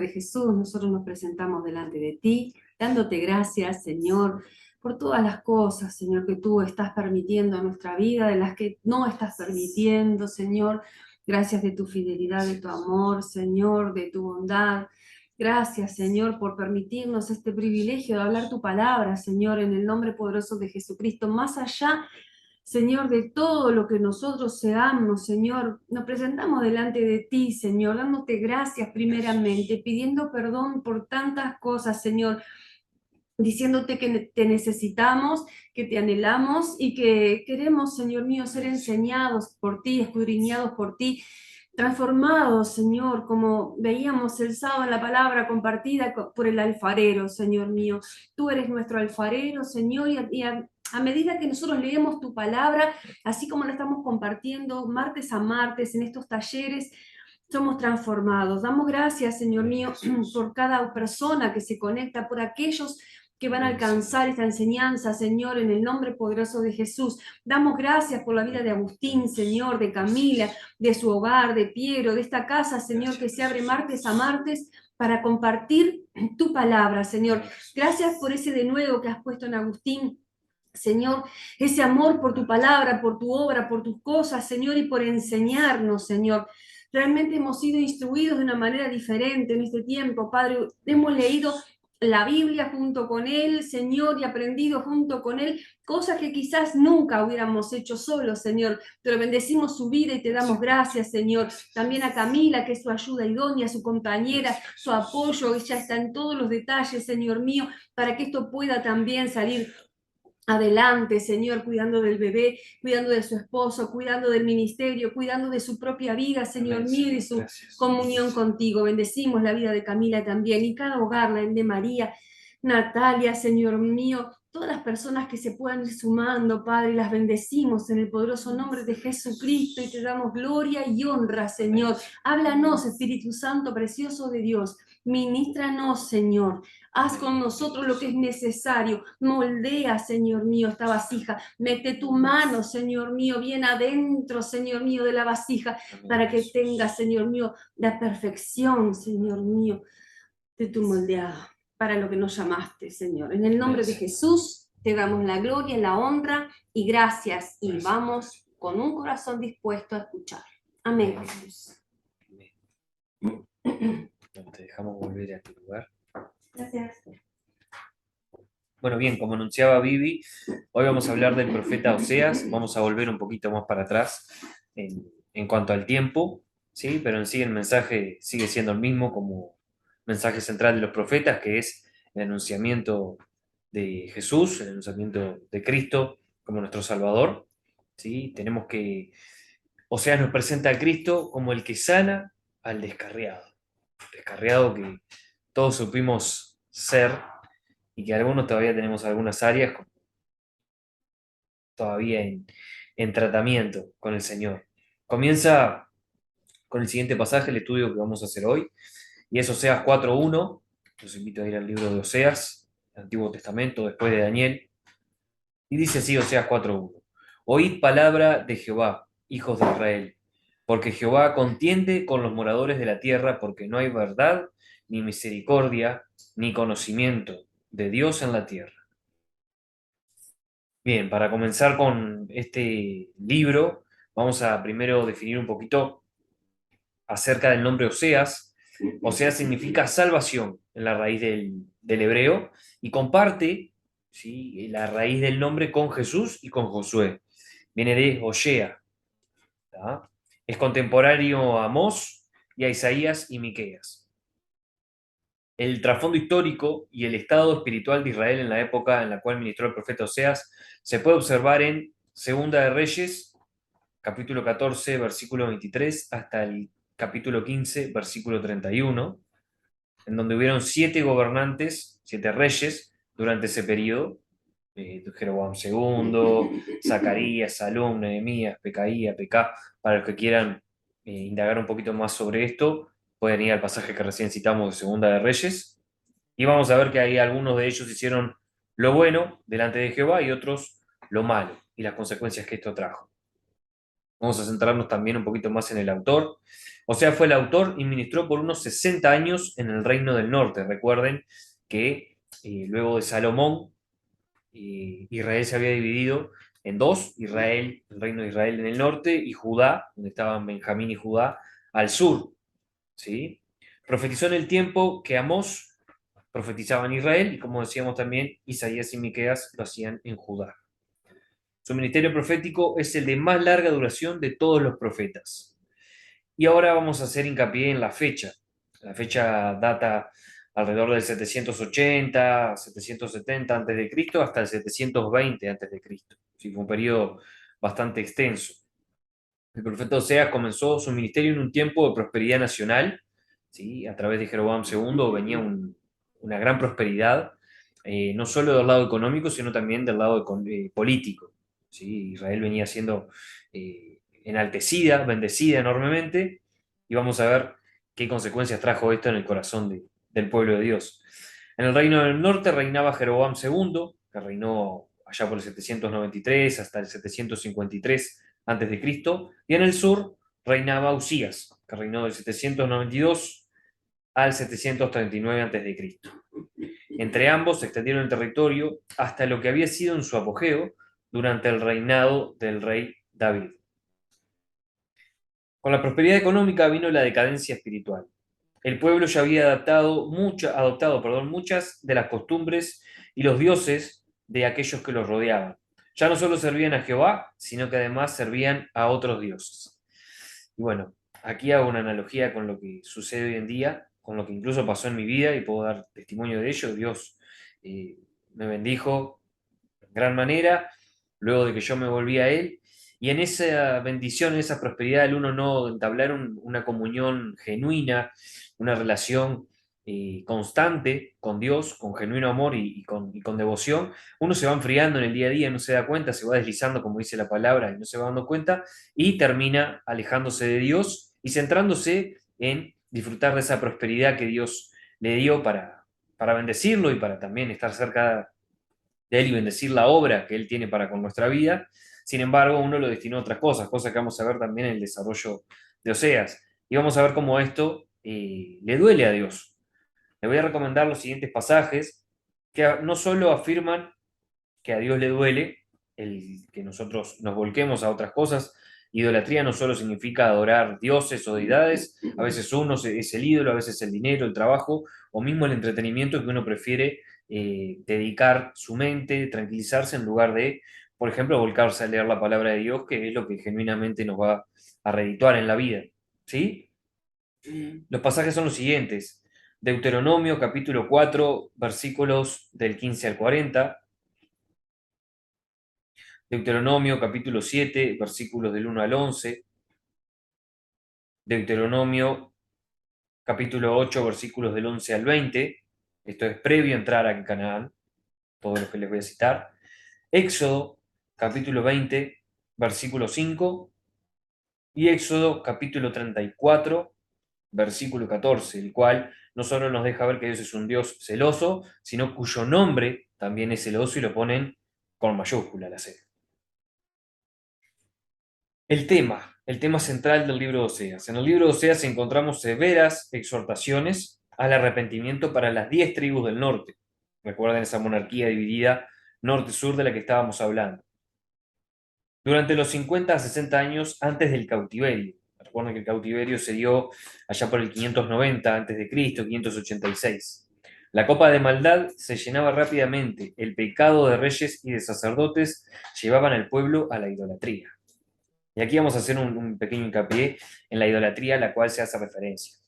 De Jesús, nosotros nos presentamos delante de ti, dándote gracias, Señor, por todas las cosas, Señor, que tú estás permitiendo en nuestra vida, de las que no estás permitiendo, Señor. Gracias de tu fidelidad, de tu amor, Señor, de tu bondad. Gracias, Señor, por permitirnos este privilegio de hablar tu palabra, Señor, en el nombre poderoso de Jesucristo, más allá, Señor, de todo lo que nosotros seamos, Señor, nos presentamos delante de ti, Señor, dándote gracias primeramente, pidiendo perdón por tantas cosas, Señor, diciéndote que te necesitamos, que te anhelamos y que queremos, Señor mío, ser enseñados por ti, escudriñados por ti, transformados, Señor, como veíamos el sábado en la palabra compartida por el alfarero, Señor mío. Tú eres nuestro alfarero, Señor, a medida que nosotros leemos tu palabra, así como la estamos compartiendo martes a martes en estos talleres, somos transformados. Damos gracias, Señor mío, por cada persona que se conecta, por aquellos que van a alcanzar esta enseñanza, Señor, en el nombre poderoso de Jesús. Damos gracias por la vida de Agustín, Señor, de Camila, de su hogar, de Piero, de esta casa, Señor, que se abre martes a martes para compartir tu palabra, Señor. Gracias por ese denuedo que has puesto en Agustín, Señor, ese amor por tu palabra, por tu obra, por tus cosas, Señor, y por enseñarnos, Señor. Realmente hemos sido instruidos de una manera diferente en este tiempo, Padre. Hemos leído la Biblia junto con Él, Señor, y aprendido junto con Él cosas que quizás nunca hubiéramos hecho solos, Señor, pero bendecimos su vida y te damos gracias, Señor. También a Camila, que es su ayuda idónea, su compañera, su apoyo, ella está en todos los detalles, Señor mío, para que esto pueda también salir adelante, Señor, cuidando del bebé, cuidando de su esposo, cuidando del ministerio, cuidando de su propia vida, Señor mío, y de su comunión contigo. Bendecimos la vida de Camila también y cada hogar, la de María, Natalia, Señor mío, todas las personas que se puedan ir sumando, Padre, las bendecimos en el poderoso nombre de Jesucristo y te damos gloria y honra, Señor. Háblanos, Espíritu Santo precioso de Dios. Ministranos, Señor. Haz con nosotros lo que es necesario. Moldea, Señor mío, esta vasija. Mete tu mano, Señor mío, bien adentro, Señor mío, de la vasija, para que tenga, Señor mío, la perfección, Señor mío, de tu moldeado, para lo que nos llamaste, Señor. En el nombre de Jesús te damos la gloria, la honra y gracias. Y vamos con un corazón dispuesto a escuchar. Amén. Te dejamos volver a tu lugar. Gracias. Bueno, bien, como anunciaba Vivi, hoy vamos a hablar del profeta Oseas. Vamos a volver un poquito más para atrás en cuanto al tiempo, ¿sí? Pero en sí el mensaje sigue siendo el mismo como mensaje central de los profetas, que es el anunciamiento de Jesús, el anunciamiento de Cristo como nuestro Salvador, ¿sí? Tenemos que Oseas nos presenta a Cristo como el que sana al descarriado que todos supimos ser y que algunos todavía tenemos algunas áreas todavía en tratamiento con el Señor. Comienza con el siguiente pasaje, el estudio que vamos a hacer hoy, y es Oseas 4.1. Los invito a ir al libro de Oseas, el Antiguo Testamento, después de Daniel, y dice así Oseas 4.1: Oíd palabra de Jehová, hijos de Israel, porque Jehová contiende con los moradores de la tierra, porque no hay verdad, ni misericordia, ni conocimiento de Dios en la tierra. Bien, para comenzar con este libro, vamos a primero definir un poquito acerca del nombre Oseas. Oseas significa salvación en la raíz del hebreo y comparte, ¿sí?, la raíz del nombre con Jesús y con Josué. Viene de Osea, ¿tá? Es contemporáneo a Amós y a Isaías y Miqueas. El trasfondo histórico y el estado espiritual de Israel en la época en la cual ministró el profeta Oseas se puede observar en Segunda de Reyes, capítulo 14, versículo 23, hasta el capítulo 15, versículo 31, en donde hubieron 7 gobernantes, 7 reyes durante ese periodo: Jeroboam II, Zacarías, Salum, Nehemías, Pecaía, Pecá. Para los que quieran indagar un poquito más sobre esto, pueden ir al pasaje que recién citamos de Segunda de Reyes, y vamos a ver que ahí algunos de ellos hicieron lo bueno delante de Jehová y otros lo malo, y las consecuencias que esto trajo. Vamos a centrarnos también un poquito más en el autor. Oseas fue el autor y ministró por unos 60 años en el reino del norte. Recuerden que luego de Salomón, Israel se había dividido en dos: Israel, el reino de Israel en el norte, y Judá, donde estaban Benjamín y Judá, al sur. ¿Sí? Profetizó en el tiempo que Amós profetizaba en Israel, y como decíamos también, Isaías y Miqueas lo hacían en Judá. Su ministerio profético es el de más larga duración de todos los profetas. Y ahora vamos a hacer hincapié en la fecha. La fecha data alrededor del 780, 770 a.C. hasta el 720 a.C. Sí, fue un periodo bastante extenso. El profeta Oseas comenzó su ministerio en un tiempo de prosperidad nacional. ¿Sí? A través de Jeroboam II venía una gran prosperidad, no solo del lado económico, sino también del lado político. ¿Sí? Israel venía siendo enaltecida, bendecida enormemente, y vamos a ver qué consecuencias trajo esto en el corazón del pueblo de Dios. En el reino del norte reinaba Jeroboam II, que reinó allá por el 793 hasta el 753 a.C., y en el sur reinaba Usías, que reinó del 792 al 739 a.C. Entre ambos se extendieron el territorio hasta lo que había sido en su apogeo durante el reinado del rey David. Con la prosperidad económica vino la decadencia espiritual. El pueblo ya había adoptado muchas de las costumbres y los dioses de aquellos que los rodeaban. Ya no solo servían a Jehová, sino que además servían a otros dioses. Y bueno, aquí hago una analogía con lo que sucede hoy en día, con lo que incluso pasó en mi vida, y puedo dar testimonio de ello. Dios me bendijo en gran manera luego de que yo me volví a Él. Y en esa bendición, en esa prosperidad, el uno no entablar una comunión genuina, una relación constante con Dios, con genuino amor y con devoción, uno se va enfriando en el día a día, no se da cuenta, se va deslizando, como dice la palabra, y no se va dando cuenta, y termina alejándose de Dios y centrándose en disfrutar de esa prosperidad que Dios le dio para bendecirlo y para también estar cerca de Él y bendecir la obra que Él tiene para con nuestra vida. Sin embargo, uno lo destinó a otras cosas, cosas que vamos a ver también en el desarrollo de Oseas. Y vamos a ver cómo esto le duele a Dios. Le voy a recomendar los siguientes pasajes que no solo afirman que a Dios le duele el que nosotros nos volquemos a otras cosas. Idolatría no solo significa adorar dioses o deidades, a veces uno es el ídolo, a veces el dinero, el trabajo o mismo el entretenimiento que uno prefiere dedicar su mente, tranquilizarse en lugar de, por ejemplo, volcarse a leer la palabra de Dios, que es lo que genuinamente nos va a redituar en la vida. ¿Sí? Los pasajes son los siguientes: Deuteronomio capítulo 4, versículos del 15 al 40. Deuteronomio capítulo 7, versículos del 1 al 11. Deuteronomio capítulo 8, versículos del 11 al 20. Esto es previo a entrar a Canaán, todo lo que les voy a citar. Éxodo capítulo 20, versículo 5. Y Éxodo capítulo 34, versículo 14, el cual no solo nos deja ver que Dios es un Dios celoso, sino cuyo nombre también es celoso, y lo ponen con mayúscula la C. El tema central del libro de Oseas. En el libro de Oseas encontramos severas exhortaciones al arrepentimiento para las 10 tribus del norte. Recuerden esa monarquía dividida norte-sur de la que estábamos hablando. Durante los 50 a 60 años antes del cautiverio. Recuerden que el cautiverio se dio allá por el 590 a.C., 586. La copa de maldad se llenaba rápidamente. El pecado de reyes y de sacerdotes llevaban al pueblo a la idolatría. Y aquí vamos a hacer un pequeño hincapié en la idolatría a la cual se hace referencia.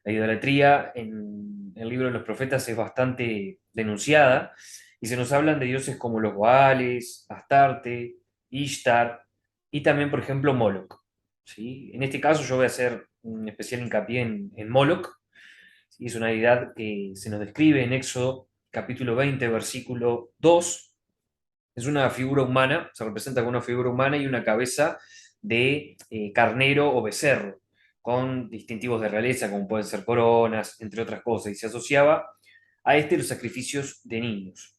La idolatría en el libro de los profetas es bastante denunciada, y se nos hablan de dioses como los Baales, Astarte, Ishtar y también, por ejemplo, Moloch. ¿Sí? En este caso yo voy a hacer un especial hincapié en Moloch. ¿Sí? Es una deidad que se nos describe en Éxodo capítulo 20, versículo 2. Es una figura humana, se representa con una figura humana y una cabeza de carnero o becerro, con distintivos de realeza, como pueden ser coronas, entre otras cosas, y se asociaba a los sacrificios de niños.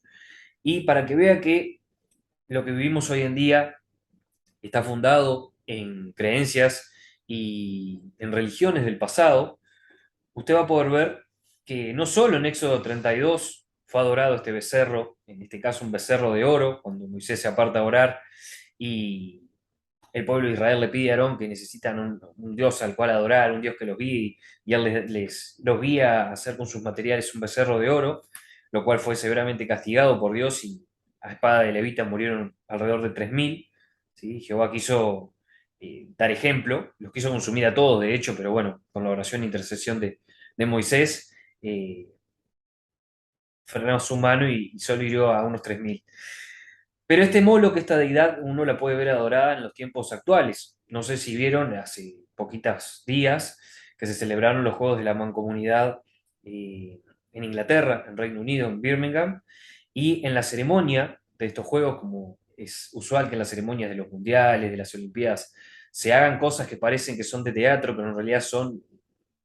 Y para que vea que lo que vivimos hoy en día está fundado en creencias y en religiones del pasado, usted va a poder ver que no solo en Éxodo 32 fue adorado este becerro, en este caso un becerro de oro, cuando Moisés se aparta a orar y el pueblo de Israel le pide a Aarón que necesitan un Dios al cual adorar, un Dios que los guíe, y él los guía a hacer con sus materiales un becerro de oro, lo cual fue severamente castigado por Dios y a espada de levita murieron alrededor de 3.000. ¿Sí? Jehová quiso dar ejemplo, los quiso consumir a todos, de hecho, pero bueno, con la oración e intercesión de Moisés, frenó su mano y solo hirió a unos 3.000. Pero este Moloch, esta deidad, uno la puede ver adorada en los tiempos actuales. No sé si vieron hace poquitos días que se celebraron los Juegos de la Mancomunidad en Inglaterra, en Reino Unido, en Birmingham, y en la ceremonia de estos Juegos, como es usual que en las ceremonias de los mundiales, de las Olimpiadas, se hagan cosas que parecen que son de teatro, pero en realidad son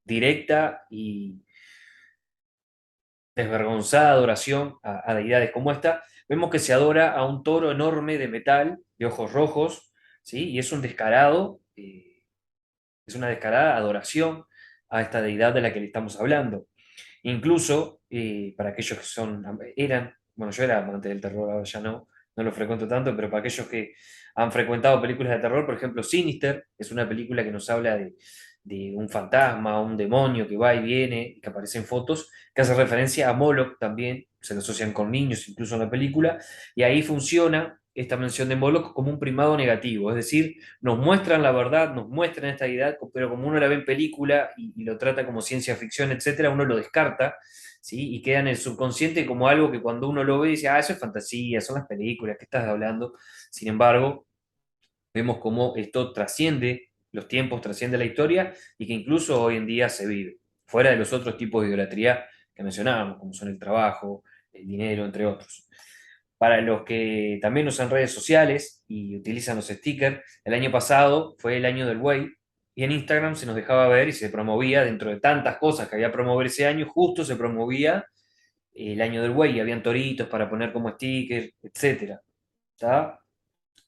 directa y desvergonzada adoración a deidades como esta, vemos que se adora a un toro enorme de metal, de ojos rojos, ¿sí? Y es una descarada adoración a esta deidad de la que le estamos hablando. Incluso, para aquellos que bueno, yo era amante del terror, ahora ya no lo frecuento tanto, pero para aquellos que han frecuentado películas de terror, por ejemplo, Sinister, es una película que nos habla de un fantasma, un demonio que va y viene, que aparece en fotos, que hace referencia a Moloch también, se lo asocian con niños incluso en la película, y ahí funciona esta mención de Moloch como un primado negativo, es decir, nos muestran la verdad, nos muestran esta idea, pero como uno la ve en película y lo trata como ciencia ficción, etcétera, uno lo descarta, ¿sí? Y queda en el subconsciente como algo que cuando uno lo ve dice, eso es fantasía, son las películas, ¿qué estás hablando? Sin embargo, vemos cómo esto trasciende los tiempos, trasciende la historia y que incluso hoy en día se vive, fuera de los otros tipos de idolatría que mencionábamos, como son el trabajo, el dinero, entre otros. Para los que también usan redes sociales y utilizan los stickers, el año pasado fue el año del Buey y en Instagram se nos dejaba ver y se promovía, dentro de tantas cosas que había promover ese año, justo se promovía el año del Buey y habían toritos para poner como stickers, etcétera. ¿Está?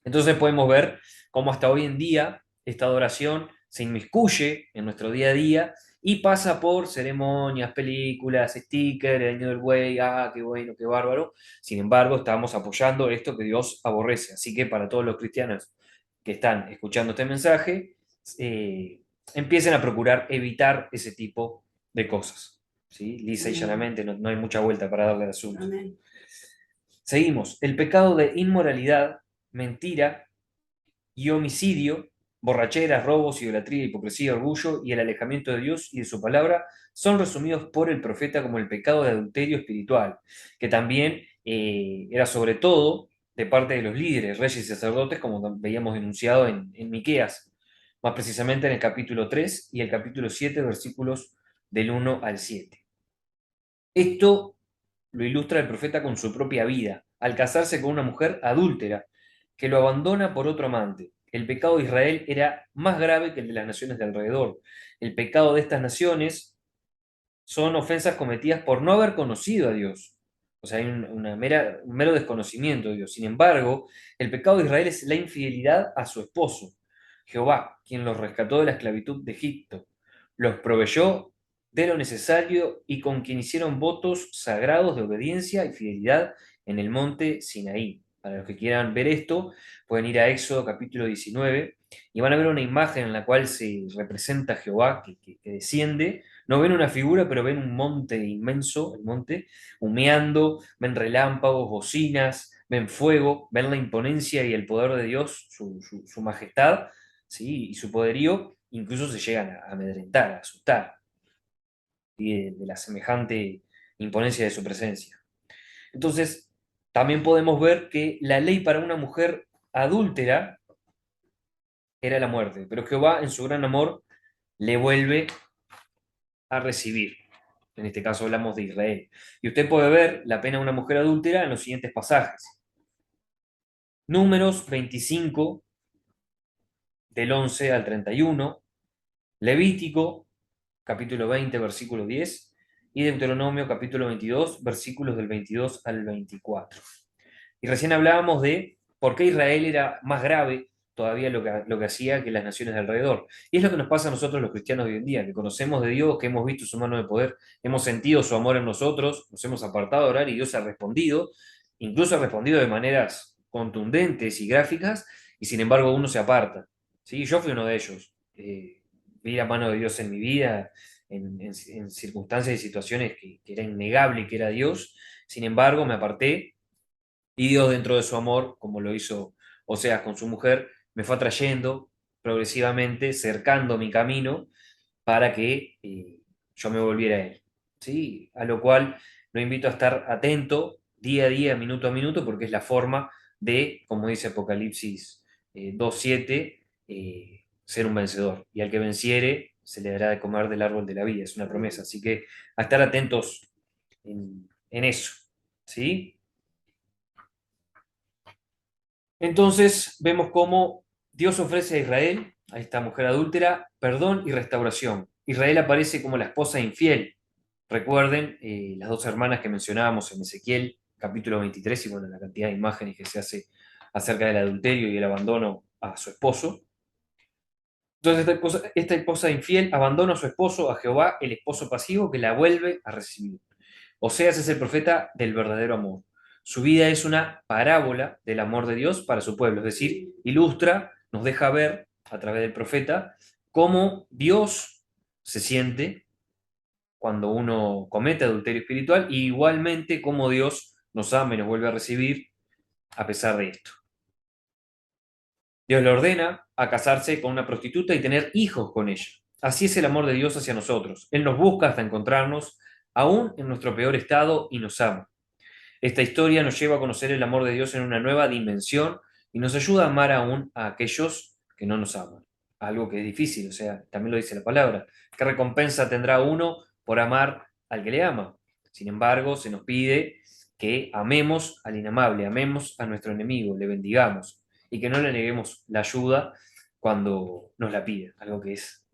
Entonces podemos ver cómo hasta hoy en día esta adoración se inmiscuye en nuestro día a día y pasa por ceremonias, películas, stickers, el año del buey, qué bueno, qué bárbaro. Sin embargo, estamos apoyando esto que Dios aborrece. Así que para todos los cristianos que están escuchando este mensaje, empiecen a procurar evitar ese tipo de cosas. ¿Sí? Lisa y llanamente, no hay mucha vuelta para darle al asunto. Amén. Seguimos. El pecado de inmoralidad, mentira y homicidio, borracheras, robos, idolatría, hipocresía, orgullo y el alejamiento de Dios y de su palabra son resumidos por el profeta como el pecado de adulterio espiritual, que también era sobre todo de parte de los líderes, reyes y sacerdotes, como veíamos denunciado en Miqueas, más precisamente en el capítulo 3 y el capítulo 7, versículos del 1 al 7. Esto lo ilustra el profeta con su propia vida, al casarse con una mujer adúltera, que lo abandona por otro amante. El pecado de Israel era más grave que el de las naciones de alrededor. El pecado de estas naciones son ofensas cometidas por no haber conocido a Dios. O sea, hay un mero desconocimiento de Dios. Sin embargo, el pecado de Israel es la infidelidad a su esposo, Jehová, quien los rescató de la esclavitud de Egipto. Los proveyó de lo necesario y con quien hicieron votos sagrados de obediencia y fidelidad en el monte Sinaí. Para los que quieran ver esto, pueden ir a Éxodo capítulo 19 y van a ver una imagen en la cual se representa a Jehová que desciende. No ven una figura, pero ven un monte inmenso, el monte, humeando, ven relámpagos, bocinas, ven fuego, ven la imponencia y el poder de Dios, su majestad, ¿sí? Y su poderío, incluso se llegan a amedrentar, a asustar, ¿sí? De la semejante imponencia de su presencia. Entonces, también podemos ver que la ley para una mujer adúltera era la muerte, pero Jehová en su gran amor le vuelve a recibir. En este caso hablamos de Israel. Y usted puede ver la pena de una mujer adúltera en los siguientes pasajes. Números 25, del 11 al 31, Levítico, capítulo 20, versículo 10, y Deuteronomio, capítulo 22, versículos del 22 al 24. Y recién hablábamos de por qué Israel era más grave todavía lo que hacía que las naciones de alrededor. Y es lo que nos pasa a nosotros los cristianos de hoy en día, que conocemos de Dios, que hemos visto su mano de poder, hemos sentido su amor en nosotros, nos hemos apartado a orar y Dios ha respondido, incluso ha respondido de maneras contundentes y gráficas, y sin embargo uno se aparta. ¿Sí? Yo fui uno de ellos. Vi la mano de Dios en mi vida, en circunstancias y situaciones que era innegable que era Dios. Sin embargo, me aparté y Dios, dentro de su amor, como lo hizo Oseas con su mujer, me fue atrayendo progresivamente, cercando mi camino para que yo me volviera a Él. ¿Sí? A lo cual lo invito a estar atento día a día, minuto a minuto, porque es la forma de, como dice Apocalipsis 2:7, ser un vencedor. Y al que venciere, se le dará de comer del árbol de la vida. Es una promesa. Así que a estar atentos en eso. ¿Sí? Entonces vemos cómo Dios ofrece a Israel, a esta mujer adúltera, perdón y restauración. Israel aparece como la esposa infiel. Recuerden las dos hermanas que mencionábamos en Ezequiel, capítulo 23, y bueno, la cantidad de imágenes que se hace acerca del adulterio y el abandono a su esposo. Entonces esta esposa infiel abandona a su esposo, a Jehová, el esposo pasivo, que la vuelve a recibir. Oseas es el profeta del verdadero amor. Su vida es una parábola del amor de Dios para su pueblo, es decir, ilustra, nos deja ver a través del profeta cómo Dios se siente cuando uno comete adulterio espiritual y igualmente cómo Dios nos ama y nos vuelve a recibir a pesar de esto. Dios le ordena a casarse con una prostituta y tener hijos con ella. Así es el amor de Dios hacia nosotros. Él nos busca hasta encontrarnos, aún en nuestro peor estado, y nos ama. Esta historia nos lleva a conocer el amor de Dios en una nueva dimensión y nos ayuda a amar aún a aquellos que no nos aman. Algo que es difícil, o sea, también lo dice la palabra. ¿Qué recompensa tendrá uno por amar al que le ama? Sin embargo, se nos pide que amemos al inamable, amemos a nuestro enemigo, le bendigamos y que no le neguemos la ayuda cuando nos la pide, algo que es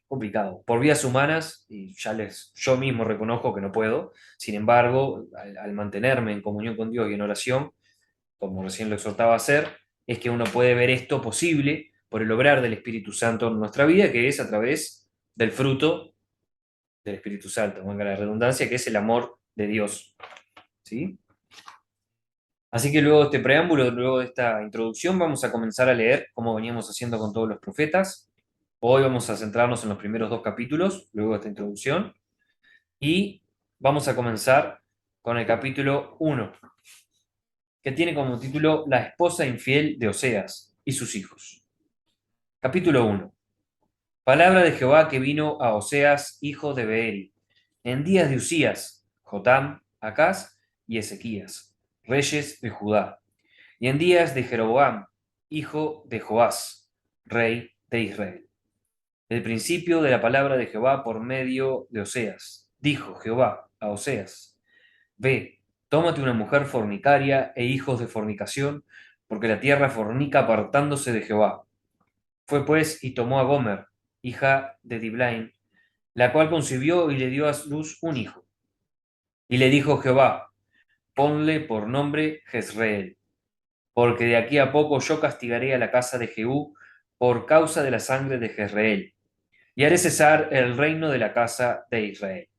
complicado. Por vías humanas, y yo mismo reconozco que no puedo, sin embargo, al mantenerme en comunión con Dios y en oración, como recién lo exhortaba a hacer, es que uno puede ver esto posible por el obrar del Espíritu Santo en nuestra vida, que es a través del fruto del Espíritu Santo, valga la redundancia, que es el amor de Dios. ¿Sí? Así que luego de este preámbulo, luego de esta introducción, vamos a comenzar a leer como veníamos haciendo con todos los profetas. Hoy vamos a centrarnos en los primeros dos capítulos, luego de esta introducción, y vamos a comenzar con el capítulo 1, que tiene como título La esposa infiel de Oseas y sus hijos. Capítulo 1. Palabra de Jehová que vino a Oseas, hijo de Beeri, en días de Usías, Jotam, Acaz y Ezequías, reyes de Judá, y en días de Jeroboam, hijo de Joás, rey de Israel. El principio de la palabra de Jehová por medio de Oseas. Dijo Jehová a Oseas: Ve, tómate una mujer fornicaria e hijos de fornicación, porque la tierra fornica apartándose de Jehová. Fue pues y tomó a Gomer, hija de Diblaim, la cual concibió y le dio a luz un hijo. Y le dijo Jehová: Ponle por nombre Jezreel, porque de aquí a poco yo castigaré a la casa de Jehú por causa de la sangre de Jezreel, y haré cesar el reino de la casa de Israel.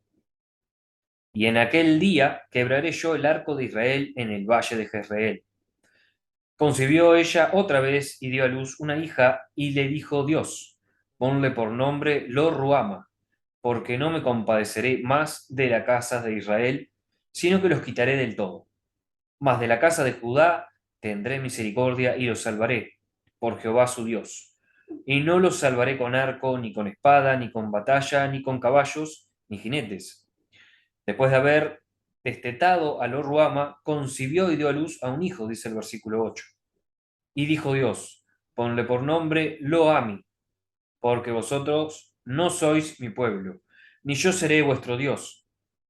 Y en aquel día quebraré yo el arco de Israel en el valle de Jezreel. Concibió ella otra vez y dio a luz una hija, y le dijo Dios: Ponle por nombre Lo Ruama, porque no me compadeceré más de la casa de Israel, sino que los quitaré del todo. Mas de la casa de Judá tendré misericordia y los salvaré, por Jehová su Dios. Y no los salvaré con arco, ni con espada, ni con batalla, ni con caballos, ni jinetes. Después de haber destetado a Lo Ruama, concibió y dio a luz a un hijo, dice el versículo 8. Y dijo Dios: Ponle por nombre Lo Ami, porque vosotros no sois mi pueblo, ni yo seré vuestro Dios.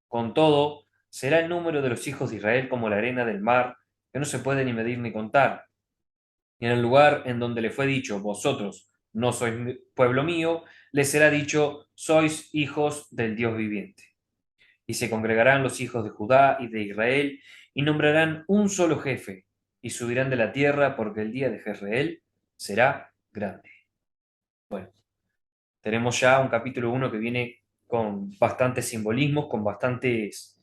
Con todo, será el número de los hijos de Israel como la arena del mar, que no se puede ni medir ni contar. Y en el lugar en donde le fue dicho: Vosotros no sois pueblo mío, les será dicho: Sois hijos del Dios viviente. Y se congregarán los hijos de Judá y de Israel, y nombrarán un solo jefe, y subirán de la tierra, porque el día de Jezreel será grande. Bueno, tenemos ya un capítulo 1 que viene con bastantes simbolismos, con bastantes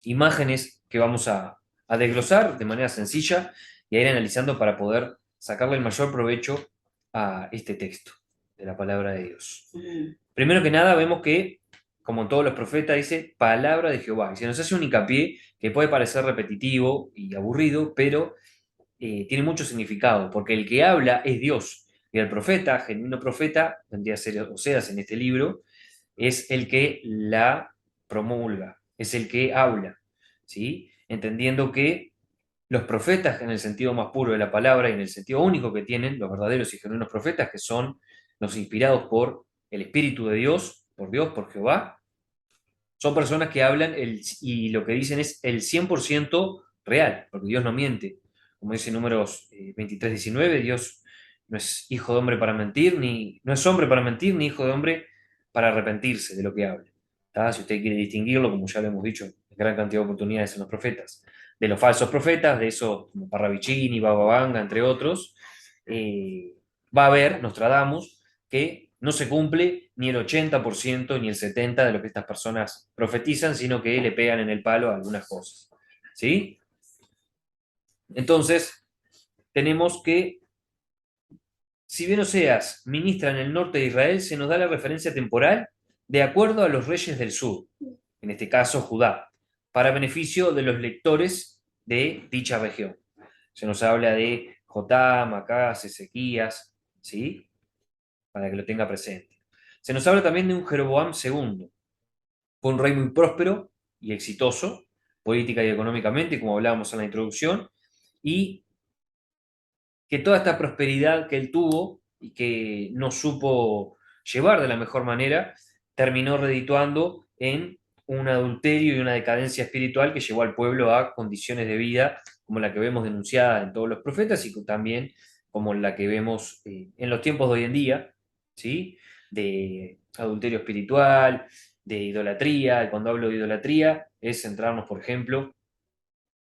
imágenes que vamos a desglosar de manera sencilla y a ir analizando para poder sacarle el mayor provecho a este texto de la palabra de Dios. Primero que nada, vemos que, como en todos los profetas, dice palabra de Jehová. Y se nos hace un hincapié que puede parecer repetitivo y aburrido, pero tiene mucho significado, porque el que habla es Dios. Y el profeta, genuino profeta, vendría a ser Oseas en este libro, es el que la promulga, es el que habla, ¿sí? Entendiendo que los profetas, en el sentido más puro de la palabra y en el sentido único que tienen, los verdaderos y genuinos profetas, que son los inspirados por el Espíritu de Dios, por Jehová, son personas que hablan y lo que dicen es el 100% real, porque Dios no miente. Como dice Números 23:19, Dios no es hijo de hombre para mentir, no es hombre para mentir, ni hijo de hombre para arrepentirse de lo que habla. ¿Tá? Si usted quiere distinguirlo, como ya lo hemos dicho en gran cantidad de oportunidades en los profetas, de los falsos profetas, de esos como Parravicini, Baba Vanga, entre otros, va a ver, Nostradamus, que no se cumple ni el 80% ni el 70% de lo que estas personas profetizan, sino que le pegan en el palo a algunas cosas. ¿Sí? Entonces, tenemos que, si bien Oseas ministra en el norte de Israel, se nos da la referencia temporal de acuerdo a los reyes del sur, en este caso Judá, para beneficio de los lectores de dicha región. Se nos habla de Jotam, Acaz, Ezequías, ¿sí? Para que lo tenga presente. Se nos habla también de un Jeroboam II. Fue un rey muy próspero y exitoso, política y económicamente, como hablábamos en la introducción, y que toda esta prosperidad que él tuvo y que no supo llevar de la mejor manera, terminó redituando en un adulterio y una decadencia espiritual que llevó al pueblo a condiciones de vida como la que vemos denunciada en todos los profetas y también como la que vemos en los tiempos de hoy en día, ¿sí? De adulterio espiritual, de idolatría. Y cuando hablo de idolatría es centrarnos, por ejemplo,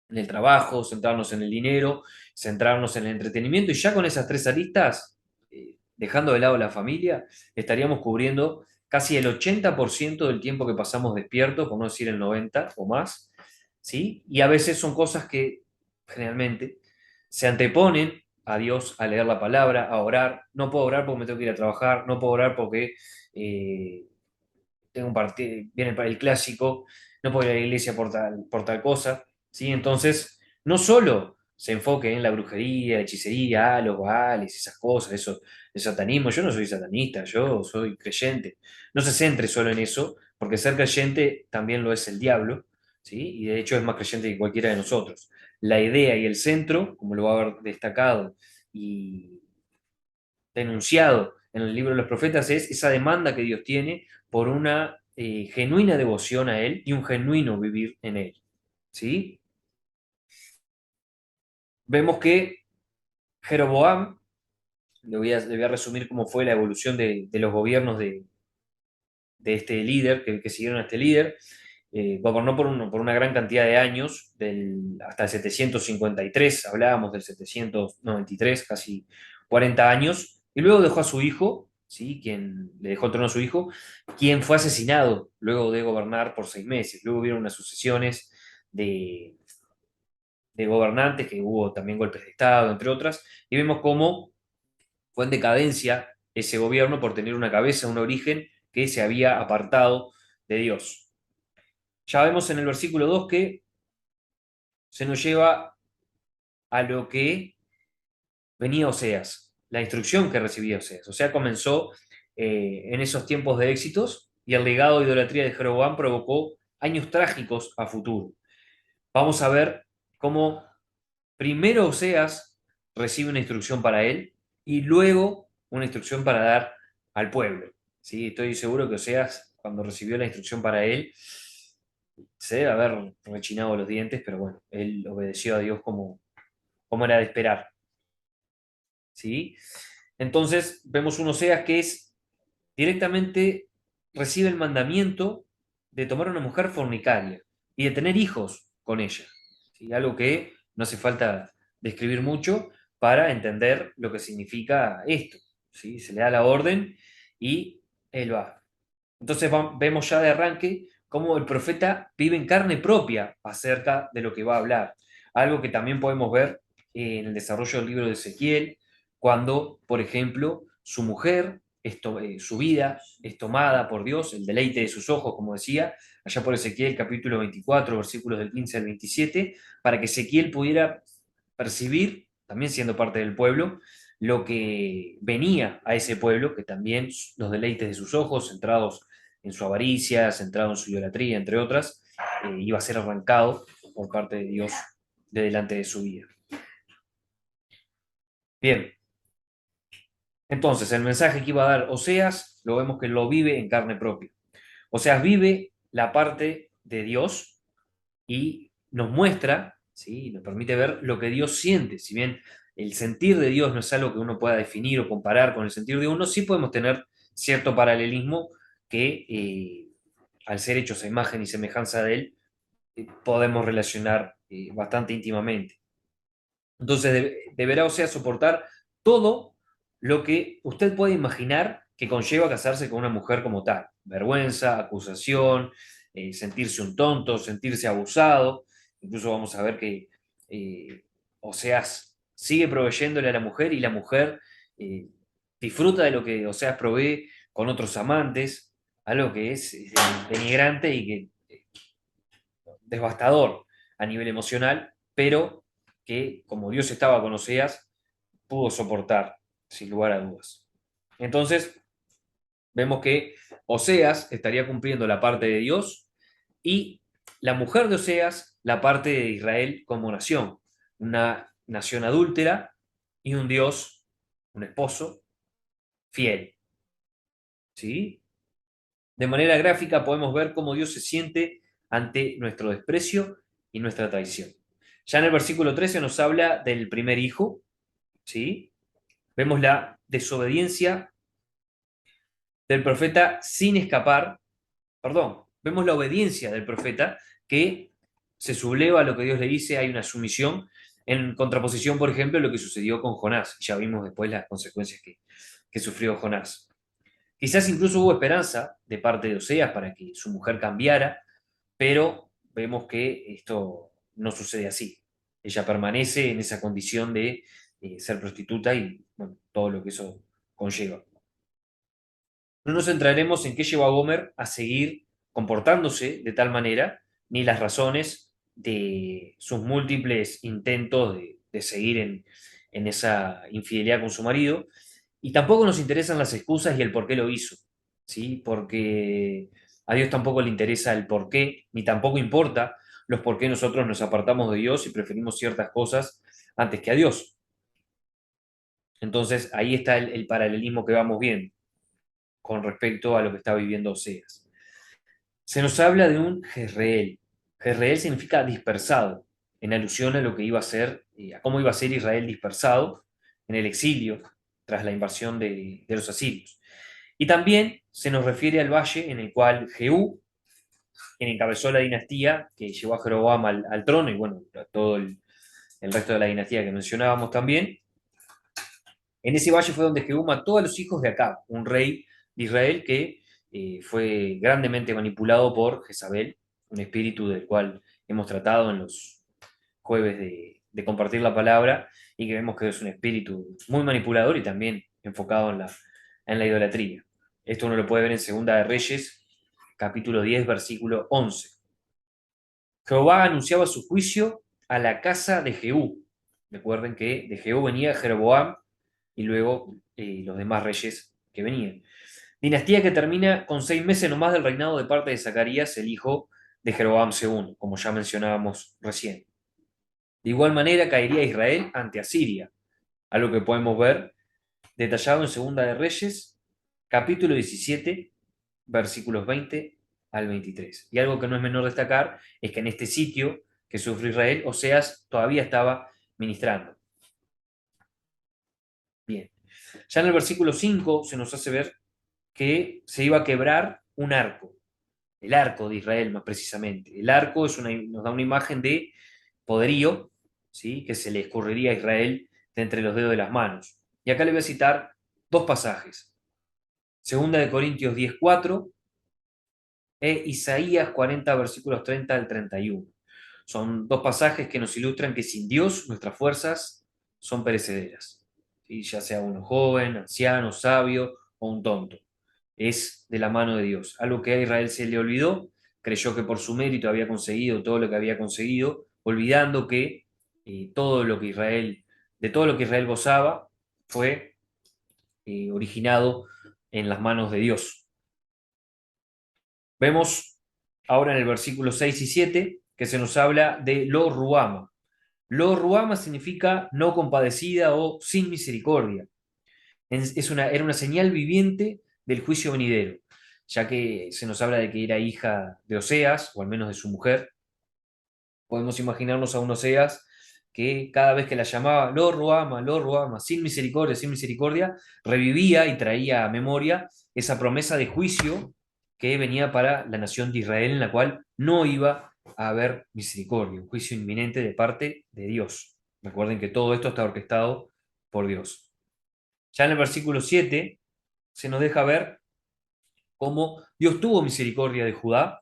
en el trabajo, centrarnos en el dinero, centrarnos en el entretenimiento, y ya con esas tres aristas, dejando de lado la familia, estaríamos cubriendo casi el 80% del tiempo que pasamos despiertos, por no decir el 90% o más, ¿sí? Y a veces son cosas que generalmente se anteponen a Dios, a leer la palabra, a orar. No puedo orar porque me tengo que ir a trabajar, no puedo orar porque tengo un partido, viene el clásico, no puedo ir a la iglesia por tal cosa, ¿sí? Entonces, no solo se enfoque en la brujería, hechicería, los baales, esas cosas, eso, el satanismo. Yo no soy satanista, yo soy creyente. No se centre solo en eso, porque ser creyente también lo es el diablo, ¿sí? Y de hecho es más creyente que cualquiera de nosotros. La idea y el centro, como lo va a haber destacado y denunciado en el libro de los profetas, es esa demanda que Dios tiene por una genuina devoción a Él y un genuino vivir en Él. ¿Sí? Vemos que Jeroboam, le voy a resumir cómo fue la evolución de los gobiernos de este líder, que siguieron a este líder. Gobernó por una gran cantidad de años, hasta el 753, hablábamos del 793, casi 40 años, y luego dejó a su hijo, ¿sí? Quien le dejó el trono a su hijo, quien fue asesinado luego de gobernar por 6 meses. Luego hubieron unas sucesiones de, de gobernantes, que hubo también golpes de Estado, entre otras, y vemos cómo fue en decadencia ese gobierno por tener una cabeza, un origen que se había apartado de Dios. Ya vemos en el versículo 2 que se nos lleva a lo que venía Oseas, la instrucción que recibía Oseas. O sea, comenzó en esos tiempos de éxitos y el legado de idolatría de Jeroboam provocó años trágicos a futuro. Vamos a ver cómo primero Oseas recibe una instrucción para él y luego una instrucción para dar al pueblo. ¿Sí? Estoy seguro que Oseas, cuando recibió la instrucción para él, se debe haber rechinado los dientes, pero bueno, él obedeció a Dios como era de esperar. ¿Sí? Entonces vemos un Oseas que es directamente recibe el mandamiento de tomar una mujer fornicaria y de tener hijos con ella. ¿Sí? Algo que no hace falta describir mucho para entender lo que significa esto, ¿sí? Se le da la orden y él va. Entonces vemos ya de arranque cómo el profeta vive en carne propia acerca de lo que va a hablar. Algo que también podemos ver en el desarrollo del libro de Ezequiel, cuando, por ejemplo, su mujer, su vida es tomada por Dios, el deleite de sus ojos, como decía, allá por Ezequiel capítulo 24, versículos del 15 al 27, para que Ezequiel pudiera percibir, también siendo parte del pueblo, lo que venía a ese pueblo, que también los deleites de sus ojos, centrados en su avaricia, centrado en su idolatría, entre otras, iba a ser arrancado por parte de Dios de delante de su vida. Bien, entonces el mensaje que iba a dar Oseas, lo vemos que lo vive en carne propia. Oseas vive la parte de Dios y nos muestra, ¿sí? Nos permite ver lo que Dios siente. Si bien el sentir de Dios no es algo que uno pueda definir o comparar con el sentir de uno, sí podemos tener cierto paralelismo que al ser hechos a imagen y semejanza de Él, podemos relacionar bastante íntimamente. Entonces deberá, o sea, soportar todo lo que usted puede imaginar que conlleva casarse con una mujer como tal. Vergüenza, acusación, sentirse un tonto, sentirse abusado. Incluso vamos a ver que Oseas sigue proveyéndole a la mujer y la mujer eh, disfruta de lo que Oseas provee con otros amantes, algo que es denigrante y que devastador a nivel emocional, pero que como Dios estaba con Oseas, pudo soportar, sin lugar a dudas. Entonces, vemos que Oseas estaría cumpliendo la parte de Dios y la mujer de Oseas la parte de Israel como nación, una nación adúltera y un Dios, un esposo fiel. ¿Sí? De manera gráfica podemos ver cómo Dios se siente ante nuestro desprecio y nuestra traición. Ya en el versículo 13 nos habla del primer hijo, ¿sí? Vemos la desobediencia del profeta sin escapar, perdón, vemos la obediencia del profeta que se subleva a lo que Dios le dice, hay una sumisión, en contraposición, por ejemplo, a lo que sucedió con Jonás. Ya vimos después las consecuencias que sufrió Jonás. Quizás incluso hubo esperanza de parte de Oseas para que su mujer cambiara, pero vemos que esto no sucede así. Ella permanece en esa condición de ser prostituta y bueno, todo lo que eso conlleva. No nos centraremos en qué llevó a Gomer a seguir comportándose de tal manera, ni las razones de sus múltiples intentos de seguir en esa infidelidad con su marido, y tampoco nos interesan las excusas y el por qué lo hizo, ¿sí? Porque a Dios tampoco le interesa el por qué, ni tampoco importa los por qué nosotros nos apartamos de Dios y preferimos ciertas cosas antes que a Dios. Entonces ahí está el paralelismo que vamos viendo con respecto a lo que está viviendo Oseas. Se nos habla de un Jezreel. Jezreel significa dispersado, en alusión a lo que iba a ser, a cómo iba a ser Israel dispersado en el exilio tras la invasión de los asirios. Y también se nos refiere al valle en el cual Jehú, quien encabezó la dinastía que llevó a Jeroboam al trono, y bueno, todo el resto de la dinastía que mencionábamos también, en ese valle fue donde Jehú mató a los hijos de Acab, un rey de Israel que fue grandemente manipulado por Jezabel, un espíritu del cual hemos tratado en los jueves de compartir la palabra y que vemos que es un espíritu muy manipulador y también enfocado en la idolatría. Esto uno lo puede ver en Segunda de Reyes, capítulo 10, versículo 11. Jehová anunciaba su juicio a la casa de Jehú. Recuerden que de Jehú venía Jeroboam y luego los demás reyes que venían. Dinastía que termina con 6 meses nomás del reinado de parte de Zacarías, el hijo de Jeroboam II, como ya mencionábamos recién. De igual manera caería Israel ante Asiria, algo que podemos ver detallado en Segunda de Reyes, capítulo 17, versículos 20 al 23. Y algo que no es menor destacar es que en este sitio que sufre Israel, Oseas todavía estaba ministrando. Bien. Ya en el versículo 5 se nos hace ver que se iba a quebrar un arco, el arco de Israel más precisamente. El arco nos da una imagen de poderío ¿sí? Que se le escurriría a Israel de entre los dedos de las manos. Y acá le voy a citar dos pasajes. Segunda de Corintios 10:4 e Isaías 40, versículos 30 al 31. Son dos pasajes que nos ilustran que sin Dios nuestras fuerzas son perecederas, ¿sí? Ya sea uno joven, anciano, sabio o un tonto. Es de la mano de Dios. Algo que a Israel se le olvidó, creyó que por su mérito había conseguido todo lo que había conseguido, olvidando que todo lo que Israel, de todo lo que Israel gozaba fue originado en las manos de Dios. Vemos ahora en el versículo 6 y 7 que se nos habla de lo ruama. Lo ruama significa no compadecida o sin misericordia. Era una señal viviente del juicio venidero, ya que se nos habla de que era hija de Oseas, o al menos de su mujer. Podemos imaginarnos a un Oseas que cada vez que la llamaba, lo ruama, sin misericordia, revivía y traía a memoria esa promesa de juicio que venía para la nación de Israel, en la cual no iba a haber misericordia, un juicio inminente de parte de Dios. Recuerden que todo esto está orquestado por Dios. Ya en el versículo 7 se nos deja ver cómo Dios tuvo misericordia de Judá.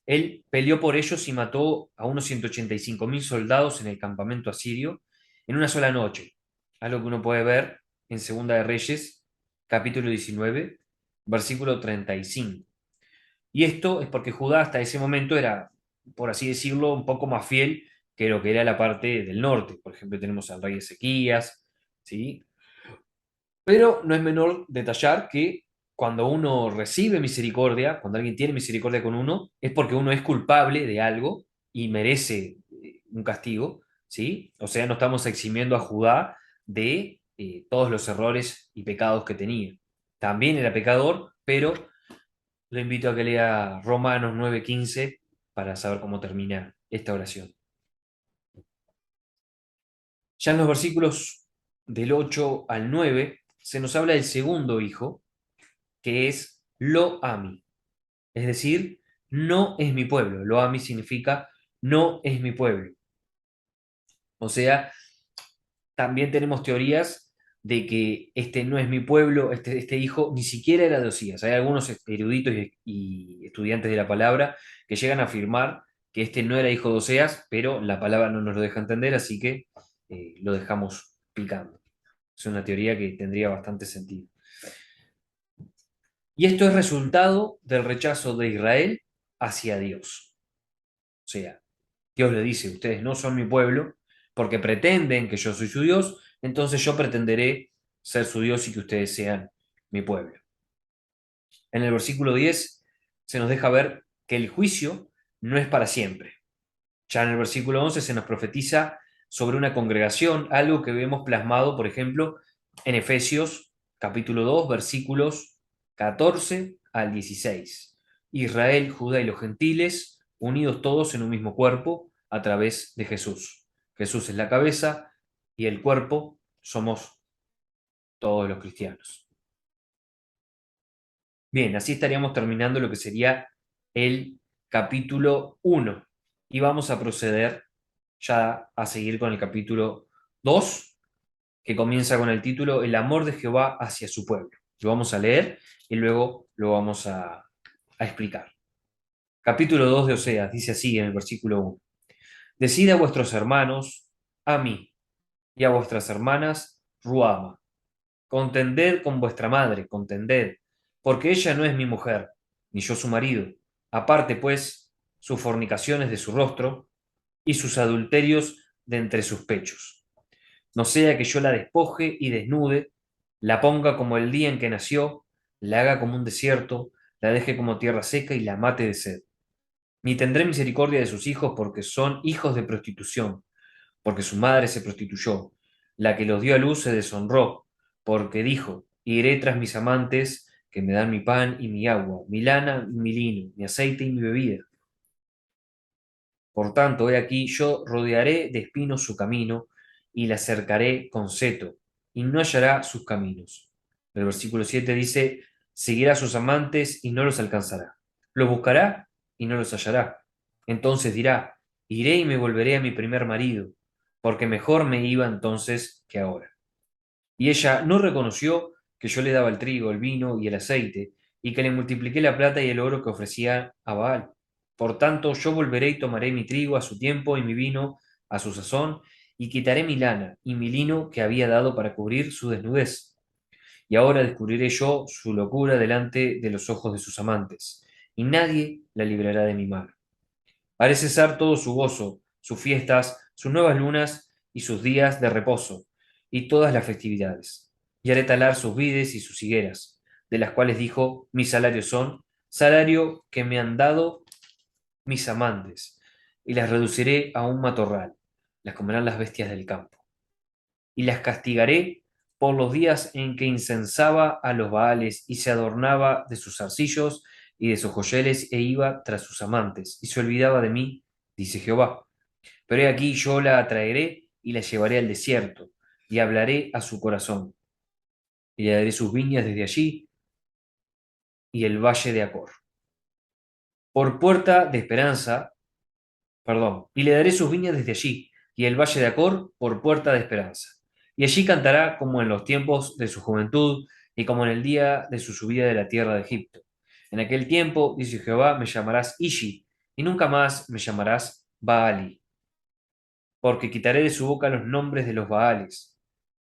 Él peleó por ellos y mató a unos 185.000 soldados en el campamento asirio en una sola noche. Algo que uno puede ver en Segunda de Reyes, capítulo 19, versículo 35. Y esto es porque Judá hasta ese momento era, por así decirlo, un poco más fiel que lo que era la parte del norte. Por ejemplo, tenemos al rey Ezequías, ¿sí? Pero no es menor detallar que cuando uno recibe misericordia, cuando alguien tiene misericordia con uno, es porque uno es culpable de algo y merece un castigo, ¿sí? O sea, no estamos eximiendo a Judá de todos los errores y pecados que tenía. También era pecador, pero le invito a que lea Romanos 9:15 para saber cómo termina esta oración. Ya en los versículos del 8 al 9 se nos habla del segundo hijo, que es lo ami, es decir, no es mi pueblo. Lo ami significa no es mi pueblo. O sea, también tenemos teorías de que este no es mi pueblo, este hijo ni siquiera era de Osías. Hay algunos eruditos y estudiantes de la palabra que llegan a afirmar que este no era hijo de Oseas, pero la palabra no nos lo deja entender, así que lo dejamos picando. Es una teoría que tendría bastante sentido. Y esto es resultado del rechazo de Israel hacia Dios. O sea, Dios le dice, ustedes no son mi pueblo porque pretenden que yo soy su Dios, entonces yo pretenderé ser su Dios y que ustedes sean mi pueblo. En el versículo 10 se nos deja ver que el juicio no es para siempre. Ya en el versículo 11 se nos profetiza sobre una congregación, algo que vemos plasmado, por ejemplo, en Efesios capítulo 2, versículos 14 al 16. Israel, Judá y los gentiles, unidos todos en un mismo cuerpo a través de Jesús. Jesús es la cabeza y el cuerpo somos todos los cristianos. Bien, así estaríamos terminando lo que sería el capítulo 1 y vamos a proceder ya a seguir con el capítulo 2, que comienza con el título El amor de Jehová hacia su pueblo. Lo vamos a leer y luego lo vamos a explicar. Capítulo 2 de Oseas dice así en el versículo 1. Decid a vuestros hermanos, a mí, y a vuestras hermanas, Ruama. Contended con vuestra madre, contended, porque ella no es mi mujer, ni yo su marido. Aparte, pues, sus fornicaciones de su rostro y sus adulterios de entre sus pechos. No sea que yo la despoje y desnude, la ponga como el día en que nació, la haga como un desierto, la deje como tierra seca y la mate de sed. Ni tendré misericordia de sus hijos porque son hijos de prostitución, porque su madre se prostituyó. La que los dio a luz se deshonró, porque dijo, iré tras mis amantes que me dan mi pan y mi agua, mi lana y mi lino, mi aceite y mi bebida. Por tanto, he aquí, yo rodearé de espinos su camino y la cercaré con seto, y no hallará sus caminos. El versículo 7 dice, seguirá a sus amantes y no los alcanzará. Los buscará y no los hallará. Entonces dirá, iré y me volveré a mi primer marido, porque mejor me iba entonces que ahora. Y ella no reconoció que yo le daba el trigo, el vino y el aceite, y que le multipliqué la plata y el oro que ofrecía a Baal. Por tanto, yo volveré y tomaré mi trigo a su tiempo y mi vino a su sazón, y quitaré mi lana y mi lino que había dado para cubrir su desnudez. Y ahora descubriré yo su locura delante de los ojos de sus amantes, y nadie la librará de mi mano. Haré cesar todo su gozo, sus fiestas, sus nuevas lunas y sus días de reposo, y todas las festividades. Y haré talar sus vides y sus higueras, de las cuales dijo, mis salarios son, salario que me han dado mis amantes, y las reduciré a un matorral, las comerán las bestias del campo. Y las castigaré por los días en que incensaba a los Baales y se adornaba de sus zarcillos y de sus joyeles e iba tras sus amantes, y se olvidaba de mí, dice Jehová. Pero he aquí yo la atraeré y la llevaré al desierto, y hablaré a su corazón, y le daré sus viñas desde allí y el valle de Acor. Por puerta de esperanza, perdón, y le daré sus viñas desde allí, y el valle de Acor por puerta de esperanza. Y allí cantará como en los tiempos de su juventud y como en el día de su subida de la tierra de Egipto. En aquel tiempo, dice Jehová, me llamarás Ishi, y nunca más me llamarás Baali, porque quitaré de su boca los nombres de los Baales,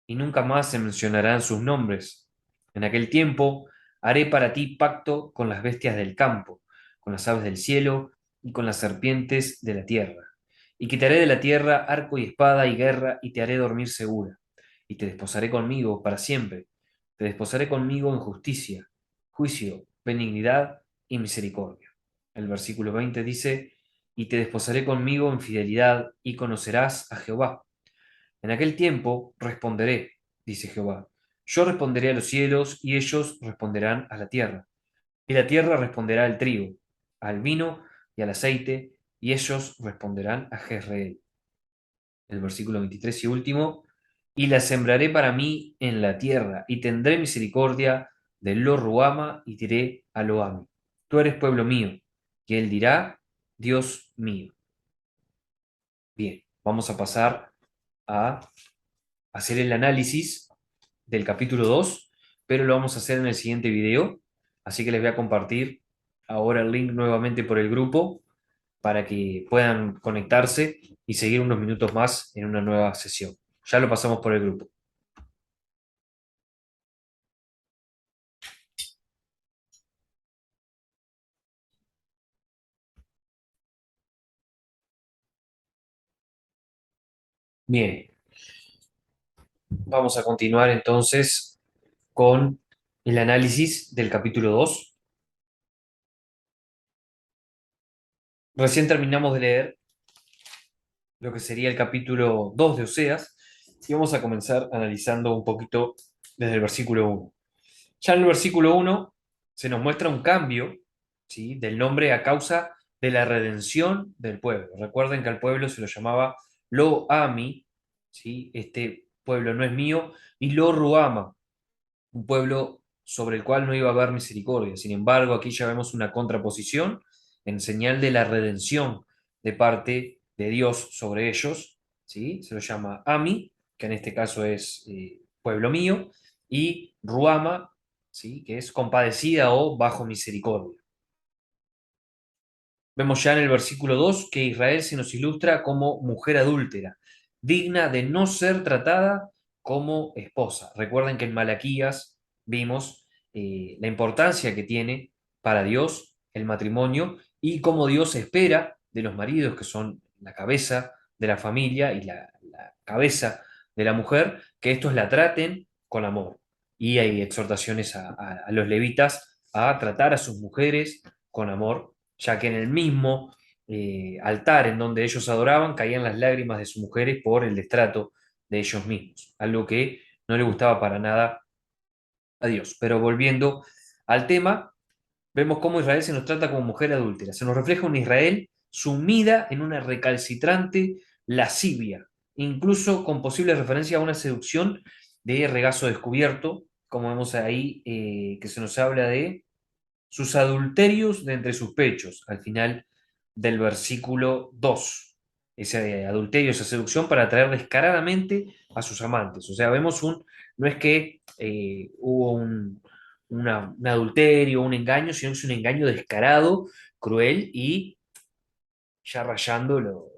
y nunca más se mencionarán sus nombres. En aquel tiempo haré para ti pacto con las bestias del campo, con las aves del cielo y con las serpientes de la tierra. Y quitaré de la tierra arco y espada y guerra, y te haré dormir segura. Y te desposaré conmigo para siempre. Te desposaré conmigo en justicia, juicio, benignidad y misericordia. El versículo 20 dice, y te desposaré conmigo en fidelidad, y conocerás a Jehová. En aquel tiempo responderé, dice Jehová. Yo responderé a los cielos y ellos responderán a la tierra. Y la tierra responderá al trigo, al vino y al aceite, y ellos responderán a Jezreel. El versículo 23 y último. Y la sembraré para mí en la tierra, y tendré misericordia de Lo Ruama y diré a Lo Ami. Tú eres pueblo mío, y él dirá, Dios mío. Bien, vamos a pasar a hacer el análisis del capítulo 2, pero lo vamos a hacer en el siguiente video. Así que les voy a compartir ahora el link nuevamente por el grupo para que puedan conectarse y seguir unos minutos más en una nueva sesión. Ya lo pasamos por el grupo. Bien, vamos a continuar entonces con el análisis del capítulo 2. Recién terminamos de leer lo que sería el capítulo 2 de Oseas y vamos a comenzar analizando un poquito desde el versículo 1. Ya en el versículo 1 se nos muestra un cambio, ¿sí?, del nombre a causa de la redención del pueblo. Recuerden que al pueblo se lo llamaba Lo Ami, ¿sí? Este pueblo no es mío, y Lo Ruama, un pueblo sobre el cual no iba a haber misericordia. Sin embargo, aquí ya vemos una contraposición en señal de la redención de parte de Dios sobre ellos, ¿sí? Se lo llama Ami, que en este caso es pueblo mío, y Ruama, ¿sí?, que es compadecida o bajo misericordia. Vemos ya en el versículo 2 que Israel se nos ilustra como mujer adúltera, digna de no ser tratada como esposa. Recuerden que en Malaquías vimos la importancia que tiene para Dios el matrimonio y cómo Dios espera de los maridos, que son la cabeza de la familia y la cabeza de la mujer, que estos la traten con amor. Y hay exhortaciones a los levitas a tratar a sus mujeres con amor, ya que en el mismo altar en donde ellos adoraban caían las lágrimas de sus mujeres por el destrato de ellos mismos, algo que no le gustaba para nada a Dios. Pero volviendo al tema, vemos cómo Israel se nos trata como mujer adúltera. Se nos refleja un Israel sumida en una recalcitrante lascivia, incluso con posible referencia a una seducción de regazo descubierto, como vemos ahí que se nos habla de sus adulterios de entre sus pechos, al final del versículo 2. ese adulterio, esa seducción para atraer descaradamente a sus amantes. O sea, no es que hubo un adulterio, un engaño, sino que es un engaño descarado, cruel y ya rayando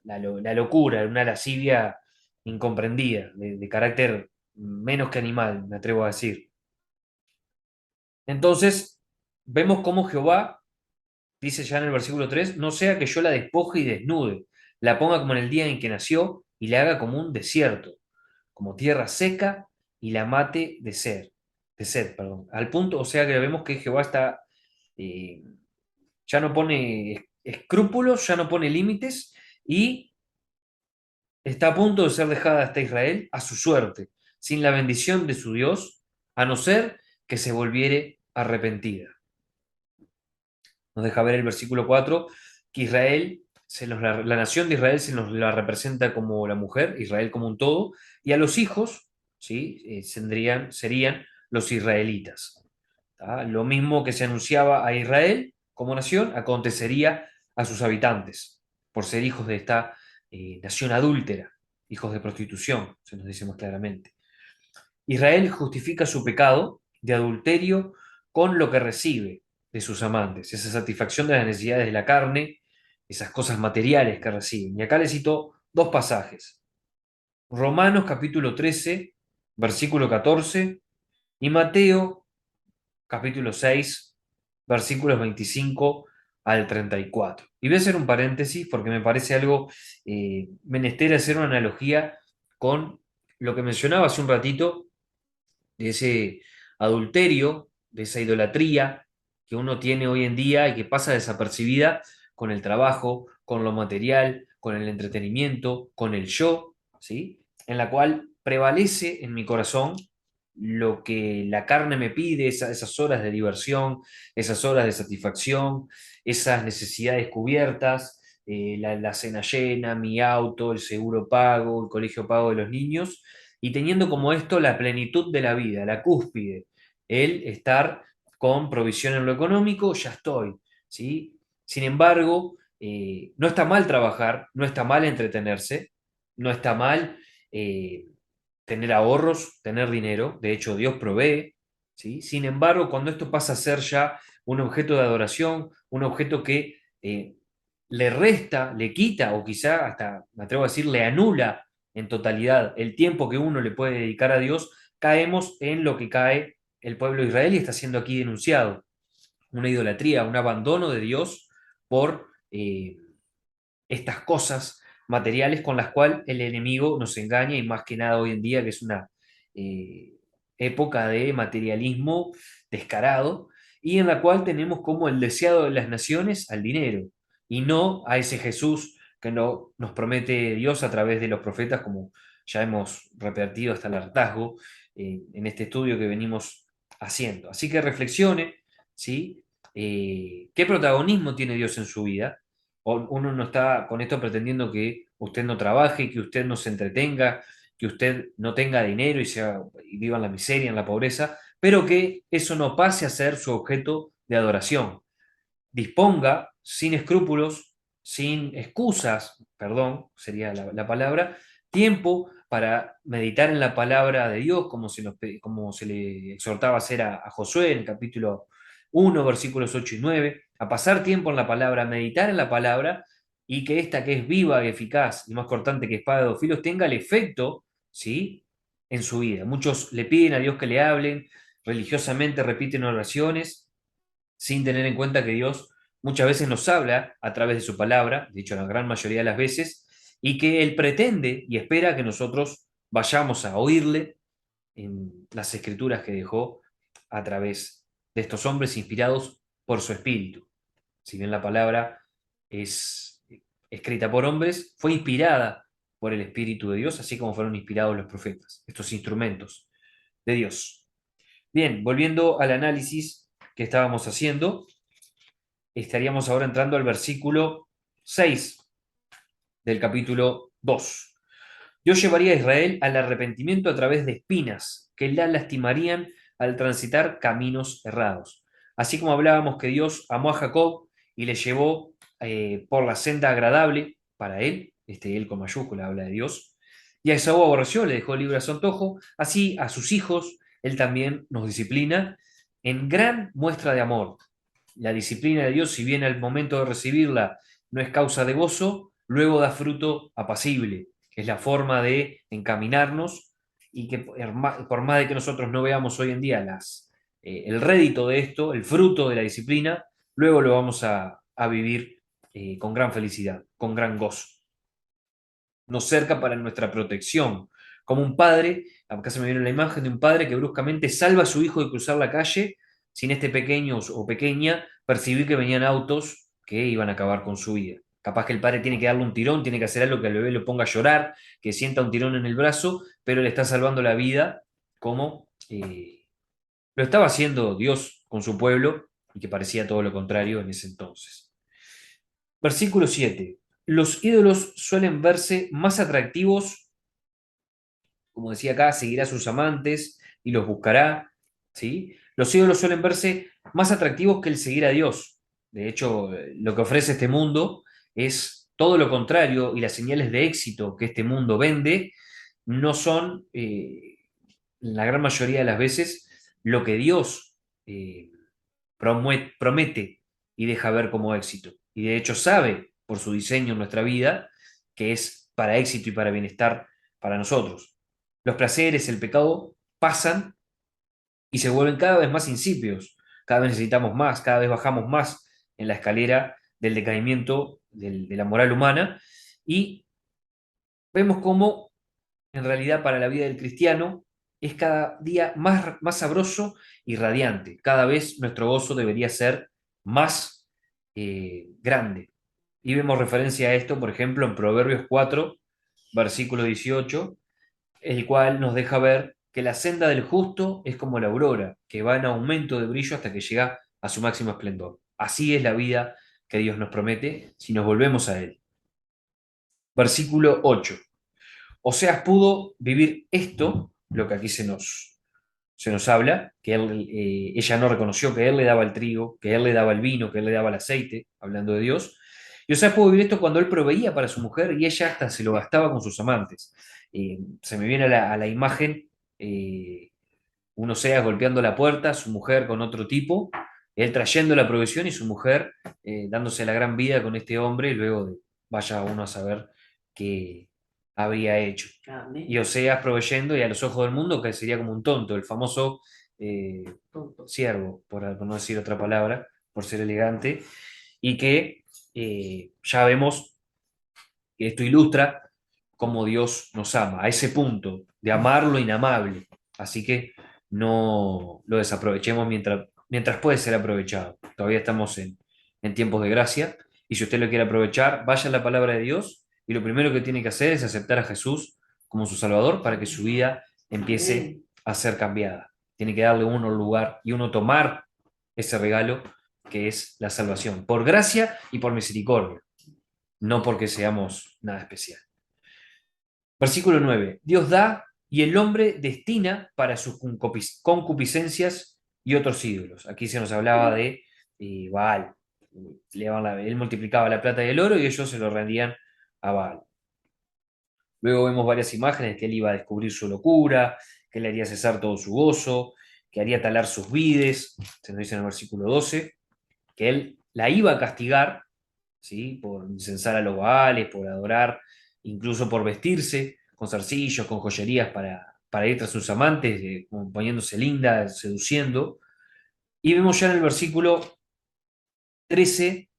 la locura, una lascivia incomprendida, de carácter menos que animal, me atrevo a decir. Entonces, vemos cómo Jehová dice ya en el versículo 3 no sea que yo la despoje y desnude, la ponga como en el día en que nació y la haga como un desierto, como tierra seca y la mate de sed, perdón. Al punto, o sea que vemos que Jehová está, eh, ya no pone escrúpulos, ya no pone límites y está a punto de ser dejada hasta Israel a su suerte, sin la bendición de su Dios, a no ser que se volviere arrepentida. Nos deja ver el versículo 4 que la nación de Israel se nos la representa como la mujer, Israel como un todo, y a los hijos, ¿sí? Serían los israelitas. ¿Tá? Lo mismo que se anunciaba a Israel como nación, acontecería a sus habitantes, por ser hijos de esta nación adúltera, hijos de prostitución, se nos dice más claramente. Israel justifica su pecado de adulterio con lo que recibe de sus amantes, esa satisfacción de las necesidades de la carne, esas cosas materiales que reciben. Y acá les cito dos pasajes. Romanos capítulo 13, versículo 14, y Mateo capítulo 6, versículos 25 al 34. Y voy a hacer un paréntesis porque me parece algo menester hacer una analogía con lo que mencionaba hace un ratito de ese adulterio, de esa idolatría que uno tiene hoy en día y que pasa desapercibida con el trabajo, con lo material, con el entretenimiento, con el yo, ¿sí? En la cual prevalece en mi corazón lo que la carne me pide, esas horas de diversión, esas horas de satisfacción, esas necesidades cubiertas, la cena llena, mi auto, el seguro pago, el colegio pago de los niños, y teniendo como esto la plenitud de la vida, la cúspide, el estar con provisión en lo económico, ya estoy, ¿sí? Sin embargo, no está mal trabajar, no está mal entretenerse, no está mal tener ahorros, tener dinero, de hecho Dios provee, ¿sí? Sin embargo, cuando esto pasa a ser ya un objeto de adoración, un objeto que le resta, le quita o quizá hasta, me atrevo a decir, le anula en totalidad el tiempo que uno le puede dedicar a Dios, caemos en lo que cae el pueblo de Israel y está siendo aquí denunciado, una idolatría, un abandono de Dios por estas cosas materiales con las cuales el enemigo nos engaña y más que nada hoy en día que es una eh, época de materialismo descarado y en la cual tenemos como el deseado de las naciones al dinero y no a ese Jesús que nos promete Dios a través de los profetas como ya hemos repetido hasta el hartazgo en este estudio que venimos haciendo. Así que reflexione, ¿sí? ¿Qué protagonismo tiene Dios en su vida? Uno no está con esto pretendiendo que usted no trabaje, que usted no se entretenga, que usted no tenga dinero y viva en la miseria, en la pobreza, pero que eso no pase a ser su objeto de adoración. Disponga sin escrúpulos, sin excusas, perdón, sería la palabra, tiempo para meditar en la palabra de Dios, como se le exhortaba a hacer a Josué en el capítulo 1, versículos 8 y 9, a pasar tiempo en la palabra, a meditar en la palabra y que esta que es viva, eficaz y más cortante que espada de dos filos tenga el efecto, ¿sí? En su vida. Muchos le piden a Dios que le hablen, religiosamente repiten oraciones, sin tener en cuenta que Dios muchas veces nos habla a través de su palabra, de hecho la gran mayoría de las veces, y que Él pretende y espera que nosotros vayamos a oírle en las escrituras que dejó a través de estos hombres inspirados por su espíritu. Si bien la palabra es escrita por hombres, fue inspirada por el Espíritu de Dios, así como fueron inspirados los profetas, estos instrumentos de Dios. Bien, volviendo al análisis que estábamos haciendo, estaríamos ahora entrando al versículo 6 del capítulo 2. Yo llevaría a Israel al arrepentimiento a través de espinas que la lastimarían al transitar caminos errados. Así como hablábamos que Dios amó a Jacob y le llevó por la senda agradable para él, él con mayúscula habla de Dios, y a Esaú aborreció, le dejó libre a su antojo, así a sus hijos él también nos disciplina en gran muestra de amor. La disciplina de Dios, si bien al momento de recibirla no es causa de gozo, luego da fruto apacible, que es la forma de encaminarnos y que por más de que nosotros no veamos hoy en día el rédito de esto, el fruto de la disciplina, luego lo vamos a vivir con gran felicidad, con gran gozo. Nos cerca para nuestra protección, como un padre, acá se me viene la imagen de un padre que bruscamente salva a su hijo de cruzar la calle, sin este pequeño o pequeña percibir que venían autos que iban a acabar con su vida. Capaz que el padre tiene que darle un tirón, tiene que hacer algo que al bebé lo ponga a llorar, que sienta un tirón en el brazo, pero le está salvando la vida como lo estaba haciendo Dios con su pueblo y que parecía todo lo contrario en ese entonces. Versículo 7. Los ídolos suelen verse más atractivos, como decía acá, seguirá a sus amantes y los buscará, ¿sí? Los ídolos suelen verse más atractivos que el seguir a Dios. De hecho, lo que ofrece este mundo es todo lo contrario y las señales de éxito que este mundo vende no son, la gran mayoría de las veces, lo que Dios promete y deja ver como éxito. Y de hecho sabe, por su diseño en nuestra vida, que es para éxito y para bienestar para nosotros. Los placeres, el pecado, pasan y se vuelven cada vez más insípidos. Cada vez necesitamos más, cada vez bajamos más en la escalera del decaimiento de la moral humana y vemos cómo en realidad para la vida del cristiano es cada día más sabroso y radiante. Cada vez nuestro gozo debería ser más grande. Y vemos referencia a esto, por ejemplo, en Proverbios 4, versículo 18, el cual nos deja ver que la senda del justo es como la aurora, que va en aumento de brillo hasta que llega a su máximo esplendor. Así es la vida que Dios nos promete si nos volvemos a Él. Versículo 8. Oseas pudo vivir esto, lo que aquí se nos habla, que ella no reconoció que él le daba el trigo, que él le daba el vino, que él le daba el aceite, hablando de Dios. Y Oseas pudo vivir esto cuando él proveía para su mujer y ella hasta se lo gastaba con sus amantes. Se me viene a la imagen un Oseas golpeando la puerta, su mujer con otro tipo, él trayendo la provisión y su mujer dándose la gran vida con este hombre y luego vaya uno a saber qué había hecho. Amén. Y Oseas proveyendo y a los ojos del mundo que sería como un tonto, el famoso siervo, por no decir otra palabra, por ser elegante, y que ya vemos que esto ilustra cómo Dios nos ama, a ese punto de amar lo inamable. Así que no lo desaprovechemos mientras puede ser aprovechado. Todavía estamos en tiempos de gracia y si usted lo quiere aprovechar, vaya a la palabra de Dios y lo primero que tiene que hacer es aceptar a Jesús como su Salvador para que su vida empiece a ser cambiada. Tiene que darle uno lugar y uno tomar ese regalo que es la salvación, por gracia y por misericordia, no porque seamos nada especial. Versículo 9. Dios da y el hombre destina para sus concupiscencias y otros ídolos. Aquí se nos hablaba de Baal. Él multiplicaba la plata y el oro y ellos se lo rendían a Baal. Luego vemos varias imágenes que él iba a descubrir su locura, que él haría cesar todo su gozo, que haría talar sus vides, se nos dice en el versículo 12, que él la iba a castigar, ¿sí? Por incensar a los Baales, por adorar, incluso por vestirse con zarcillos, con joyerías para ir tras sus amantes, poniéndose linda, seduciendo. Y vemos ya en el versículo 13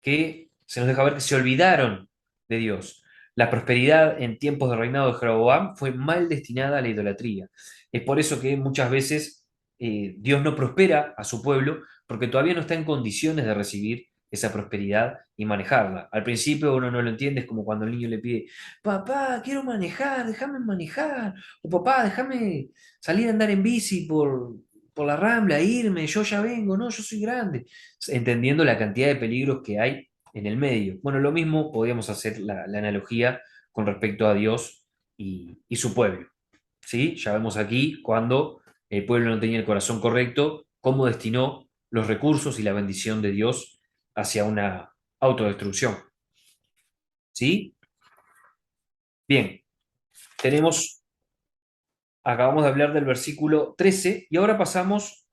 que se nos deja ver que se olvidaron de Dios. La prosperidad en tiempos de reinado de Jeroboam fue mal destinada a la idolatría. Es por eso que muchas veces Dios no prospera a su pueblo porque todavía no está en condiciones de recibir esa prosperidad y manejarla. Al principio uno no lo entiende, es como cuando el niño le pide, papá, quiero manejar, déjame manejar, o papá, déjame salir a andar en bici por la Rambla, irme, yo ya vengo, no, yo soy grande, entendiendo la cantidad de peligros que hay en el medio. Bueno, lo mismo podríamos hacer la analogía con respecto a Dios y su pueblo. ¿Sí? Ya vemos aquí cuando el pueblo no tenía el corazón correcto, cómo destinó los recursos y la bendición de Dios hacia una autodestrucción. ¿Sí? Bien, tenemos, acabamos de hablar del versículo 13 y ahora pasamos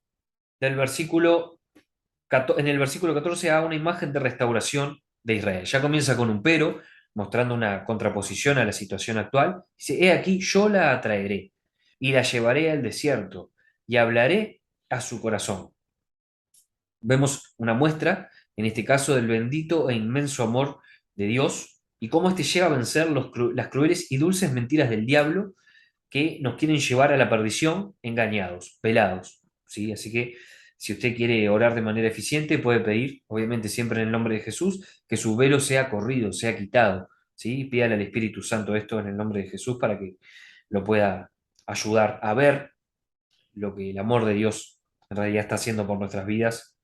del versículo, en el versículo 14 a una imagen de restauración de Israel. Ya comienza con un pero, mostrando una contraposición a la situación actual. Dice, he aquí, yo la atraeré y la llevaré al desierto y hablaré a su corazón. Vemos una muestra, en este caso, del bendito e inmenso amor de Dios y cómo éste lleva a vencer las crueles y dulces mentiras del diablo que nos quieren llevar a la perdición engañados, pelados, ¿sí? Así que si usted quiere orar de manera eficiente, puede pedir, obviamente siempre en el nombre de Jesús, que su velo sea corrido, sea quitado, ¿sí? Pídale al Espíritu Santo esto en el nombre de Jesús para que lo pueda ayudar a ver lo que el amor de Dios en realidad está haciendo por nuestras vidas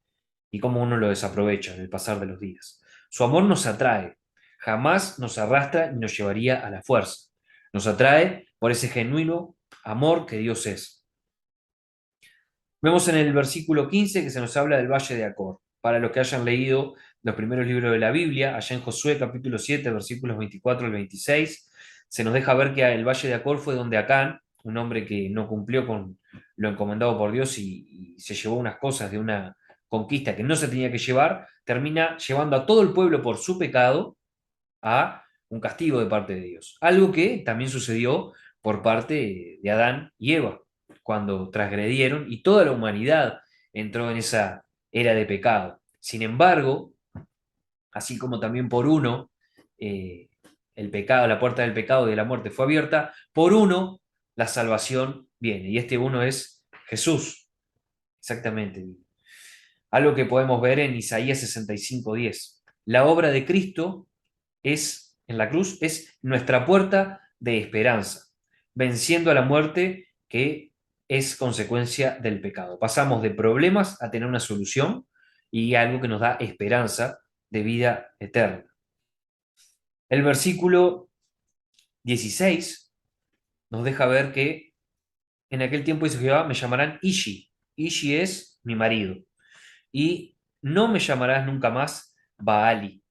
y cómo uno lo desaprovecha en el pasar de los días. Su amor nos atrae, jamás nos arrastra y nos llevaría a la fuerza. Nos atrae por ese genuino amor que Dios es. Vemos en el versículo 15 que se nos habla del Valle de Acor. Para los que hayan leído los primeros libros de la Biblia, allá en Josué capítulo 7, versículos 24 al 26, se nos deja ver que el Valle de Acor fue donde Acán, un hombre que no cumplió con lo encomendado por Dios y se llevó unas cosas de una conquista que no se tenía que llevar, termina llevando a todo el pueblo por su pecado a un castigo de parte de Dios. Algo que también sucedió por parte de Adán y Eva, cuando transgredieron y toda la humanidad entró en esa era de pecado. Sin embargo, así como también por uno, el pecado, la puerta del pecado y de la muerte fue abierta, por uno la salvación viene. Y este uno es Jesús, exactamente. Algo que podemos ver en Isaías 65:10. La obra de Cristo es, en la cruz, es nuestra puerta de esperanza, venciendo a la muerte que es consecuencia del pecado. Pasamos de problemas a tener una solución y algo que nos da esperanza de vida eterna. El versículo 16 nos deja ver que en aquel tiempo dice Jehová, me llamarán Ishi. Ishi es mi marido. Y no me llamarás nunca más Baali.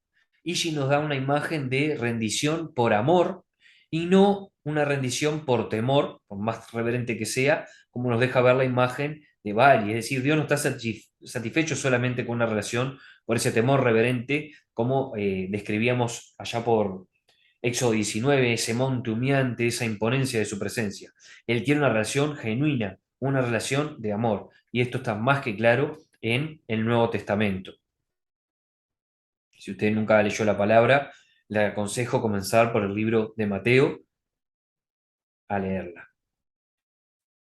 Ishi nos da una imagen de rendición por amor y no una rendición por temor, por más reverente que sea, como nos deja ver la imagen de Baali. Es decir, Dios no está satisfecho solamente con una relación por ese temor reverente, como describíamos allá por Éxodo 19, ese monte humeante, esa imponencia de su presencia. Él quiere una relación genuina, una relación de amor. Y esto está más que claro en el Nuevo Testamento. Si usted nunca leyó la palabra, le aconsejo comenzar por el libro de Mateo a leerla.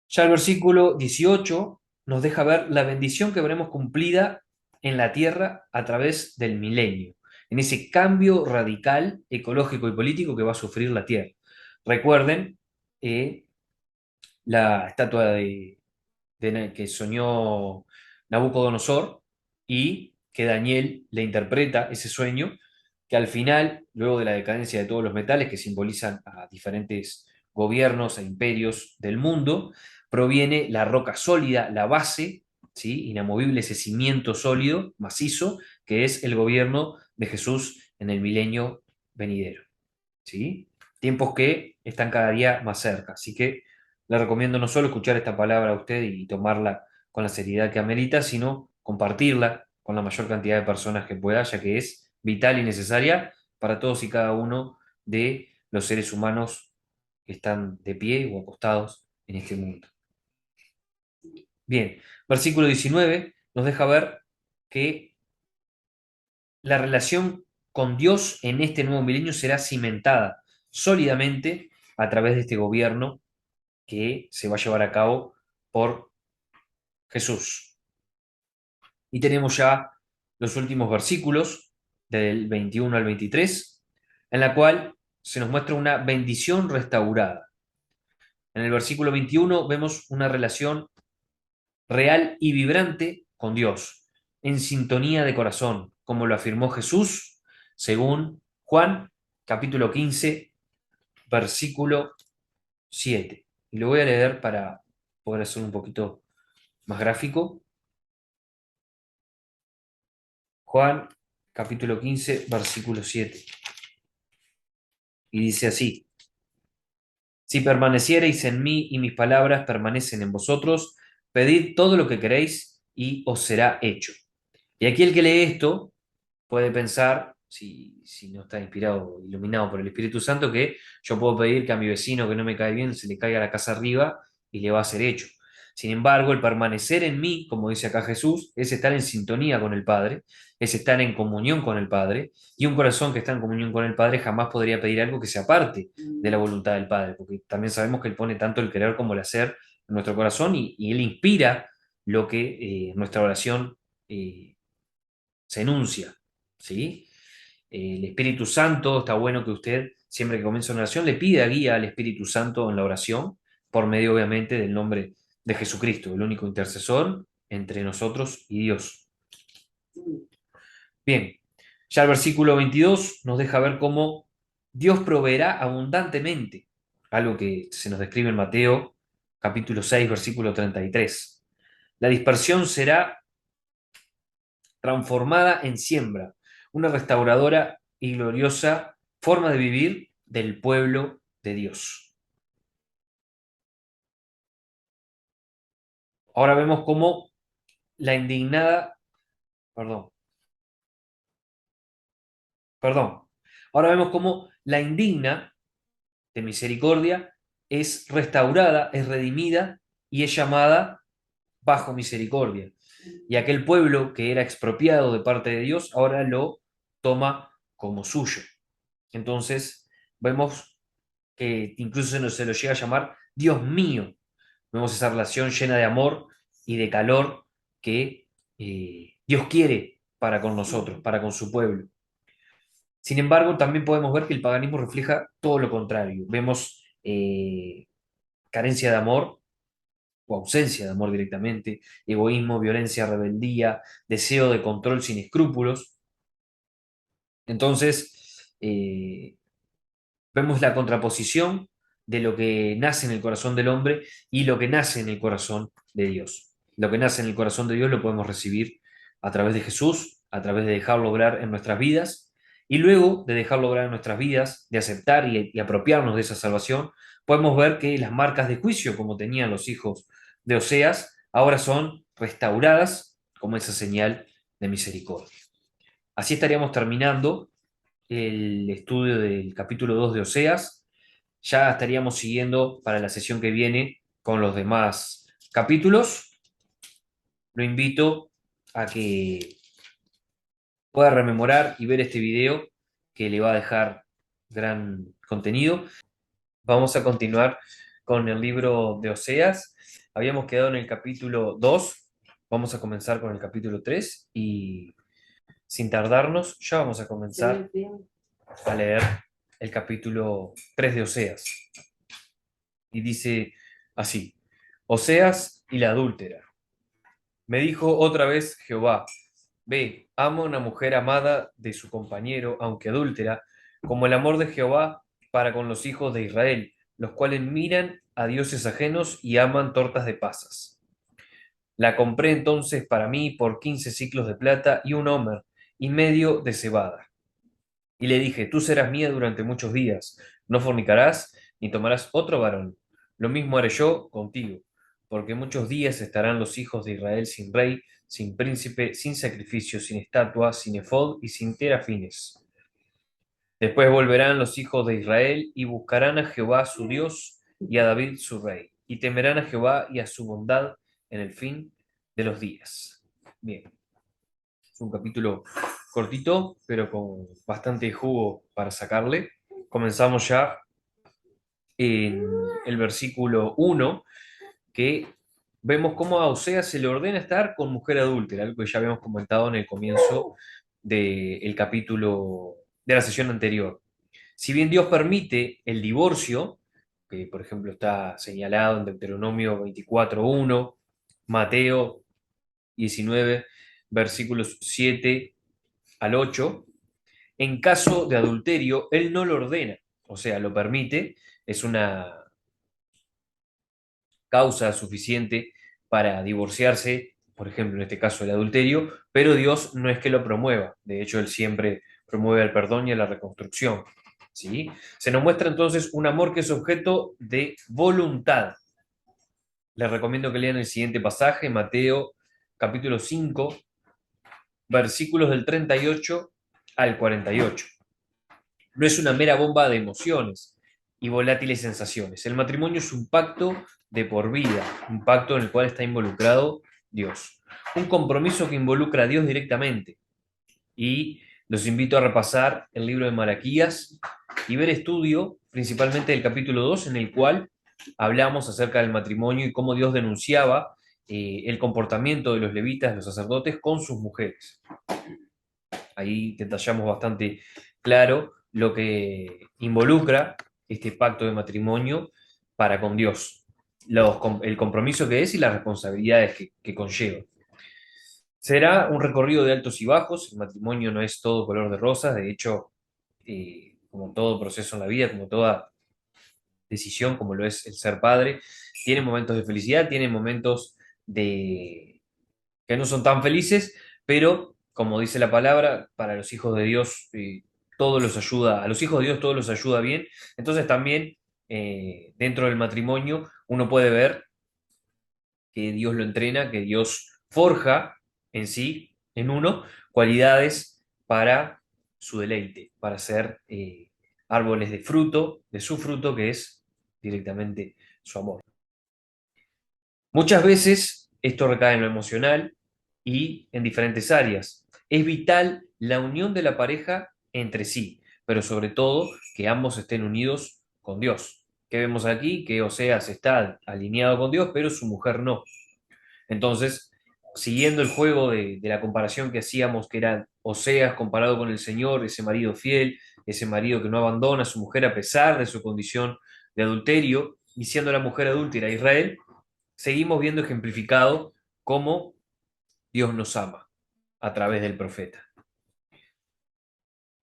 Ya el versículo 18 nos deja ver la bendición que veremos cumplida en la tierra a través del milenio, en ese cambio radical ecológico y político que va a sufrir la tierra. Recuerden la estatua que soñó Nabucodonosor y que Daniel le interpreta ese sueño, que al final, luego de la decadencia de todos los metales que simbolizan a diferentes gobiernos e imperios del mundo, proviene la roca sólida, la base, ¿sí? Inamovible, ese cimiento sólido, macizo, que es el gobierno de Jesús en el milenio venidero. ¿Sí? Tiempos que están cada día más cerca. Así que le recomiendo no solo escuchar esta palabra a usted y tomarla con la seriedad que amerita, sino compartirla con la mayor cantidad de personas que pueda, ya que es vital y necesaria para todos y cada uno de los seres humanos que están de pie o acostados en este mundo. Bien, versículo 19 nos deja ver que la relación con Dios en este nuevo milenio será cimentada sólidamente a través de este gobierno que se va a llevar a cabo por Jesús. Y tenemos ya los últimos versículos del 21 al 23, en la cual se nos muestra una bendición restaurada. En el versículo 21 vemos una relación real y vibrante con Dios, en sintonía de corazón, como lo afirmó Jesús, según Juan capítulo 15, versículo 7. Y lo voy a leer para poder hacer un poquito más gráfico. Juan capítulo 15, versículo 7. Y dice así: Si permaneciereis en mí y mis palabras permanecen en vosotros, pedid todo lo que queréis y os será hecho. Y aquí el que lee esto puede pensar, si no está inspirado, iluminado por el Espíritu Santo, que yo puedo pedir que a mi vecino que no me cae bien se le caiga la casa arriba y le va a ser hecho. Sin embargo, el permanecer en mí, como dice acá Jesús, es estar en sintonía con el Padre, es estar en comunión con el Padre, y un corazón que está en comunión con el Padre jamás podría pedir algo que se aparte de la voluntad del Padre, porque también sabemos que Él pone tanto el querer como el hacer en nuestro corazón y Él inspira lo que nuestra oración se enuncia, ¿sí? El Espíritu Santo, está bueno que usted, siempre que comienza una oración, le pida guía al Espíritu Santo en la oración, por medio obviamente del nombre de Jesucristo, el único intercesor entre nosotros y Dios. Bien, ya el versículo 22 nos deja ver cómo Dios proveerá abundantemente, algo que se nos describe en Mateo capítulo 6, versículo 33. La dispersión será transformada en siembra, una restauradora y gloriosa forma de vivir del pueblo de Dios. Ahora vemos cómo la indignada, perdón, perdón, ahora vemos cómo la indigna de misericordia es restaurada, es redimida y es llamada bajo misericordia. Y aquel pueblo que era expropiado de parte de Dios ahora lo toma como suyo. Entonces, vemos que incluso se lo llega a llamar Dios mío. Vemos esa relación llena de amor y de calor que Dios quiere para con nosotros, para con su pueblo. Sin embargo, también podemos ver que el paganismo refleja todo lo contrario. Vemos carencia de amor o ausencia de amor directamente, egoísmo, violencia, rebeldía, deseo de control sin escrúpulos. Entonces, vemos la contraposición de lo que nace en el corazón del hombre y lo que nace en el corazón de Dios. Lo que nace en el corazón de Dios lo podemos recibir a través de Jesús, a través de dejarlo obrar en nuestras vidas, y luego de dejarlo obrar en nuestras vidas, de aceptar y apropiarnos de esa salvación, podemos ver que las marcas de juicio, como tenían los hijos de Oseas, ahora son restauradas como esa señal de misericordia. Así estaríamos terminando el estudio del capítulo 2 de Oseas. Ya estaríamos siguiendo para la sesión que viene con los demás capítulos. Lo invito a que pueda rememorar y ver este video que le va a dejar gran contenido. Vamos a continuar con el libro de Oseas. Habíamos quedado en el capítulo 2. Vamos a comenzar con el capítulo 3 y sin tardarnos ya vamos a comenzar a leer el capítulo 3 de Oseas. Y dice así: Oseas y la adúltera. Me dijo otra vez Jehová: ve, ama a una mujer amada de su compañero, aunque adúltera, como el amor de Jehová para con los hijos de Israel, los cuales miran a dioses ajenos y aman tortas de pasas. La compré entonces para mí por 15 siclos de plata y un homer y medio de cebada. Y le dije: tú serás mía durante muchos días, no fornicarás ni tomarás otro varón. Lo mismo haré yo contigo, porque muchos días estarán los hijos de Israel sin rey, sin príncipe, sin sacrificio, sin estatua, sin efod y sin terafines. Después volverán los hijos de Israel y buscarán a Jehová su Dios y a David su rey, y temerán a Jehová y a su bondad en el fin de los días. Bien, es un capítulo cortito, pero con bastante jugo para sacarle. Comenzamos ya en el versículo 1, que vemos cómo a Oseas se le ordena estar con mujer adúltera, algo que ya habíamos comentado en el comienzo del capítulo de la sesión anterior. Si bien Dios permite el divorcio, que por ejemplo está señalado en Deuteronomio 24:1, Mateo 19, versículos 7 al 8, en caso de adulterio, Él no lo ordena, o sea, lo permite, es una causa suficiente para divorciarse, por ejemplo, en este caso el adulterio, pero Dios no es que lo promueva, de hecho Él siempre promueve el perdón y la reconstrucción. ¿sí? Se nos muestra entonces un amor que es objeto de voluntad. Les recomiendo que lean el siguiente pasaje, Mateo capítulo 5, versículos del 38 al 48. No es una mera bomba de emociones y volátiles sensaciones. El matrimonio es un pacto de por vida, un pacto en el cual está involucrado Dios. Un compromiso que involucra a Dios directamente. Y los invito a repasar el libro de Malaquías y ver estudio principalmente del capítulo 2, en el cual hablamos acerca del matrimonio y cómo Dios denunciaba el comportamiento de los levitas, los sacerdotes, con sus mujeres. Ahí detallamos bastante claro lo que involucra este pacto de matrimonio para con Dios, el compromiso que es y las responsabilidades que conlleva. Será un recorrido de altos y bajos, el matrimonio no es todo color de rosas, de hecho, como todo proceso en la vida, como toda decisión, como lo es el ser padre, tiene momentos de felicidad, tiene momentos de que no son tan felices, pero como dice la palabra, para los hijos de Dios todo los ayuda, a los hijos de Dios todo los ayuda bien. Entonces también dentro del matrimonio uno puede ver que Dios lo entrena, que Dios forja en sí, en uno, cualidades para su deleite, para ser árboles de fruto, de su fruto, que es directamente su amor. Muchas veces esto recae en lo emocional y en diferentes áreas. Es vital la unión de la pareja entre sí, pero sobre todo que ambos estén unidos con Dios. ¿Qué vemos aquí? Que Oseas está alineado con Dios, pero su mujer no. Entonces, siguiendo el juego de la comparación que hacíamos, que era Oseas comparado con el Señor, ese marido fiel, ese marido que no abandona a su mujer a pesar de su condición de adulterio, y siendo la mujer adúltera Israel, seguimos viendo ejemplificado cómo Dios nos ama a través del profeta.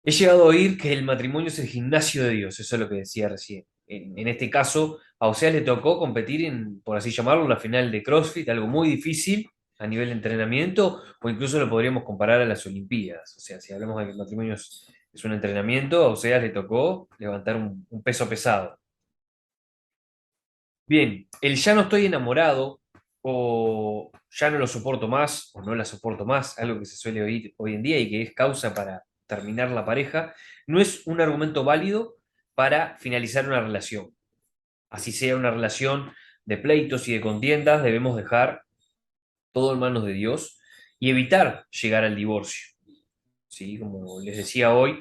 He llegado a oír que el matrimonio es el gimnasio de Dios, eso es lo que decía recién. En este caso, a Oseas le tocó competir en, por así llamarlo, la final de CrossFit, algo muy difícil a nivel de entrenamiento, o incluso lo podríamos comparar a las Olimpiadas. O sea, si hablamos de que el matrimonio es un entrenamiento, a Oseas le tocó levantar un peso pesado. Bien, el ya no estoy enamorado o ya no lo soporto más o no la soporto más, algo que se suele oír hoy en día y que es causa para terminar la pareja, no es un argumento válido para finalizar una relación. Así sea una relación de pleitos y de contiendas, debemos dejar todo en manos de Dios y evitar llegar al divorcio. ¿Sí? Como les decía hoy,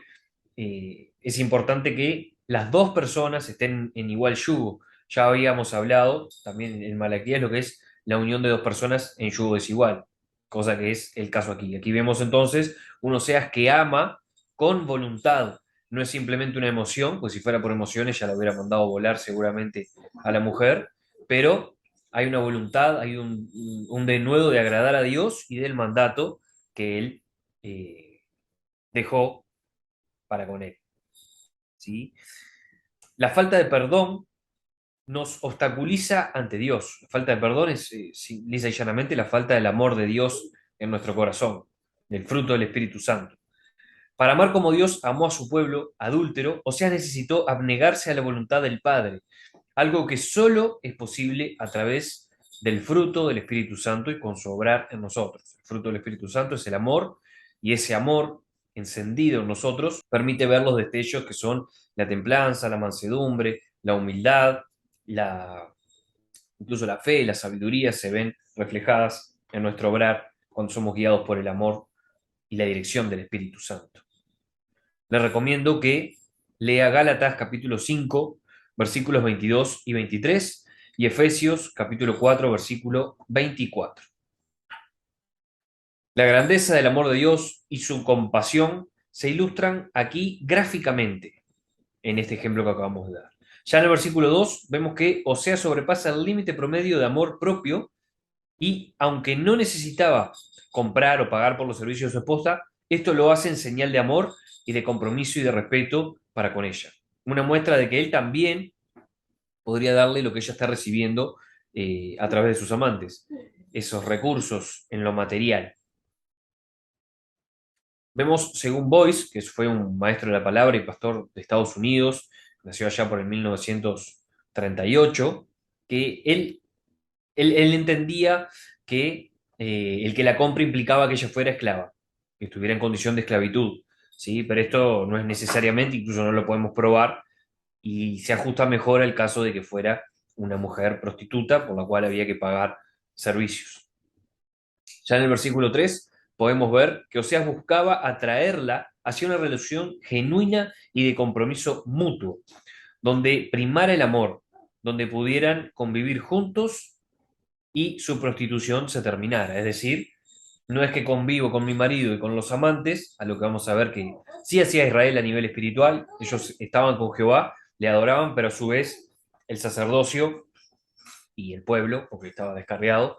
es importante que las dos personas estén en igual yugo. Ya habíamos hablado también en Malaquías lo que es la unión de dos personas en yugo desigual, cosa que es el caso aquí. Aquí vemos entonces un Oseas que ama con voluntad, no es simplemente una emoción, pues si fuera por emociones ya la hubiera mandado volar seguramente a la mujer, pero hay una voluntad, hay un denuedo de agradar a Dios y del mandato que él dejó para con él. ¿Sí? La falta de perdón nos obstaculiza ante Dios. La falta de perdón es, lisa y llanamente, la falta del amor de Dios en nuestro corazón, del fruto del Espíritu Santo. Para amar como Dios amó a su pueblo adúltero, o sea, necesitó abnegarse a la voluntad del Padre, algo que solo es posible a través del fruto del Espíritu Santo y con su obrar en nosotros. El fruto del Espíritu Santo es el amor, y ese amor encendido en nosotros permite ver los destellos que son la templanza, la mansedumbre, la humildad, la, incluso la fe y la sabiduría se ven reflejadas en nuestro obrar cuando somos guiados por el amor y la dirección del Espíritu Santo. Les recomiendo que lea Gálatas capítulo 5, versículos 22 y 23, y Efesios capítulo 4, versículo 24. La grandeza del amor de Dios y su compasión se ilustran aquí gráficamente en este ejemplo que acabamos de dar. Ya en el versículo 2 vemos que Oseas sobrepasa el límite promedio de amor propio y aunque no necesitaba comprar o pagar por los servicios de su esposa, esto lo hace en señal de amor y de compromiso y de respeto para con ella. Una muestra de que él también podría darle lo que ella está recibiendo a través de sus amantes, esos recursos en lo material. Vemos, según Boyce, que fue un maestro de la palabra y pastor de Estados Unidos, nació allá por el 1938, que él entendía que el que la compra implicaba que ella fuera esclava, que estuviera en condición de esclavitud, ¿sí? Pero esto no es necesariamente, incluso no lo podemos probar, y se ajusta mejor al caso de que fuera una mujer prostituta por la cual había que pagar servicios. Ya en el versículo 3 podemos ver que Oseas buscaba atraerla hacia una relación genuina y de compromiso mutuo, donde primara el amor, donde pudieran convivir juntos y su prostitución se terminara. Es decir, no es que convivo con mi marido y con los amantes, a lo que vamos a ver que sí hacía Israel a nivel espiritual, ellos estaban con Jehová, le adoraban, pero a su vez el sacerdocio y el pueblo, porque estaba descarriado,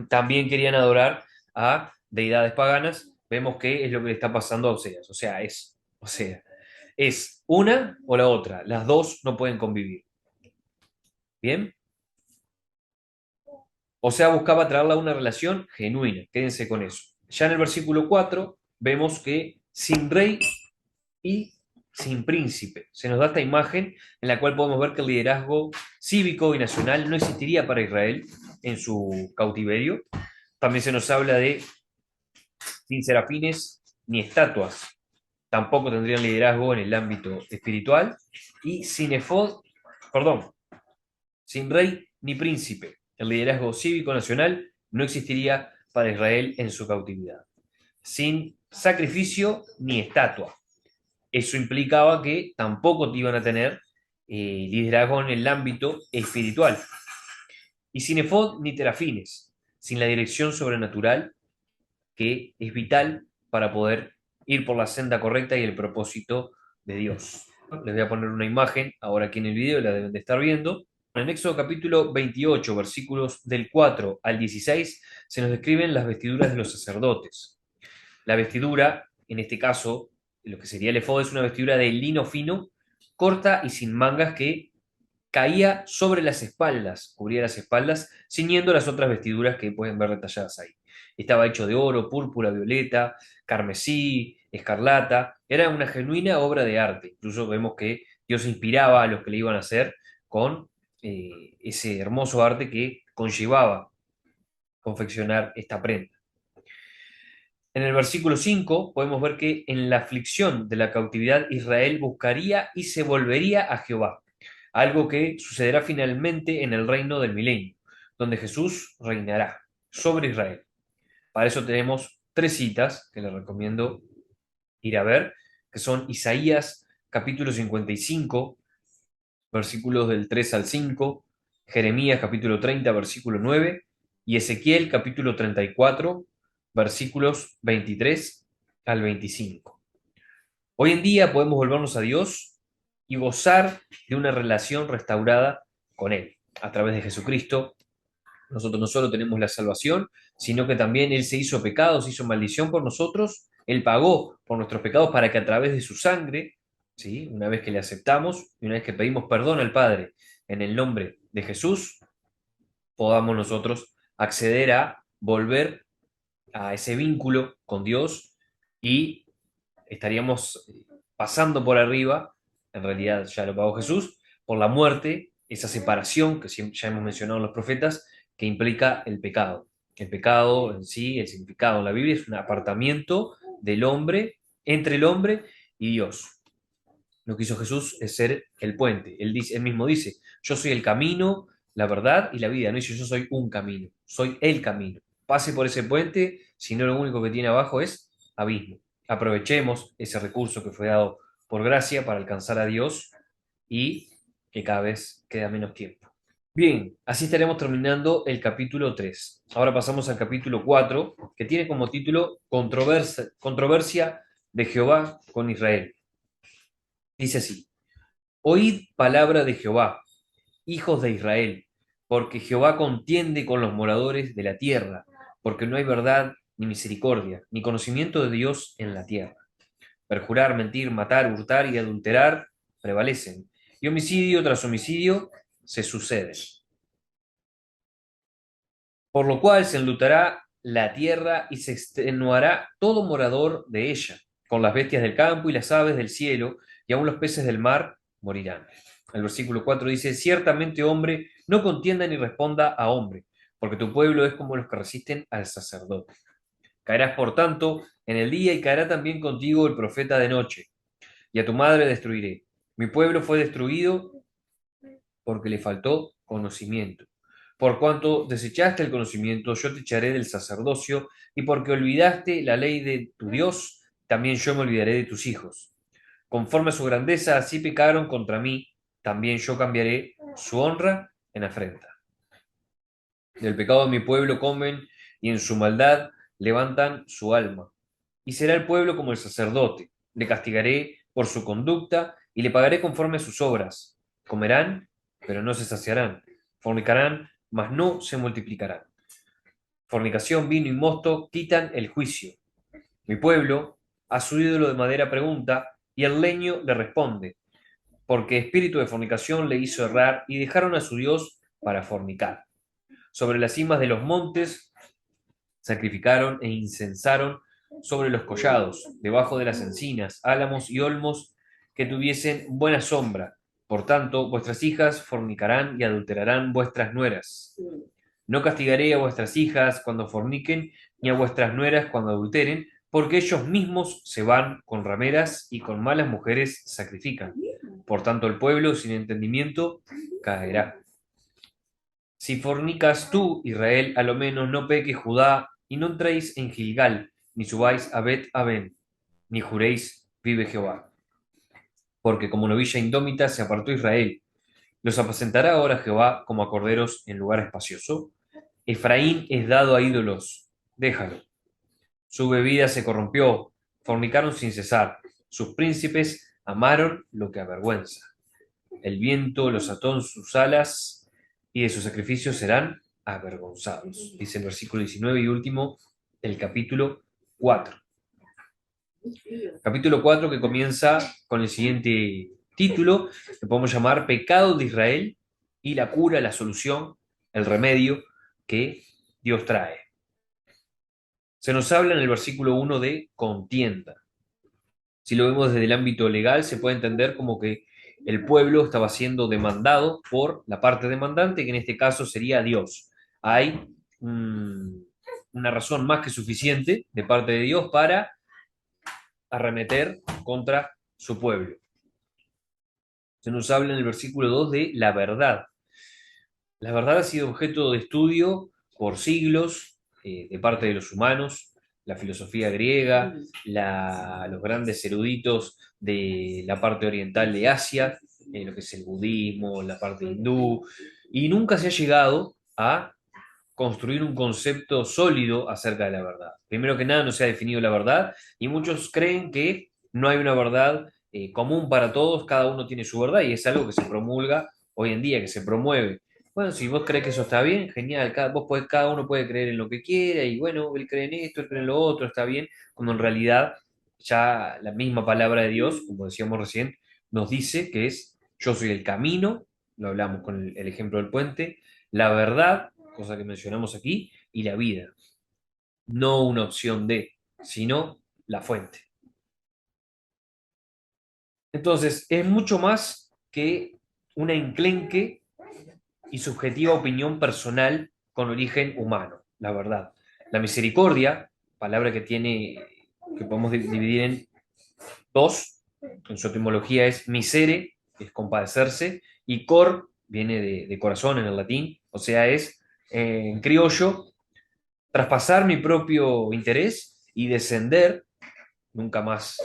también querían adorar a deidades paganas. Vemos que es lo que le está pasando a Oseas. Es una o la otra. Las dos no pueden convivir. ¿Bien? O sea, buscaba traerla a una relación genuina. Quédense con eso. Ya en el versículo 4 vemos que sin rey y sin príncipe. Se nos da esta imagen en la cual podemos ver que el liderazgo cívico y nacional no existiría para Israel en su cautiverio. También se nos habla de sin serafines ni estatuas. Tampoco tendrían liderazgo en el ámbito espiritual. Y sin efod, perdón, sin rey ni príncipe. El liderazgo cívico nacional no existiría para Israel en su cautividad. Sin sacrificio ni estatua. Eso implicaba que tampoco iban a tener liderazgo en el ámbito espiritual. Y sin efod ni terafines, sin la dirección sobrenatural que es vital para poder ir por la senda correcta y el propósito de Dios. Les voy a poner una imagen ahora aquí en el video, la deben de estar viendo. En Éxodo capítulo 28, versículos del 4 al 16, se nos describen las vestiduras de los sacerdotes. La vestidura, en este caso, lo que sería el efod, es una vestidura de lino fino, corta y sin mangas que caía sobre las espaldas, cubría las espaldas, ciñendo las otras vestiduras que pueden ver detalladas ahí. Estaba hecho de oro, púrpura, violeta, carmesí, escarlata. Era una genuina obra de arte. Incluso vemos que Dios inspiraba a los que le iban a hacer con ese hermoso arte que conllevaba confeccionar esta prenda. En el versículo 5 podemos ver que en la aflicción de la cautividad Israel buscaría y se volvería a Jehová, algo que sucederá finalmente en el reino del milenio, donde Jesús reinará sobre Israel. Para eso tenemos tres citas que les recomiendo ir a ver, que son Isaías capítulo 55, versículos del 3 al 5, Jeremías capítulo 30, versículo 9, y Ezequiel capítulo 34, versículos 23 al 25. Hoy en día podemos volvernos a Dios y gozar de una relación restaurada con Él. A través de Jesucristo, nosotros no solo tenemos la salvación, sino que también Él se hizo pecado, se hizo maldición por nosotros, Él pagó por nuestros pecados para que a través de su sangre, ¿sí? Una vez que le aceptamos y una vez que pedimos perdón al Padre en el nombre de Jesús, podamos nosotros acceder a volver a ese vínculo con Dios y estaríamos pasando por arriba, en realidad ya lo pagó Jesús, por la muerte, esa separación que ya hemos mencionado en los profetas, que implica el pecado. El pecado en sí, el significado en la Biblia es un apartamiento del hombre, entre el hombre y Dios. Lo que hizo Jesús es ser el puente. Él mismo dice, yo soy el camino, la verdad y la vida. No dice, yo soy un camino, soy el camino. Pase por ese puente, si no lo único que tiene abajo es abismo. Aprovechemos ese recurso que fue dado por gracia para alcanzar a Dios y que cada vez queda menos tiempo. Bien, así estaremos terminando el capítulo 3. Ahora pasamos al capítulo 4, que tiene como título Controversia de Jehová con Israel. Dice así, oíd palabra de Jehová, hijos de Israel, porque Jehová contiende con los moradores de la tierra, porque no hay verdad ni misericordia, ni conocimiento de Dios en la tierra. Perjurar, mentir, matar, hurtar y adulterar prevalecen, y homicidio tras homicidio se suceden. Por lo cual se enlutará la tierra y se extenuará todo morador de ella, con las bestias del campo y las aves del cielo, y aun los peces del mar morirán. El versículo 4 dice, ciertamente hombre, no contienda ni responda a hombre, porque tu pueblo es como los que resisten al sacerdote. Caerás, por tanto, en el día y caerá también contigo el profeta de noche, y a tu madre destruiré. Mi pueblo fue destruido porque le faltó conocimiento. Por cuanto desechaste el conocimiento, yo te echaré del sacerdocio, y porque olvidaste la ley de tu Dios, también yo me olvidaré de tus hijos. Conforme a su grandeza, así pecaron contra mí, también yo cambiaré su honra en afrenta. Del pecado de mi pueblo comen, y en su maldad levantan su alma. Y será el pueblo como el sacerdote. Le castigaré por su conducta, y le pagaré conforme a sus obras. Comerán, pero no se saciarán. Fornicarán, mas no se multiplicarán. Fornicación, vino y mosto quitan el juicio. Mi pueblo a su ídolo de madera pregunta, y el leño le responde, porque espíritu de fornicación le hizo errar, y dejaron a su Dios para fornicar. Sobre las cimas de los montes sacrificaron e incensaron sobre los collados, debajo de las encinas, álamos y olmos que tuviesen buena sombra. Por tanto, vuestras hijas fornicarán y adulterarán vuestras nueras. No castigaré a vuestras hijas cuando forniquen, ni a vuestras nueras cuando adulteren, porque ellos mismos se van con rameras y con malas mujeres sacrifican. Por tanto, el pueblo sin entendimiento caerá. Si fornicas tú, Israel, a lo menos no peque Judá, y no entréis en Gilgal, ni subáis a Bet-Aben, ni juréis, vive Jehová. Porque como novilla indómita se apartó Israel. ¿Los apacentará ahora Jehová como a corderos en lugar espacioso? Efraín es dado a ídolos, déjalo. Su bebida se corrompió, fornicaron sin cesar. Sus príncipes amaron lo que avergüenza. El viento los ató en sus alas, y de sus sacrificios serán avergonzados. Dice el versículo 19 y último del capítulo 4. Capítulo 4 que comienza con el siguiente título, que podemos llamar Pecado de Israel y la cura, la solución, el remedio que Dios trae. Se nos habla en el versículo 1 de contienda. Si lo vemos desde el ámbito legal, se puede entender como que el pueblo estaba siendo demandado por la parte demandante, que en este caso sería Dios. Hay una razón más que suficiente de parte de Dios para arremeter contra su pueblo. Se nos habla en el versículo 2 de la verdad. La verdad ha sido objeto de estudio por siglos de parte de los humanos, la filosofía griega, los grandes eruditos de la parte oriental de Asia, lo que es el budismo, la parte hindú, y nunca se ha llegado a construir un concepto sólido acerca de la verdad. Primero que nada, no se ha definido la verdad, y muchos creen que no hay una verdad común para todos, cada uno tiene su verdad, y es algo que se promulga hoy en día, que se promueve. Bueno, si vos crees que eso está bien, genial, cada uno puede creer en lo que quiera, y bueno, él cree en esto, él cree en lo otro, está bien, cuando en realidad ya la misma palabra de Dios, como decíamos recién, nos dice que es yo soy el camino, lo hablamos con el ejemplo del puente, la verdad, cosa que mencionamos aquí, y la vida. No una opción de, sino la fuente. Entonces, es mucho más que una enclenque y subjetiva opinión personal con origen humano, la verdad. La misericordia, palabra que podemos dividir en dos, en su etimología es misere, que es compadecerse, y cor viene de corazón en el latín, o sea, es en criollo traspasar mi propio interés y descender, nunca más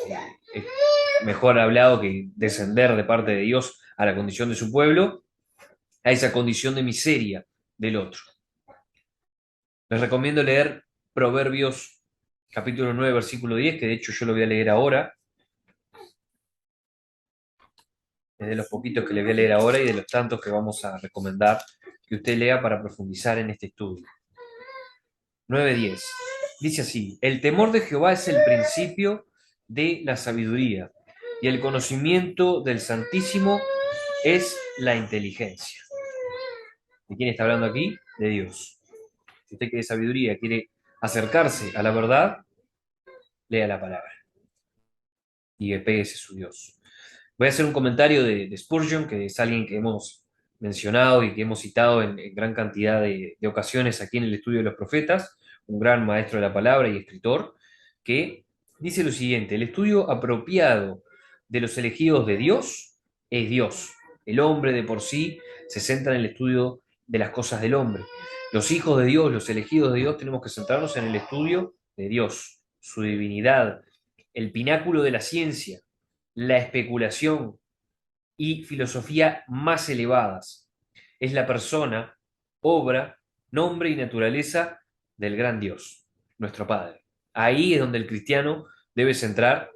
mejor hablado que descender de parte de Dios a la condición de su pueblo, a esa condición de miseria del otro. Les recomiendo leer Proverbios capítulo 9, versículo 10, que de hecho yo lo voy a leer ahora. Es de los poquitos que le voy a leer ahora y de los tantos que vamos a recomendar que usted lea para profundizar en este estudio. 9:10. Dice así, el temor de Jehová es el principio de la sabiduría y el conocimiento del Santísimo es la inteligencia. ¿De quién está hablando aquí? De Dios. Si usted quiere sabiduría, quiere acercarse a la verdad, lea la palabra y apéguese a su Dios. Voy a hacer un comentario de Spurgeon, que es alguien que hemos mencionado y que hemos citado en gran cantidad de ocasiones aquí en el estudio de los profetas, un gran maestro de la palabra y escritor, que dice lo siguiente: el estudio apropiado de los elegidos de Dios es Dios. El hombre de por sí se centra en el estudio de las cosas del hombre. Los hijos de Dios, los elegidos de Dios, tenemos que centrarnos en el estudio de Dios, su divinidad, el pináculo de la ciencia, la especulación y filosofía más elevadas. Es la persona, obra, nombre y naturaleza del gran Dios, nuestro Padre. Ahí es donde el cristiano debe centrar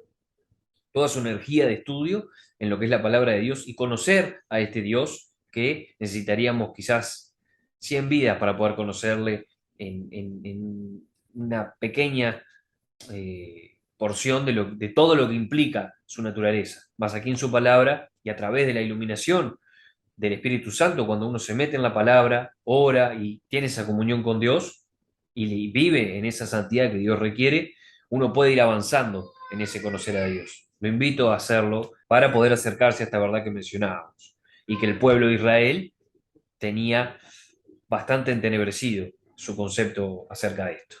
toda su energía de estudio en lo que es la palabra de Dios y conocer a este Dios que necesitaríamos quizás 100 vidas para poder conocerle en una pequeña porción de todo lo que implica su naturaleza. Más aquí en su palabra y a través de la iluminación del Espíritu Santo, cuando uno se mete en la palabra, ora y tiene esa comunión con Dios y vive en esa santidad que Dios requiere, uno puede ir avanzando en ese conocer a Dios. Lo invito a hacerlo para poder acercarse a esta verdad que mencionábamos y que el pueblo de Israel tenía bastante entenebrecido su concepto acerca de esto.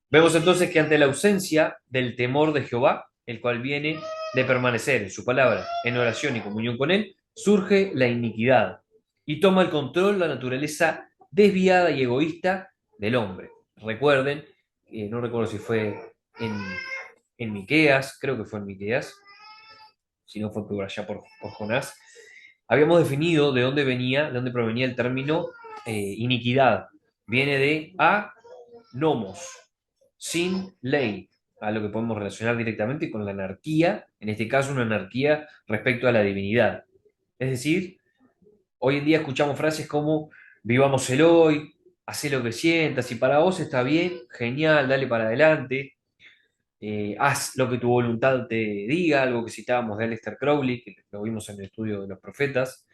Vemos entonces que ante la ausencia del temor de Jehová, el cual viene de permanecer en su palabra, en oración y comunión con él, surge la iniquidad y toma el control la naturaleza desviada y egoísta del hombre. Recuerden, no recuerdo si fue en Miqueas, creo que fue en Miqueas, si no fue por allá por Jonás, habíamos definido de dónde venía, de dónde provenía el término iniquidad. Viene de nomos, sin ley, a lo que podemos relacionar directamente con la anarquía, en este caso una anarquía respecto a la divinidad. Es decir, hoy en día escuchamos frases como vivamos el hoy, haz lo que sientas, si para vos está bien, genial, dale para adelante, haz lo que tu voluntad te diga, algo que citábamos de Aleister Crowley, que lo vimos en el estudio de los profetas,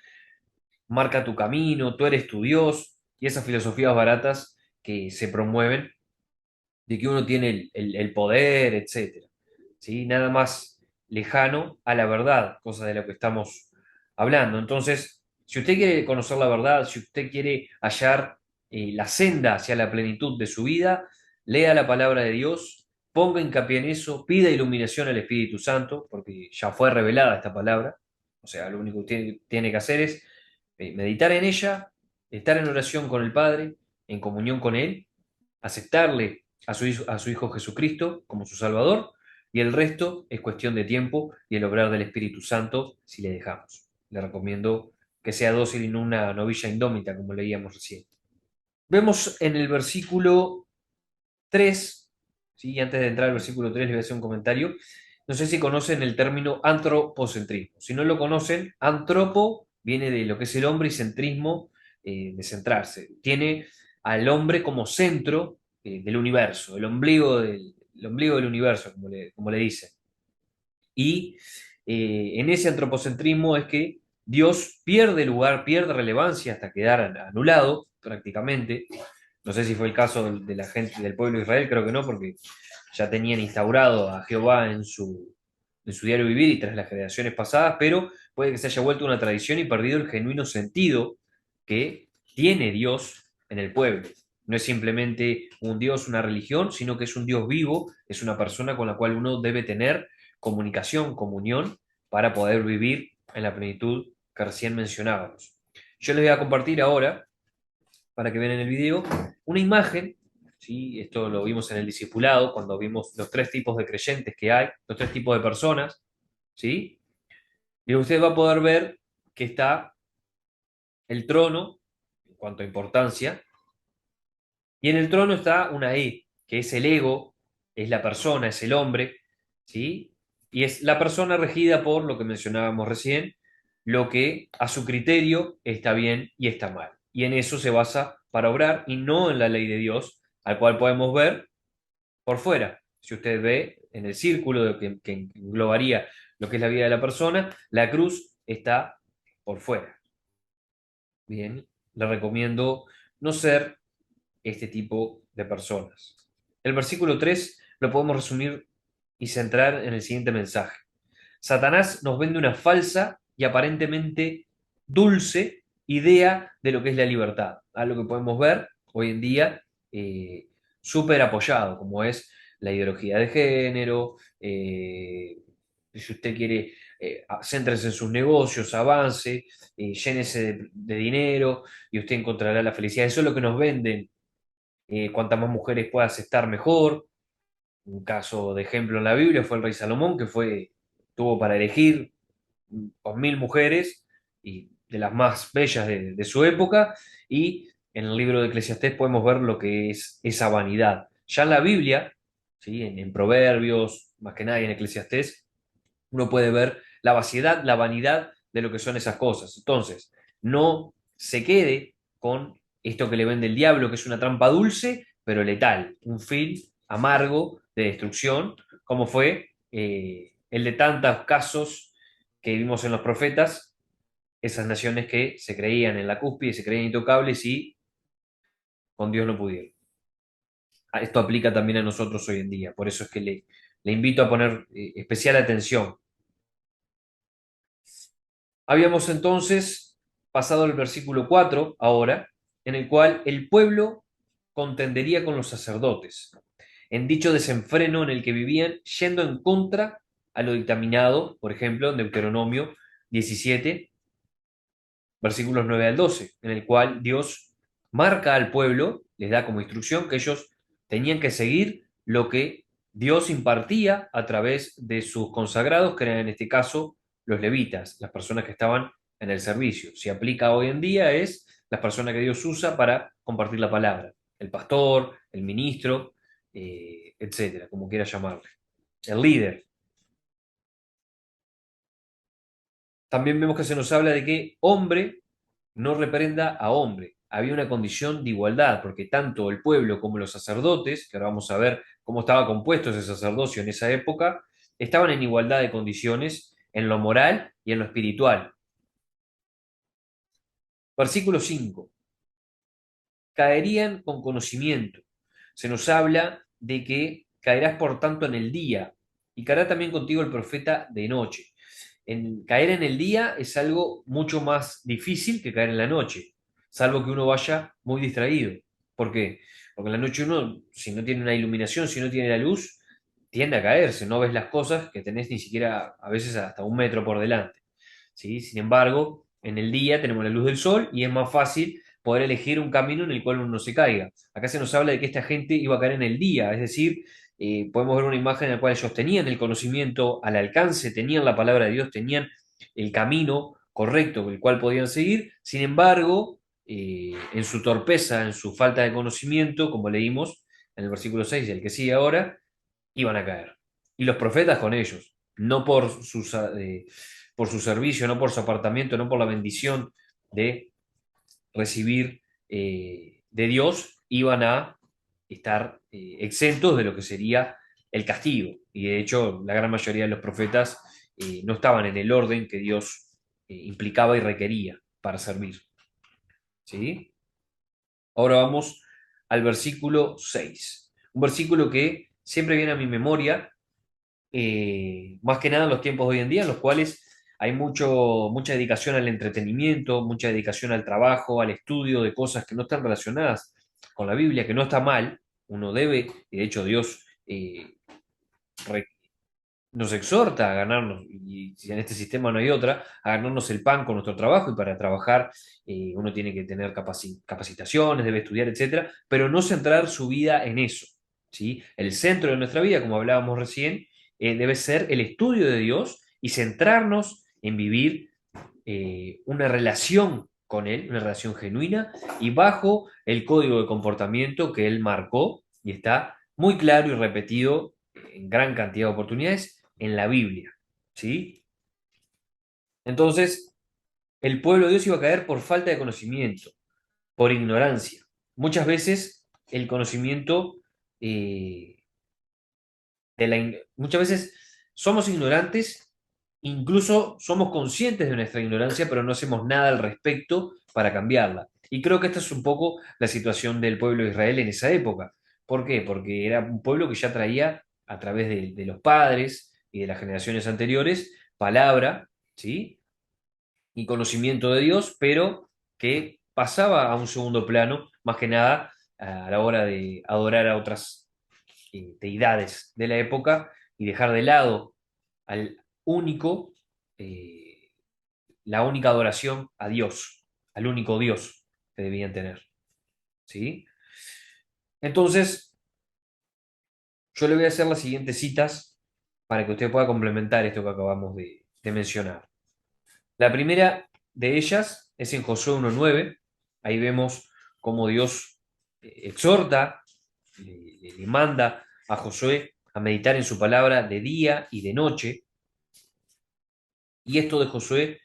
marca tu camino, tú eres tu Dios, y esas filosofías baratas que se promueven de que uno tiene el poder, etcétera, ¿sí? Nada más lejano a la verdad, cosa de lo que estamos hablando. Entonces, si usted quiere conocer la verdad, si usted quiere hallar la senda hacia la plenitud de su vida, lea la palabra de Dios, ponga hincapié en eso, pida iluminación al Espíritu Santo, porque ya fue revelada esta palabra. O sea, lo único que usted tiene que hacer es meditar en ella, estar en oración con el Padre, en comunión con Él, aceptarle a su Hijo Jesucristo como su Salvador, y el resto es cuestión de tiempo y el obrar del Espíritu Santo si le dejamos. Le recomiendo que sea dócil y no una novilla indómita, como leíamos recién. Vemos en el versículo 3, ¿sí? Antes de entrar al versículo 3 les voy a hacer un comentario. No sé si conocen el término antropocentrismo. Si no lo conocen, antropo viene de lo que es el hombre y centrismo, de centrarse. Tiene al hombre como centro del universo, el ombligo del universo, como le dicen. Y en ese antropocentrismo es que Dios pierde lugar, pierde relevancia hasta quedar anulado prácticamente. No sé si fue el caso de la gente del pueblo de Israel, creo que no, porque ya tenían instaurado a Jehová en su diario vivir y tras las generaciones pasadas, pero puede que se haya vuelto una tradición y perdido el genuino sentido que tiene Dios en el pueblo. No es simplemente un Dios, una religión, sino que es un Dios vivo, es una persona con la cual uno debe tener comunicación, comunión, para poder vivir en la plenitud que recién mencionábamos. Yo les voy a compartir ahora, para que vean en el video, una imagen, ¿sí? Esto lo vimos en el discipulado, cuando vimos los 3 tipos de creyentes que hay, los 3 tipos de personas, ¿sí? Y usted va a poder ver que está el trono, en cuanto a importancia, y en el trono está una E, que es el ego, es la persona, es el hombre, ¿sí? Y es la persona regida por lo que mencionábamos recién, lo que a su criterio está bien y está mal. Y en eso se basa para obrar y no en la ley de Dios, al cual podemos ver por fuera. Si usted ve en el círculo que englobaría lo que es la vida de la persona, la cruz está por fuera. Bien, le recomiendo no ser este tipo de personas. El versículo 3 lo podemos resumir y centrar en el siguiente mensaje. Satanás nos vende una falsa y aparentemente dulce idea de lo que es la libertad, algo que podemos ver hoy en día súper apoyado, como es la ideología de género, si usted quiere, céntrese en sus negocios, avance, llénese de dinero y usted encontrará la felicidad. Eso es lo que nos venden. Cuantas más mujeres puedas estar, mejor. Un caso de ejemplo en la Biblia fue el rey Salomón, que tuvo para elegir con 1000 mujeres y de las más bellas de su época, y en el libro de Eclesiastés podemos ver lo que es esa vanidad. Ya en la Biblia, ¿sí? En Proverbios, más que nada y en Eclesiastés, uno puede ver la vaciedad, la vanidad de lo que son esas cosas. Entonces, no se quede con esto que le vende el diablo, que es una trampa dulce, pero letal, un fin amargo de destrucción, como fue el de tantos casos que vimos en los profetas, esas naciones que se creían en la cúspide, se creían intocables y con Dios no pudieron. Esto aplica también a nosotros hoy en día, por eso es que le invito a poner especial atención. Habíamos entonces pasado al versículo 4 ahora, en el cual el pueblo contendería con los sacerdotes, en dicho desenfreno en el que vivían, yendo en contra a lo dictaminado, por ejemplo, en Deuteronomio 17, versículos 9 al 12, en el cual Dios marca al pueblo, les da como instrucción que ellos tenían que seguir lo que Dios impartía a través de sus consagrados, que eran en este caso los levitas, las personas que estaban en el servicio. Si aplica hoy en día es las personas que Dios usa para compartir la palabra, el pastor, el ministro, etcétera, como quiera llamarle, el líder. También vemos que se nos habla de que hombre no reprenda a hombre. Había una condición de igualdad, porque tanto el pueblo como los sacerdotes, que ahora vamos a ver cómo estaba compuesto ese sacerdocio en esa época, estaban en igualdad de condiciones en lo moral y en lo espiritual. Versículo 5. Caerían con conocimiento. Se nos habla de que caerás por tanto en el día y caerá también contigo el profeta de noche. Caer en el día es algo mucho más difícil que caer en la noche, salvo que uno vaya muy distraído. ¿Por qué? Porque en la noche uno, si no tiene una iluminación, si no tiene la luz, tiende a caerse, no ves las cosas que tenés ni siquiera a veces hasta 1 metro por delante. ¿Sí? Sin embargo, en el día tenemos la luz del sol y es más fácil poder elegir un camino en el cual uno no se caiga. Acá se nos habla de que esta gente iba a caer en el día, es decir, podemos ver una imagen en la cual ellos tenían el conocimiento al alcance, tenían la palabra de Dios, tenían el camino correcto el cual podían seguir, sin embargo, en su torpeza, en su falta de conocimiento, como leímos en el versículo 6 y el que sigue ahora, iban a caer. Y los profetas con ellos, no por su servicio, no por su apartamiento, no por la bendición de recibir de Dios, iban a estar exentos de lo que sería el castigo. Y de hecho, la gran mayoría de los profetas no estaban en el orden que Dios implicaba y requería para servir. ¿Sí? Ahora vamos al versículo 6. Un versículo que siempre viene a mi memoria, más que nada en los tiempos de hoy en día, en los cuales hay mucha dedicación al entretenimiento, mucha dedicación al trabajo, al estudio de cosas que no están relacionadas con la Biblia, que no está mal, uno debe, y de hecho Dios nos exhorta a ganarnos, y si en este sistema no hay otra, a ganarnos el pan con nuestro trabajo, y para trabajar uno tiene que tener capacitaciones, debe estudiar, etcétera, pero no centrar su vida en eso. ¿Sí? El centro de nuestra vida, como hablábamos recién, debe ser el estudio de Dios y centrarnos en vivir una relación con Él, una relación genuina y bajo el código de comportamiento que Él marcó y está muy claro y repetido en gran cantidad de oportunidades en la Biblia. ¿Sí? Entonces, el pueblo de Dios iba a caer por falta de conocimiento, por ignorancia. Muchas veces el conocimiento muchas veces somos ignorantes, incluso somos conscientes de nuestra ignorancia, pero no hacemos nada al respecto para cambiarla. Y creo que esta es un poco la situación del pueblo de Israel en esa época. ¿Por qué? Porque era un pueblo que ya traía a través de los padres y de las generaciones anteriores palabra, ¿sí? Y conocimiento de Dios, pero que pasaba a un segundo plano, más que nada a la hora de adorar a otras deidades de la época y dejar de lado al único, eh, la única adoración a Dios, al único Dios que debían tener, ¿sí? Entonces, yo le voy a hacer las siguientes citas para que usted pueda complementar esto que acabamos de mencionar. La primera de ellas es en Josué 1:9. Ahí vemos cómo Dios exhorta, le manda a Josué a meditar en su palabra de día y de noche. Y esto de Josué,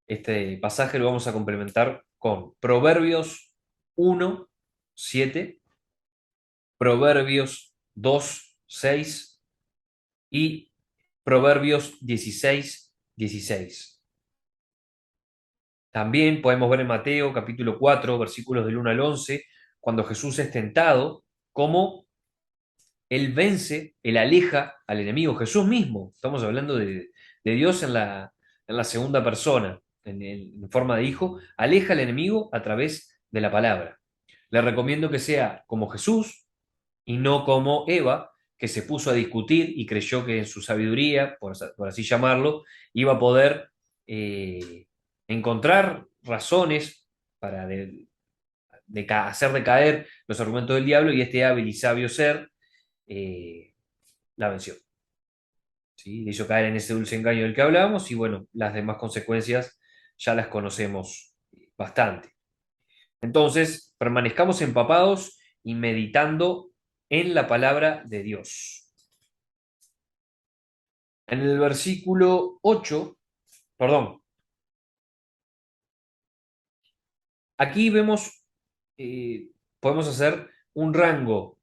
este pasaje lo vamos a complementar con Proverbios 1:7, Proverbios 2:6 y Proverbios 16:16. También podemos ver en Mateo capítulo 4, versículos del 1 al 11, cuando Jesús es tentado, cómo él vence, él aleja al enemigo, Jesús mismo. Estamos hablando de Dios en la segunda persona, en forma de hijo, aleja al enemigo a través de la palabra. Le recomiendo que sea como Jesús y no como Eva, que se puso a discutir y creyó que en su sabiduría, por así llamarlo, iba a poder encontrar razones para hacer decaer los argumentos del diablo, y este hábil y sabio ser eh, la venció. ¿Sí? Le hizo caer en ese dulce engaño del que hablamos, y bueno, las demás consecuencias ya las conocemos bastante. Entonces, permanezcamos empapados y meditando en la palabra de Dios. En el versículo 8, perdón, aquí vemos, podemos hacer un rango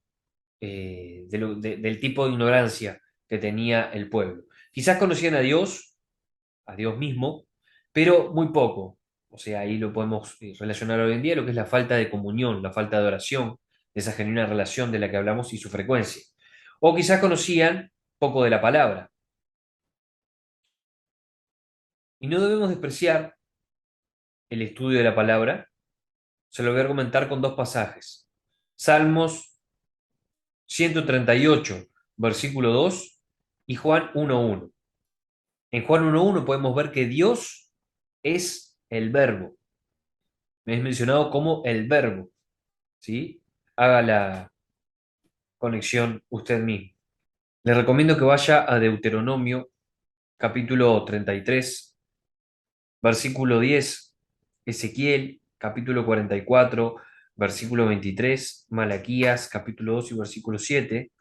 del tipo de ignorancia que tenía el pueblo. Quizás conocían a Dios mismo, pero muy poco. O sea, ahí lo podemos relacionar hoy en día, lo que es la falta de comunión, la falta de oración, de esa genuina relación de la que hablamos y su frecuencia. O quizás conocían poco de la palabra. Y no debemos despreciar el estudio de la palabra. Se lo voy a argumentar con dos pasajes. Salmos 138, versículo 2, y Juan 1:1. En Juan 1:1 podemos ver que Dios es el verbo. Es mencionado como el verbo, ¿sí? Haga la conexión usted mismo. Le recomiendo que vaya a Deuteronomio capítulo 33, versículo 10, Ezequiel capítulo 44, versículo 23, Malaquías capítulo 2 y versículo 7,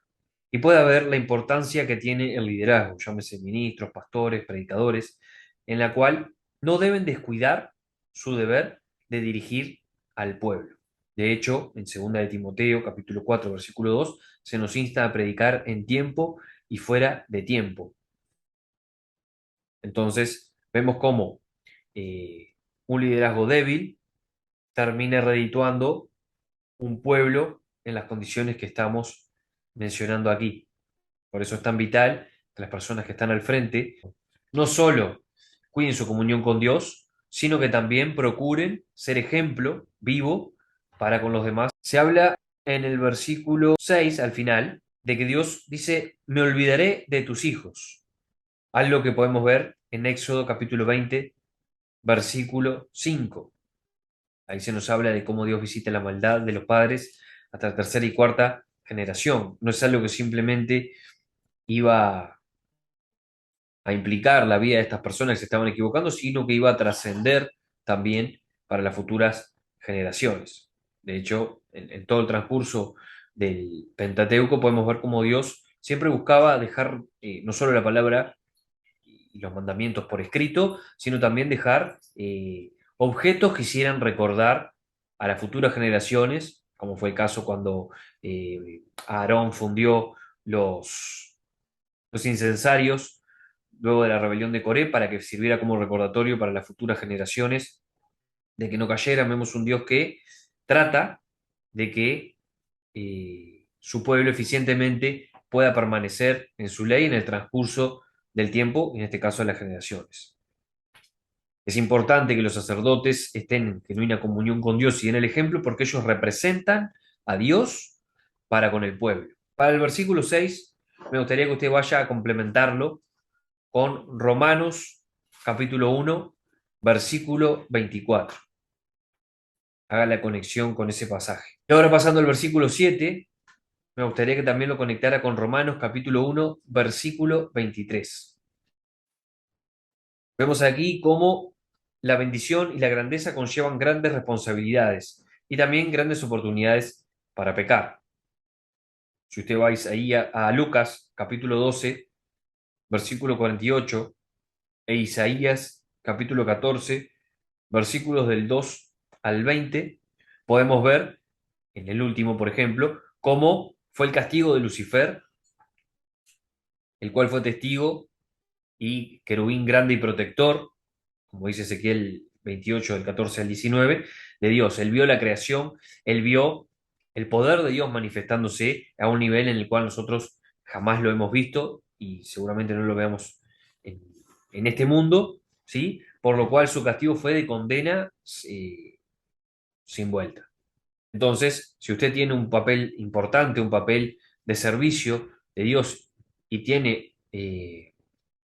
y pueda ver la importancia que tiene el liderazgo, llámese ministros, pastores, predicadores, en la cual no deben descuidar su deber de dirigir al pueblo. De hecho, en 2 de Timoteo, capítulo 4, versículo 2, se nos insta a predicar en tiempo y fuera de tiempo. Entonces, vemos cómo un liderazgo débil termina redituando un pueblo en las condiciones que estamos mencionando aquí. Por eso es tan vital que las personas que están al frente no solo cuiden su comunión con Dios, sino que también procuren ser ejemplo vivo para con los demás. Se habla en el versículo 6 al final de que Dios dice: me olvidaré de tus hijos. Algo que podemos ver en Éxodo capítulo 20, versículo 5. Ahí se nos habla de cómo Dios visita la maldad de los padres hasta la tercera y cuarta generación. No es algo que simplemente iba a implicar la vida de estas personas que se estaban equivocando, sino que iba a trascender también para las futuras generaciones. De hecho, en todo el transcurso del Pentateuco podemos ver cómo Dios siempre buscaba dejar no solo la palabra y los mandamientos por escrito, sino también dejar objetos que hicieran recordar a las futuras generaciones, como fue el caso cuando Aarón fundió los incensarios luego de la rebelión de Coré, para que sirviera como recordatorio para las futuras generaciones de que no cayeran. Vemos un Dios que trata de que su pueblo eficientemente pueda permanecer en su ley en el transcurso del tiempo, en este caso de las generaciones. Es importante que los sacerdotes estén en genuina comunión con Dios y en el ejemplo porque ellos representan a Dios para con el pueblo. Para el versículo 6, me gustaría que usted vaya a complementarlo con Romanos capítulo 1, versículo 24. Haga la conexión con ese pasaje. Y ahora pasando al versículo 7, me gustaría que también lo conectara con Romanos capítulo 1, versículo 23. Vemos aquí cómo la bendición y la grandeza conllevan grandes responsabilidades y también grandes oportunidades para pecar. Si usted va ahí a Lucas capítulo 12, versículo 48, e Isaías capítulo 14, versículos del 2 al 20, podemos ver, en el último, por ejemplo, cómo fue el castigo de Lucifer, el cual fue testigo y querubín grande y protector, como dice Ezequiel 28 del 14 al 19, de Dios. Él vio la creación, él vio el poder de Dios manifestándose a un nivel en el cual nosotros jamás lo hemos visto y seguramente no lo veamos en, en este mundo, ¿sí? Por lo cual su castigo fue de condena sin vuelta. Entonces, si usted tiene un papel importante, un papel de servicio de Dios y tiene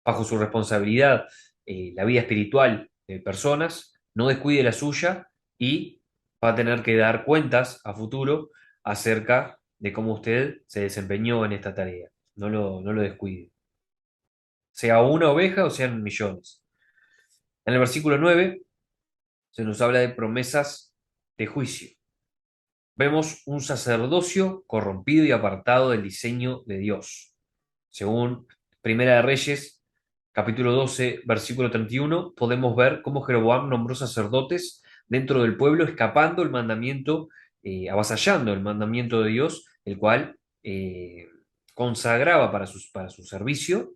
bajo su responsabilidad la vida espiritual de personas, no descuide la suya y va a tener que dar cuentas a futuro acerca de cómo usted se desempeñó en esta tarea. No lo descuide. Sea una oveja o sean millones. En el versículo 9 se nos habla de promesas de juicio. Vemos un sacerdocio corrompido y apartado del diseño de Dios. Según Primera de Reyes, capítulo 12, versículo 31, podemos ver cómo Jeroboam nombró sacerdotes dentro del pueblo, escapando el mandamiento, avasallando el mandamiento de Dios, el cual consagraba para su servicio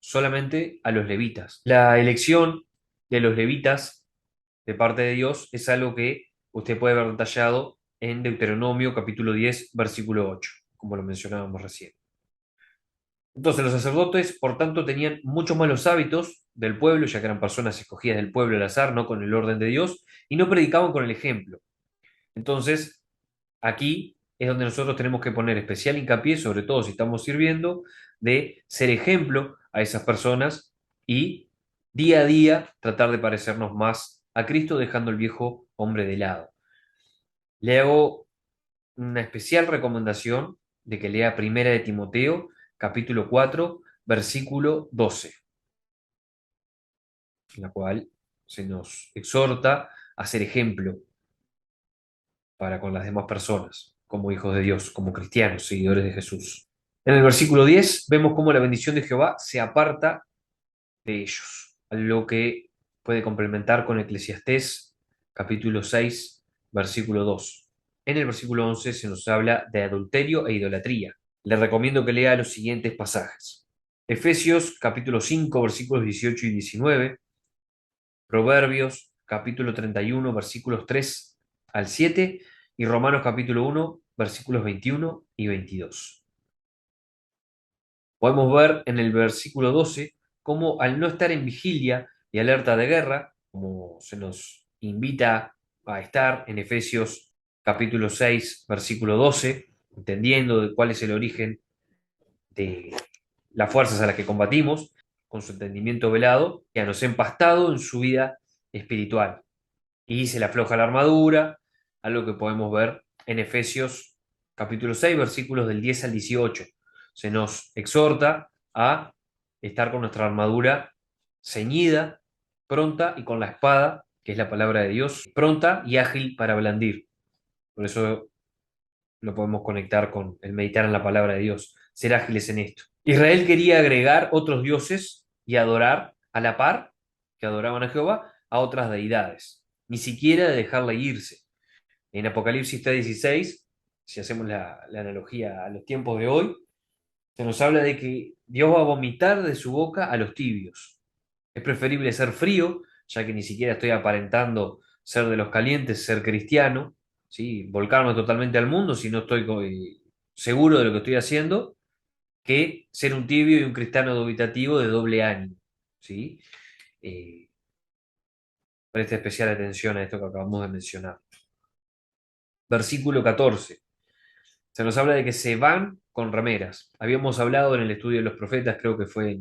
solamente a los levitas. La elección de los levitas de parte de Dios es algo que usted puede ver detallado en Deuteronomio capítulo 10, versículo 8, como lo mencionábamos recién. Entonces los sacerdotes, por tanto, tenían muchos malos hábitos del pueblo, ya que eran personas escogidas del pueblo al azar, no con el orden de Dios, y no predicaban con el ejemplo. Entonces, aquí es donde nosotros tenemos que poner especial hincapié, sobre todo si estamos sirviendo, de ser ejemplo a esas personas y día a día tratar de parecernos más a Cristo, dejando el viejo hombre de lado. Le hago una especial recomendación de que lea Primera de Timoteo, capítulo 4, versículo 12, en la cual se nos exhorta a ser ejemplo para con las demás personas, como hijos de Dios, como cristianos, seguidores de Jesús. En el versículo 10 vemos cómo la bendición de Jehová se aparta de ellos, lo que puede complementar con Eclesiastés, capítulo 6, versículo 2. En el versículo 11 se nos habla de adulterio e idolatría. Le recomiendo que lea los siguientes pasajes. Efesios, capítulo 5, versículos 18 y 19. Proverbios, capítulo 31, versículos 3 al 7. Y Romanos, capítulo 1, versículos 21 y 22. Podemos ver en el versículo 12 cómo al no estar en vigilia y alerta de guerra, como se nos invita a estar en Efesios capítulo 6, versículo 12, entendiendo de cuál es el origen de las fuerzas a las que combatimos, con su entendimiento velado, que nos ha empastado en su vida espiritual. Y se le afloja la armadura, algo que podemos ver en Efesios capítulo 6, versículos del 10 al 18. Se nos exhorta a estar con nuestra armadura ceñida, pronta y con la espada, que es la palabra de Dios, pronta y ágil para blandir. Por eso lo podemos conectar con el meditar en la palabra de Dios, ser ágiles en esto. Israel quería agregar otros dioses y adorar a la par que adoraban a Jehová a otras deidades, ni siquiera de dejarla irse. En Apocalipsis 3:16, si hacemos la analogía a los tiempos de hoy, se nos habla de que Dios va a vomitar de su boca a los tibios. Es preferible ser frío, ya que ni siquiera estoy aparentando ser de los calientes, ser cristiano, ¿sí? Volcarme totalmente al mundo si no estoy seguro de lo que estoy haciendo, que ser un tibio y un cristiano dubitativo de doble ánimo. ¿Sí? Eh, Preste especial atención a esto que acabamos de mencionar. Versículo 14. Se nos habla de que se van con rameras. Habíamos hablado en el estudio de los profetas, creo que fue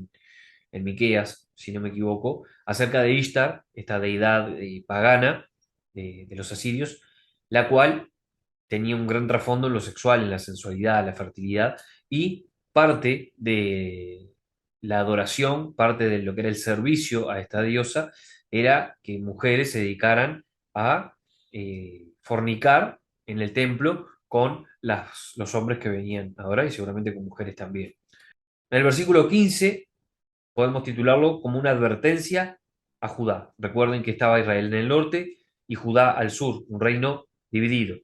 en Miqueas, si no me equivoco, acerca de Ishtar, esta deidad pagana de los asirios, la cual tenía un gran trasfondo en lo sexual, en la sensualidad, la fertilidad, y parte de la adoración, parte de lo que era el servicio a esta diosa, era que mujeres se dedicaran a fornicar en el templo con los hombres que venían a adorar y seguramente con mujeres también. En el versículo 15 podemos titularlo como una advertencia a Judá. Recuerden que estaba Israel en el norte y Judá al sur, un reino dividido.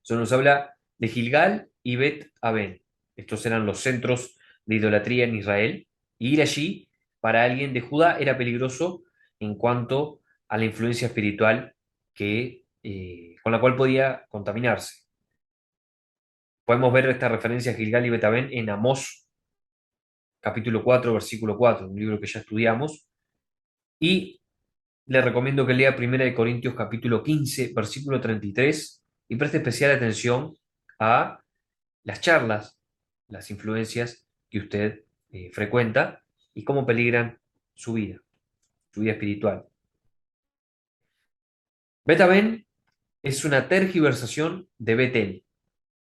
Eso nos habla de Gilgal y Bet Aben. Estos eran los centros de idolatría en Israel. Y ir allí para alguien de Judá era peligroso en cuanto a la influencia espiritual con la cual podía contaminarse. Podemos ver esta referencia a Gilgal y Bet Aben en Amós, capítulo 4, versículo 4, un libro que ya estudiamos. Y le recomiendo que lea 1 Corintios capítulo 15, versículo 33, y preste especial atención a las charlas, las influencias que usted frecuenta y cómo peligran su vida espiritual. Betaben es una tergiversación de Betel.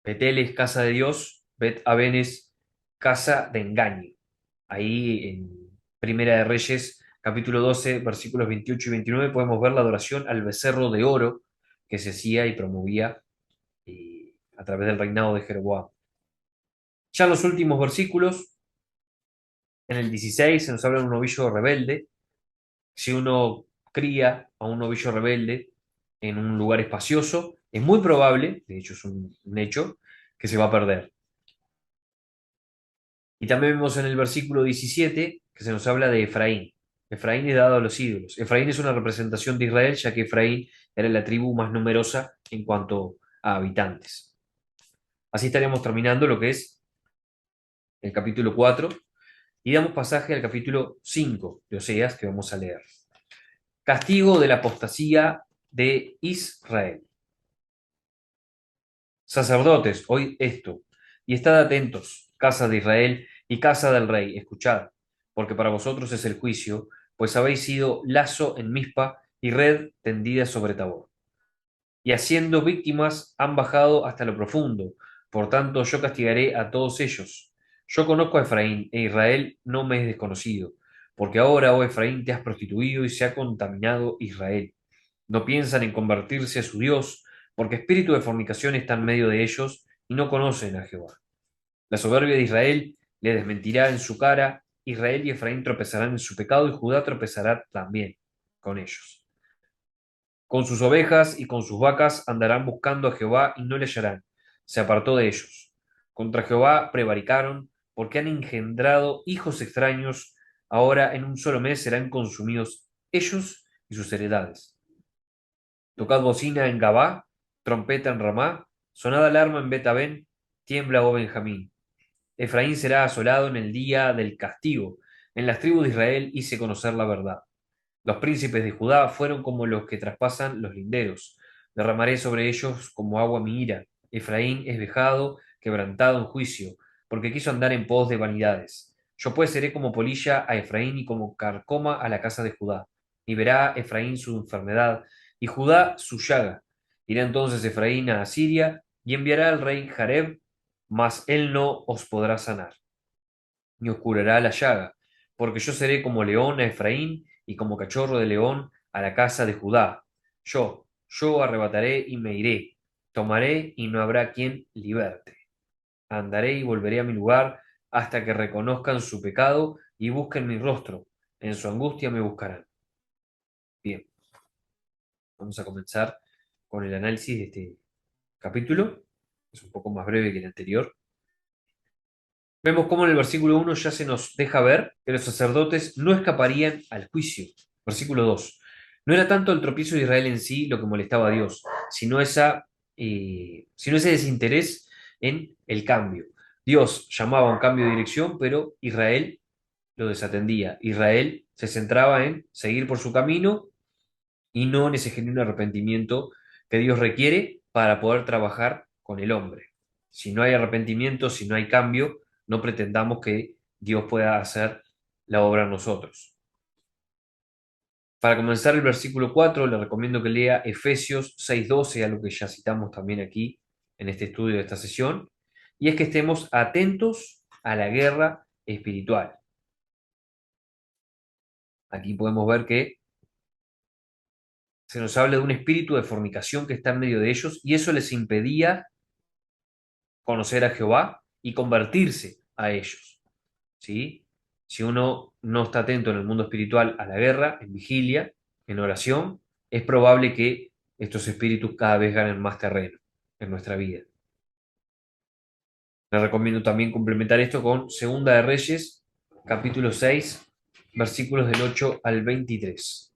Betel es casa de Dios, Bet-Aben es casa de engaño. Ahí en Primera de Reyes, capítulo 12, versículos 28 y 29, podemos ver la adoración al becerro de oro que se hacía y promovía a través del reinado de Jeroboam. Ya en los últimos versículos, en el 16, se nos habla de un novillo rebelde. Si uno cría a un novillo rebelde en un lugar espacioso, es muy probable, de hecho es un hecho, que se va a perder. Y también vemos en el versículo 17 que se nos habla de Efraín. Efraín es dado a los ídolos. Efraín es una representación de Israel, ya que Efraín era la tribu más numerosa en cuanto a habitantes. Así estaríamos terminando lo que es el capítulo 4 y damos pasaje al capítulo 5 de Oseas que vamos a leer. Castigo de la apostasía de Israel. Sacerdotes, oíd esto, y estad atentos, casa de Israel y casa del rey, escuchad, porque para vosotros es el juicio, pues habéis sido lazo en Mizpa y red tendida sobre Tabor. Y haciendo víctimas han bajado hasta lo profundo, por tanto yo castigaré a todos ellos. Yo conozco a Efraín, e Israel no me es desconocido, porque ahora, oh Efraín, te has prostituido y se ha contaminado Israel. No piensan en convertirse a su Dios, porque espíritu de fornicación está en medio de ellos y no conocen a Jehová. La soberbia de Israel le desmentirá en su cara, Israel y Efraín tropezarán en su pecado y Judá tropezará también con ellos. Con sus ovejas y con sus vacas andarán buscando a Jehová y no le hallarán. Se apartó de ellos. Contra Jehová prevaricaron, porque han engendrado hijos extraños. Ahora en un solo mes serán consumidos ellos y sus heredades. Tocad bocina en Gabá, trompeta en Ramá, sonad alarma en Betabén, tiembla, oh Benjamín. Efraín será asolado en el día del castigo. En las tribus de Israel hice conocer la verdad. Los príncipes de Judá fueron como los que traspasan los linderos. Derramaré sobre ellos como agua mi ira. Efraín es vejado, quebrantado en juicio, porque quiso andar en pos de vanidades. Yo pues seré como polilla a Efraín y como carcoma a la casa de Judá. Y verá Efraín su enfermedad y Judá su llaga. Irá entonces Efraín a Asiria y enviará al rey Jareb, mas él no os podrá sanar, ni os curará la llaga, porque yo seré como león a Efraín y como cachorro de león a la casa de Judá. Yo arrebataré y me iré, tomaré y no habrá quien liberte. Andaré y volveré a mi lugar hasta que reconozcan su pecado y busquen mi rostro. En su angustia me buscarán. Bien, vamos a comenzar con el análisis de este capítulo. Es un poco más breve que el anterior. Vemos cómo en el versículo 1 ya se nos deja ver que los sacerdotes no escaparían al juicio. Versículo 2. No era tanto el tropiezo de Israel en sí lo que molestaba a Dios, sino ese desinterés en el cambio. Dios llamaba a un cambio de dirección, pero Israel lo desatendía. Israel se centraba en seguir por su camino y no en ese genuino arrepentimiento que Dios requiere para poder trabajar con el hombre. Si no hay arrepentimiento, si no hay cambio, no pretendamos que Dios pueda hacer la obra en nosotros. Para comenzar el versículo 4, le recomiendo que lea Efesios 6:12, algo que ya citamos también aquí en este estudio de esta sesión, y es que estemos atentos a la guerra espiritual. Aquí podemos ver que se nos habla de un espíritu de fornicación que está en medio de ellos y eso les impedía conocer a Jehová y convertirse a ellos. ¿Sí? Si uno no está atento en el mundo espiritual a la guerra, en vigilia, en oración, es probable que estos espíritus cada vez ganen más terreno en nuestra vida. Les recomiendo también complementar esto con Segunda de Reyes, capítulo 6, versículos del 8 al 23.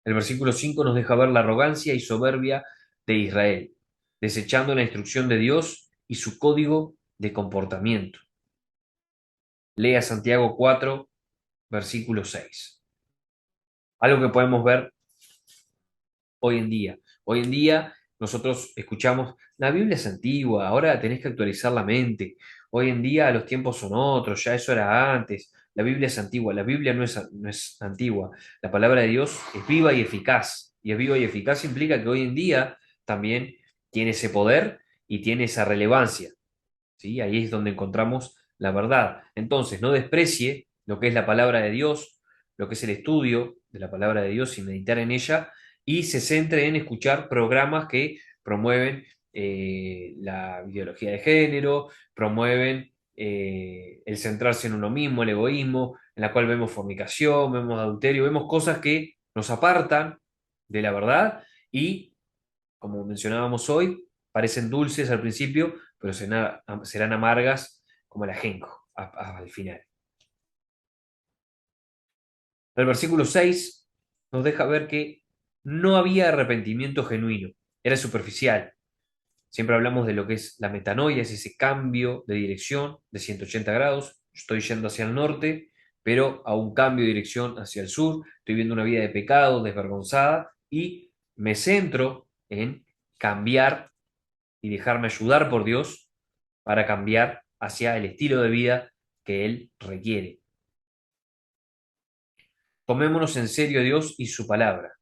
El versículo 5 nos deja ver la arrogancia y soberbia de Israel, desechando la instrucción de Dios y su código de comportamiento. Lea Santiago 4, versículo 6. Algo que podemos ver hoy en día. Hoy en día nosotros escuchamos, la Biblia es antigua, ahora tenés que actualizar la mente. Hoy en día los tiempos son otros, ya eso era antes. La Biblia es antigua, la Biblia no es antigua. La palabra de Dios es viva y eficaz. Y es viva y eficaz implica que hoy en día también tiene ese poder y tiene esa relevancia. ¿Sí? Ahí es donde encontramos la verdad. Entonces, no desprecie lo que es la palabra de Dios, lo que es el estudio de la palabra de Dios y meditar en ella, y se centre en escuchar programas que promueven la ideología de género, promueven el centrarse en uno mismo, el egoísmo, en la cual vemos fornicación, vemos adulterio, vemos cosas que nos apartan de la verdad y, como mencionábamos hoy, parecen dulces al principio, pero serán amargas como el ajenjo al final. El versículo 6 nos deja ver que no había arrepentimiento genuino, era superficial. Siempre hablamos de lo que es la metanoia, es ese cambio de dirección de 180 grados. Estoy yendo hacia el norte, pero a un cambio de dirección hacia el sur. Estoy viendo una vida de pecado, desvergonzada, y me centro en cambiar y dejarme ayudar por Dios para cambiar hacia el estilo de vida que Él requiere. Tomémonos en serio a Dios y su palabra.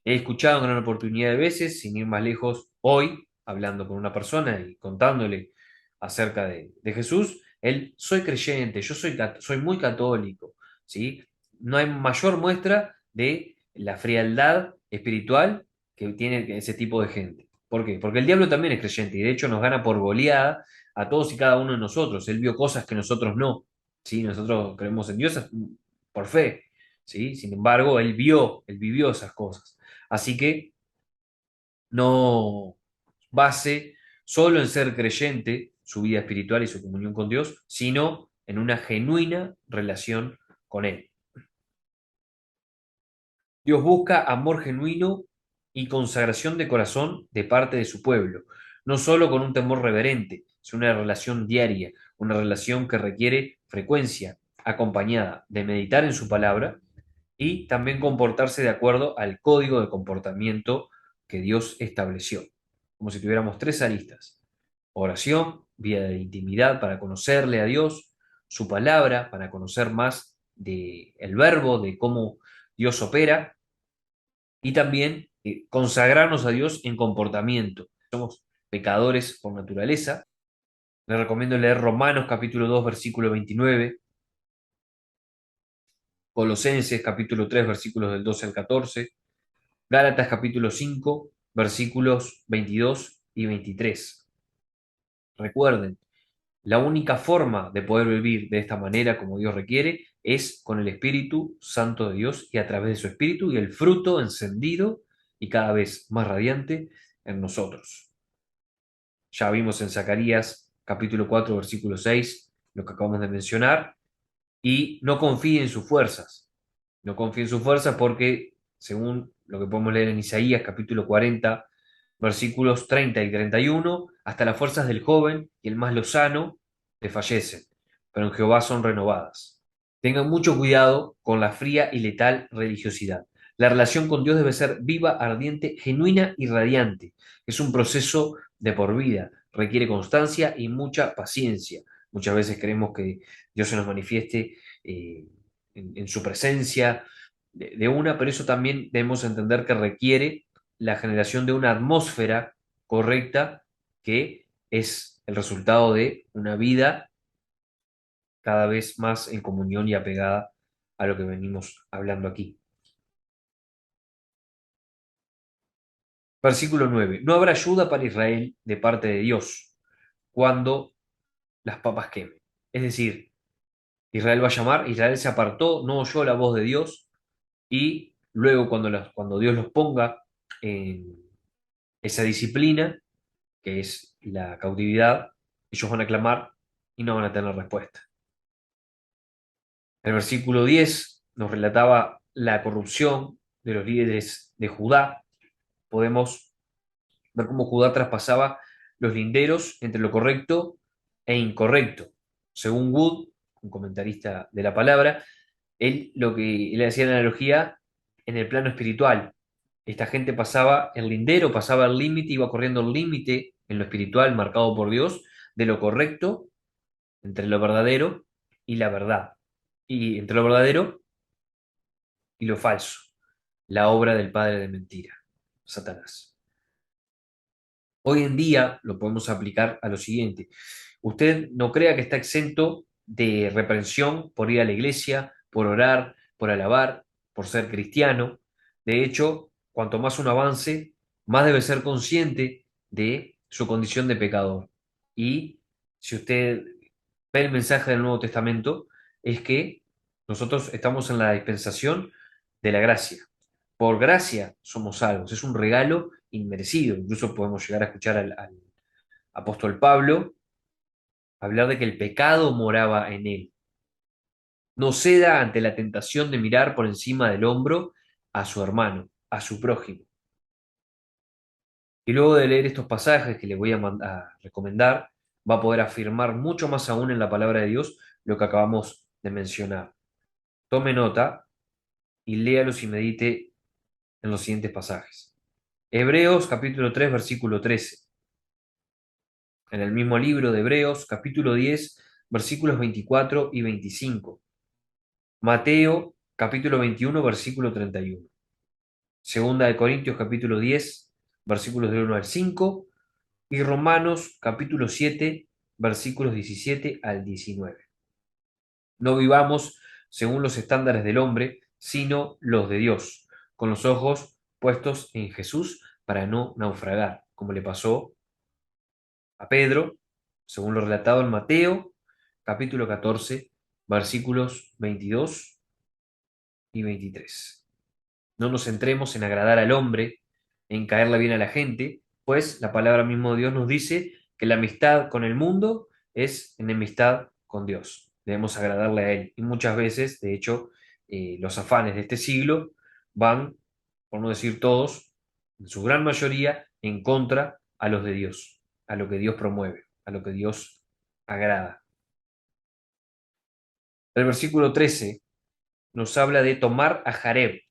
He escuchado en gran oportunidad de veces, sin ir más lejos, hoy, hablando con una persona y contándole acerca de Jesús, él, soy creyente, yo soy muy católico, ¿sí? No hay mayor muestra de la frialdad espiritual que tiene ese tipo de gente. ¿Por qué? Porque el diablo también es creyente y de hecho nos gana por goleada a todos y cada uno de nosotros. Él vio cosas que nosotros no, ¿sí? Nosotros creemos en Dios por fe. ¿Sí? Sin embargo, él vivió esas cosas. Así que no base solo en ser creyente su vida espiritual y su comunión con Dios, sino en una genuina relación con Él. Dios busca amor genuino y consagración de corazón de parte de su pueblo, no solo con un temor reverente, sino una relación diaria, una relación que requiere frecuencia, acompañada de meditar en su palabra y también comportarse de acuerdo al código de comportamiento que Dios estableció. Como si tuviéramos tres aristas: oración, vida de intimidad para conocerle a Dios, su palabra para conocer más del verbo, de cómo Dios opera, y también consagrarnos a Dios en comportamiento. Somos pecadores por naturaleza. Les recomiendo leer Romanos capítulo 2, versículo 29, Colosenses capítulo 3, versículos del 12 al 14, Gálatas capítulo 5, versículos 22 y 23. Recuerden, la única forma de poder vivir de esta manera como Dios requiere es con el Espíritu Santo de Dios y a través de su Espíritu y el fruto encendido y cada vez más radiante en nosotros. Ya vimos en Zacarías capítulo 4, versículo 6, lo que acabamos de mencionar, y no confíe en sus fuerzas. No confíe en sus fuerzas porque, según lo que podemos leer en Isaías capítulo 40, Versículos 30 y 31, hasta las fuerzas del joven y el más lozano desfallecen, pero en Jehová son renovadas. Tengan mucho cuidado con la fría y letal religiosidad. La relación con Dios debe ser viva, ardiente, genuina y radiante. Es un proceso de por vida, requiere constancia y mucha paciencia. Muchas veces queremos que Dios se nos manifieste en su presencia de una, pero eso también debemos entender que requiere la generación de una atmósfera correcta que es el resultado de una vida cada vez más en comunión y apegada a lo que venimos hablando aquí. Versículo 9. No habrá ayuda para Israel de parte de Dios cuando las papas quemen. Es decir, Israel va a llamar, Israel se apartó, no oyó la voz de Dios y luego cuando Dios los ponga en esa disciplina, que es la cautividad, ellos van a clamar y no van a tener respuesta. El versículo 10 nos relataba la corrupción de los líderes de Judá. Podemos ver cómo Judá traspasaba los linderos entre lo correcto e incorrecto. Según Wood, un comentarista de la palabra, él hacía la analogía en el plano espiritual. Esta gente pasaba el lindero, pasaba el límite, iba corriendo el límite en lo espiritual marcado por Dios de lo correcto entre lo verdadero y la verdad. Y entre lo verdadero y lo falso, la obra del padre de mentira, Satanás. Hoy en día lo podemos aplicar a lo siguiente. Usted no crea que está exento de reprensión por ir a la iglesia, por orar, por alabar, por ser cristiano. De hecho, cuanto más uno avance, más debe ser consciente de su condición de pecador. Y si usted ve el mensaje del Nuevo Testamento, es que nosotros estamos en la dispensación de la gracia. Por gracia somos salvos, es un regalo inmerecido. Incluso podemos llegar a escuchar al apóstol Pablo hablar de que el pecado moraba en él. No ceda ante la tentación de mirar por encima del hombro a su hermano, a su prójimo. Y luego de leer estos pasajes que le voy a recomendar, va a poder afirmar mucho más aún en la palabra de Dios lo que acabamos de mencionar. Tome nota y léalos y medite en los siguientes pasajes. Hebreos capítulo 3, versículo 13. En el mismo libro de Hebreos capítulo 10, versículos 24 y 25. Mateo capítulo 21, versículo 31. Segunda de Corintios capítulo 10, versículos del 1 al 5. Y Romanos capítulo 7, versículos 17 al 19. No vivamos según los estándares del hombre, sino los de Dios, con los ojos puestos en Jesús para no naufragar, como le pasó a Pedro, según lo relatado en Mateo, capítulo 14, versículos 22 y 23. No nos centremos en agradar al hombre, en caerle bien a la gente, pues la palabra mismo de Dios nos dice que la amistad con el mundo es enemistad con Dios. Debemos agradarle a Él. Y muchas veces, de hecho, los afanes de este siglo van, por no decir todos, en su gran mayoría, en contra a los de Dios, a lo que Dios promueve, a lo que Dios agrada. El versículo 13 nos habla de tomar a Jareb.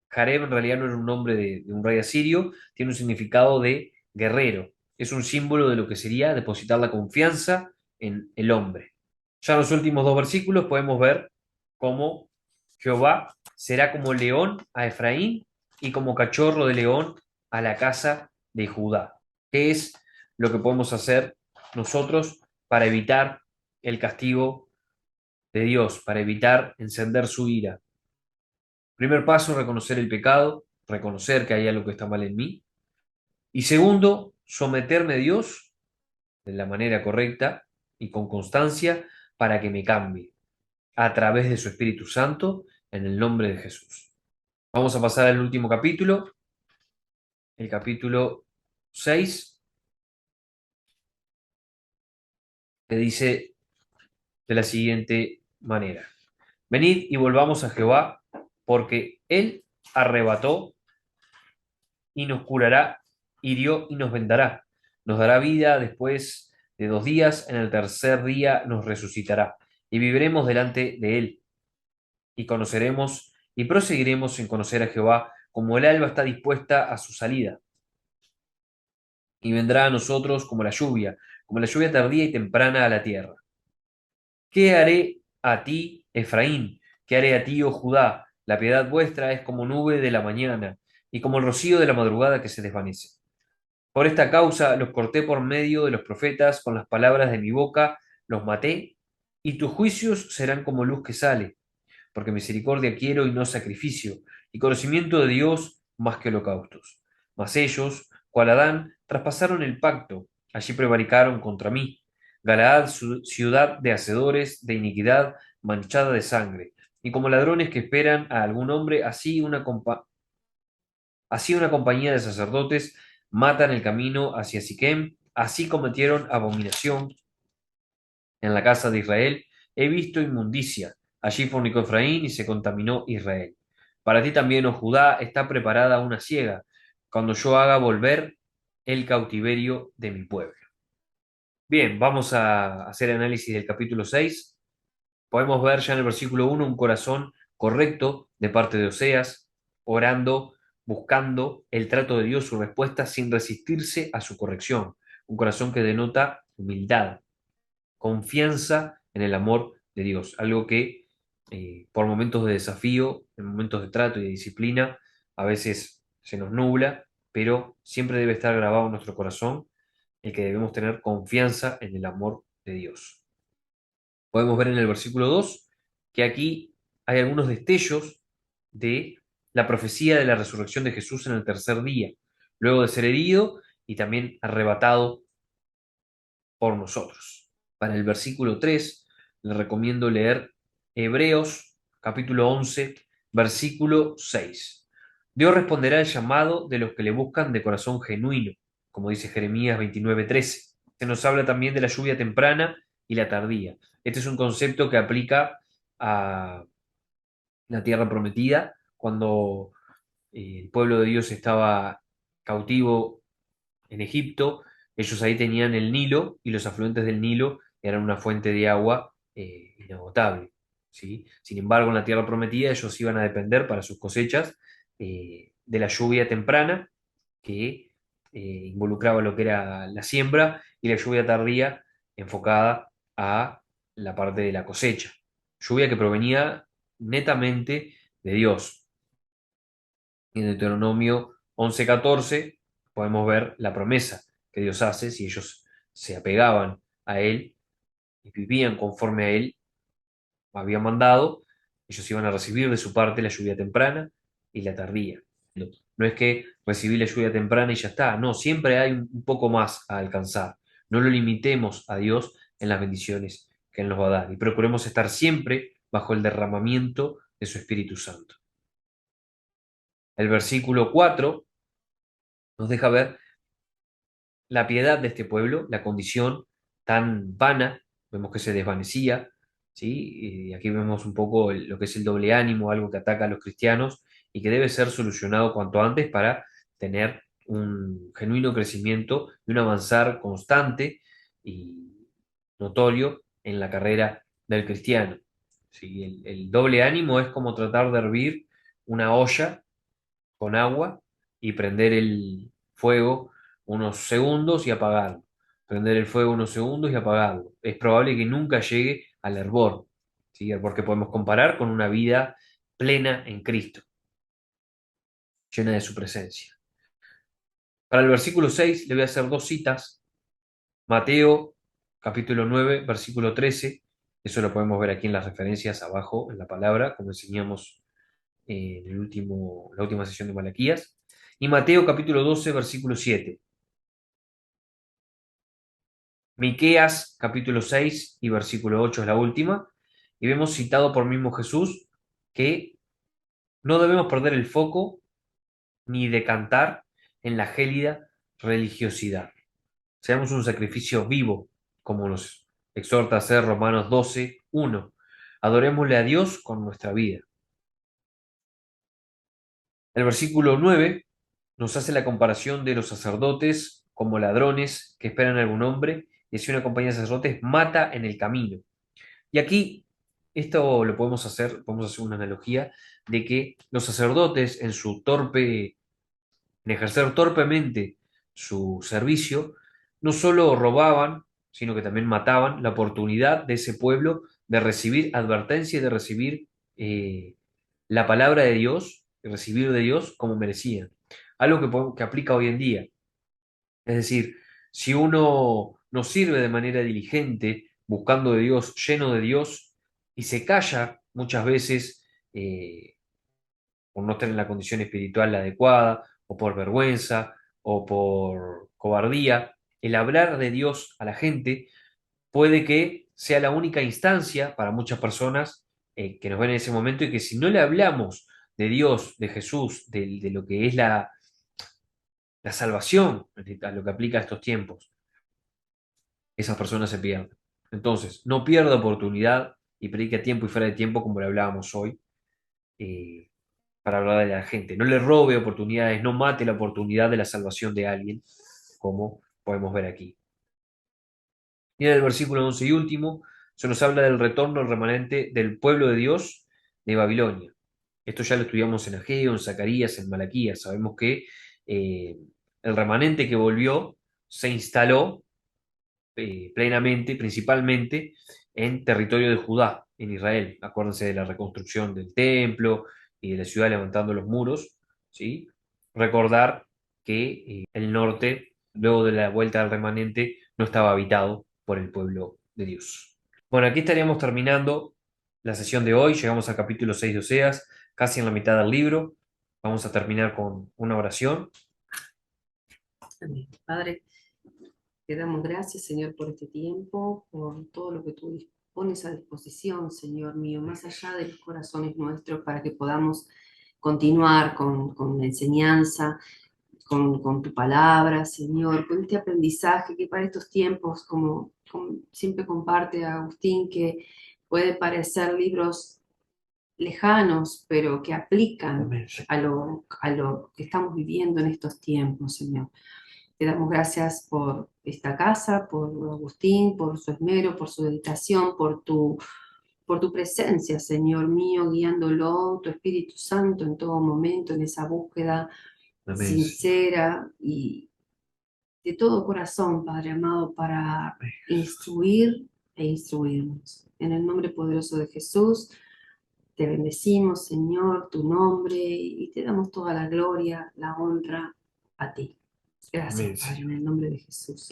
Jareb en realidad no era un nombre de un rey asirio, tiene un significado de guerrero. Es un símbolo de lo que sería depositar la confianza en el hombre. Ya en los últimos dos versículos podemos ver cómo Jehová será como león a Efraín y como cachorro de león a la casa de Judá. ¿Qué es lo que podemos hacer nosotros para evitar el castigo de Dios, para evitar encender su ira? Primer paso, reconocer el pecado, reconocer que hay algo que está mal en mí. Y segundo, someterme a Dios de la manera correcta y con constancia para que me cambie a través de su Espíritu Santo en el nombre de Jesús. Vamos a pasar al último capítulo, el capítulo 6, que dice de la siguiente manera: Venid y volvamos a Jehová, porque Él arrebató y nos curará hirió y nos vendará. Nos dará vida después de 2 días, en el tercer día nos resucitará, y viviremos delante de él, y conoceremos y proseguiremos en conocer a Jehová, como el alba está dispuesta a su salida, y vendrá a nosotros como la lluvia tardía y temprana a la tierra. ¿Qué haré a ti, Efraín? ¿Qué haré a ti, oh Judá? La piedad vuestra es como nube de la mañana, y como el rocío de la madrugada que se desvanece. Por esta causa los corté por medio de los profetas, con las palabras de mi boca los maté, y tus juicios serán como luz que sale, porque misericordia quiero y no sacrificio, y conocimiento de Dios más que holocaustos. Mas ellos, cual Adán, traspasaron el pacto, allí prevaricaron contra mí. Galaad, ciudad de hacedores de iniquidad, manchada de sangre, y como ladrones que esperan a algún hombre, así una compañía de sacerdotes matan el camino hacia Siquem, así cometieron abominación en la casa de Israel. He visto inmundicia. Allí fornicó Efraín y se contaminó Israel. Para ti también, oh Judá, está preparada una siega, cuando yo haga volver el cautiverio de mi pueblo. Bien, vamos a hacer análisis del capítulo 6. Podemos ver ya en el versículo 1 un corazón correcto de parte de Oseas, orando, buscando el trato de Dios, su respuesta sin resistirse a su corrección. Un corazón que denota humildad, confianza en el amor de Dios, algo que por momentos de desafío, en momentos de trato y de disciplina, a veces se nos nubla, pero siempre debe estar grabado en nuestro corazón el que debemos tener confianza en el amor de Dios. Podemos ver en el versículo 2 que aquí hay algunos destellos de la profecía de la resurrección de Jesús en el tercer día, luego de ser herido y también arrebatado por nosotros. Para el versículo 3 le recomiendo leer Hebreos capítulo 11, versículo 6. Dios responderá al llamado de los que le buscan de corazón genuino, como dice Jeremías 29:13. Se nos habla también de la lluvia temprana y la tardía. Este es un concepto que aplica a la tierra prometida, cuando el pueblo de Dios estaba cautivo en Egipto. Ellos ahí tenían el Nilo y los afluentes del Nilo eran una fuente de agua inagotable, ¿sí? Sin embargo, en la tierra prometida ellos iban a depender para sus cosechas de la lluvia temprana, que involucraba lo que era la siembra, y la lluvia tardía enfocada a la parte de la cosecha. Lluvia que provenía netamente de Dios. En Deuteronomio 11:14 podemos ver la promesa que Dios hace si ellos se apegaban a Él y vivían conforme a Él había mandado. Ellos iban a recibir de su parte la lluvia temprana y la tardía. No es que recibí la lluvia temprana y ya está, no, siempre hay un poco más a alcanzar. No lo limitemos a Dios en las bendiciones que Él nos va a dar, y procuremos estar siempre bajo el derramamiento de su Espíritu Santo. El versículo 4 nos deja ver la piedad de este pueblo, la condición tan vana. Vemos que se desvanecía, ¿sí? Y aquí vemos un poco lo que es el doble ánimo, algo que ataca a los cristianos y que debe ser solucionado cuanto antes para tener un genuino crecimiento y un avanzar constante y notorio en la carrera del cristiano, ¿sí? El doble ánimo es como tratar de hervir una olla con agua y prender el fuego unos segundos y apagarlo. Prender el fuego unos segundos y apagarlo. Es probable que nunca llegue al hervor, ¿sí? Porque podemos comparar con una vida plena en Cristo, llena de su presencia. Para el versículo 6 le voy a hacer dos citas. Mateo capítulo 9, versículo 13. Eso lo podemos ver aquí en las referencias abajo en la palabra, como enseñamos en la última sesión de Malaquías. Y Mateo capítulo 12, versículo 7. Miqueas capítulo 6 y versículo 8 es la última. Y vemos citado por mismo Jesús que no debemos perder el foco ni decantar en la gélida religiosidad. Seamos un sacrificio vivo, como nos exhorta a hacer Romanos 12, 1. Adorémosle a Dios con nuestra vida. El versículo 9 nos hace la comparación de los sacerdotes como ladrones que esperan a algún hombre, y si una compañía de sacerdotes mata en el camino. Y aquí, esto lo podemos hacer una analogía de que los sacerdotes en ejercer torpemente su servicio, no solo robaban, sino que también mataban la oportunidad de ese pueblo de recibir advertencia y de recibir la palabra de Dios, y recibir de Dios como merecían. Algo que aplica hoy en día. Es decir, si uno no sirve de manera diligente, buscando de Dios, lleno de Dios, y se calla muchas veces por no tener la condición espiritual adecuada, o por vergüenza, o por cobardía, el hablar de Dios a la gente puede que sea la única instancia para muchas personas que nos ven en ese momento, y que si no le hablamos de Dios, de Jesús, de lo que es la salvación, a lo que aplica a estos tiempos, esas personas se pierden. Entonces, no pierda oportunidad y predique a tiempo y fuera de tiempo, como le hablábamos hoy, eh, para hablar de la gente. No le robe oportunidades, no mate la oportunidad de la salvación de alguien, como podemos ver aquí. Y en el versículo 11 y último, se nos habla del retorno del remanente del pueblo de Dios de Babilonia. Esto ya lo estudiamos en Ageo, en Zacarías, en Malaquías. Sabemos que el remanente que volvió se instaló plenamente, principalmente en territorio de Judá, en Israel. Acuérdense de la reconstrucción del templo y de la ciudad levantando los muros, ¿sí? Recordar que el norte, luego de la vuelta del remanente, no estaba habitado por el pueblo de Dios. Bueno, aquí estaríamos terminando la sesión de hoy. Llegamos al capítulo 6 de Oseas, casi en la mitad del libro. Vamos a terminar con una oración. Amén. Padre, te damos gracias, Señor, por este tiempo, por todo lo que tú pones a disposición, Señor mío, más allá de los corazones nuestros, para que podamos continuar con la enseñanza, con tu palabra, Señor, con este aprendizaje que para estos tiempos, como siempre comparte Agustín, que puede parecer libros lejanos, pero que aplican a lo que estamos viviendo en estos tiempos, Señor. Te damos gracias por esta casa, por Agustín, por su esmero, por su dedicación, por tu presencia, Señor mío, guiándolo, tu Espíritu Santo en todo momento, en esa búsqueda Amén. sincera y de todo corazón, Padre amado, para instruir e instruirnos. En el nombre poderoso de Jesús, te bendecimos, Señor, tu nombre, y te damos toda la gloria, la honra a ti. Gracias, Amén, Padre, Señor. en el nombre de Jesús.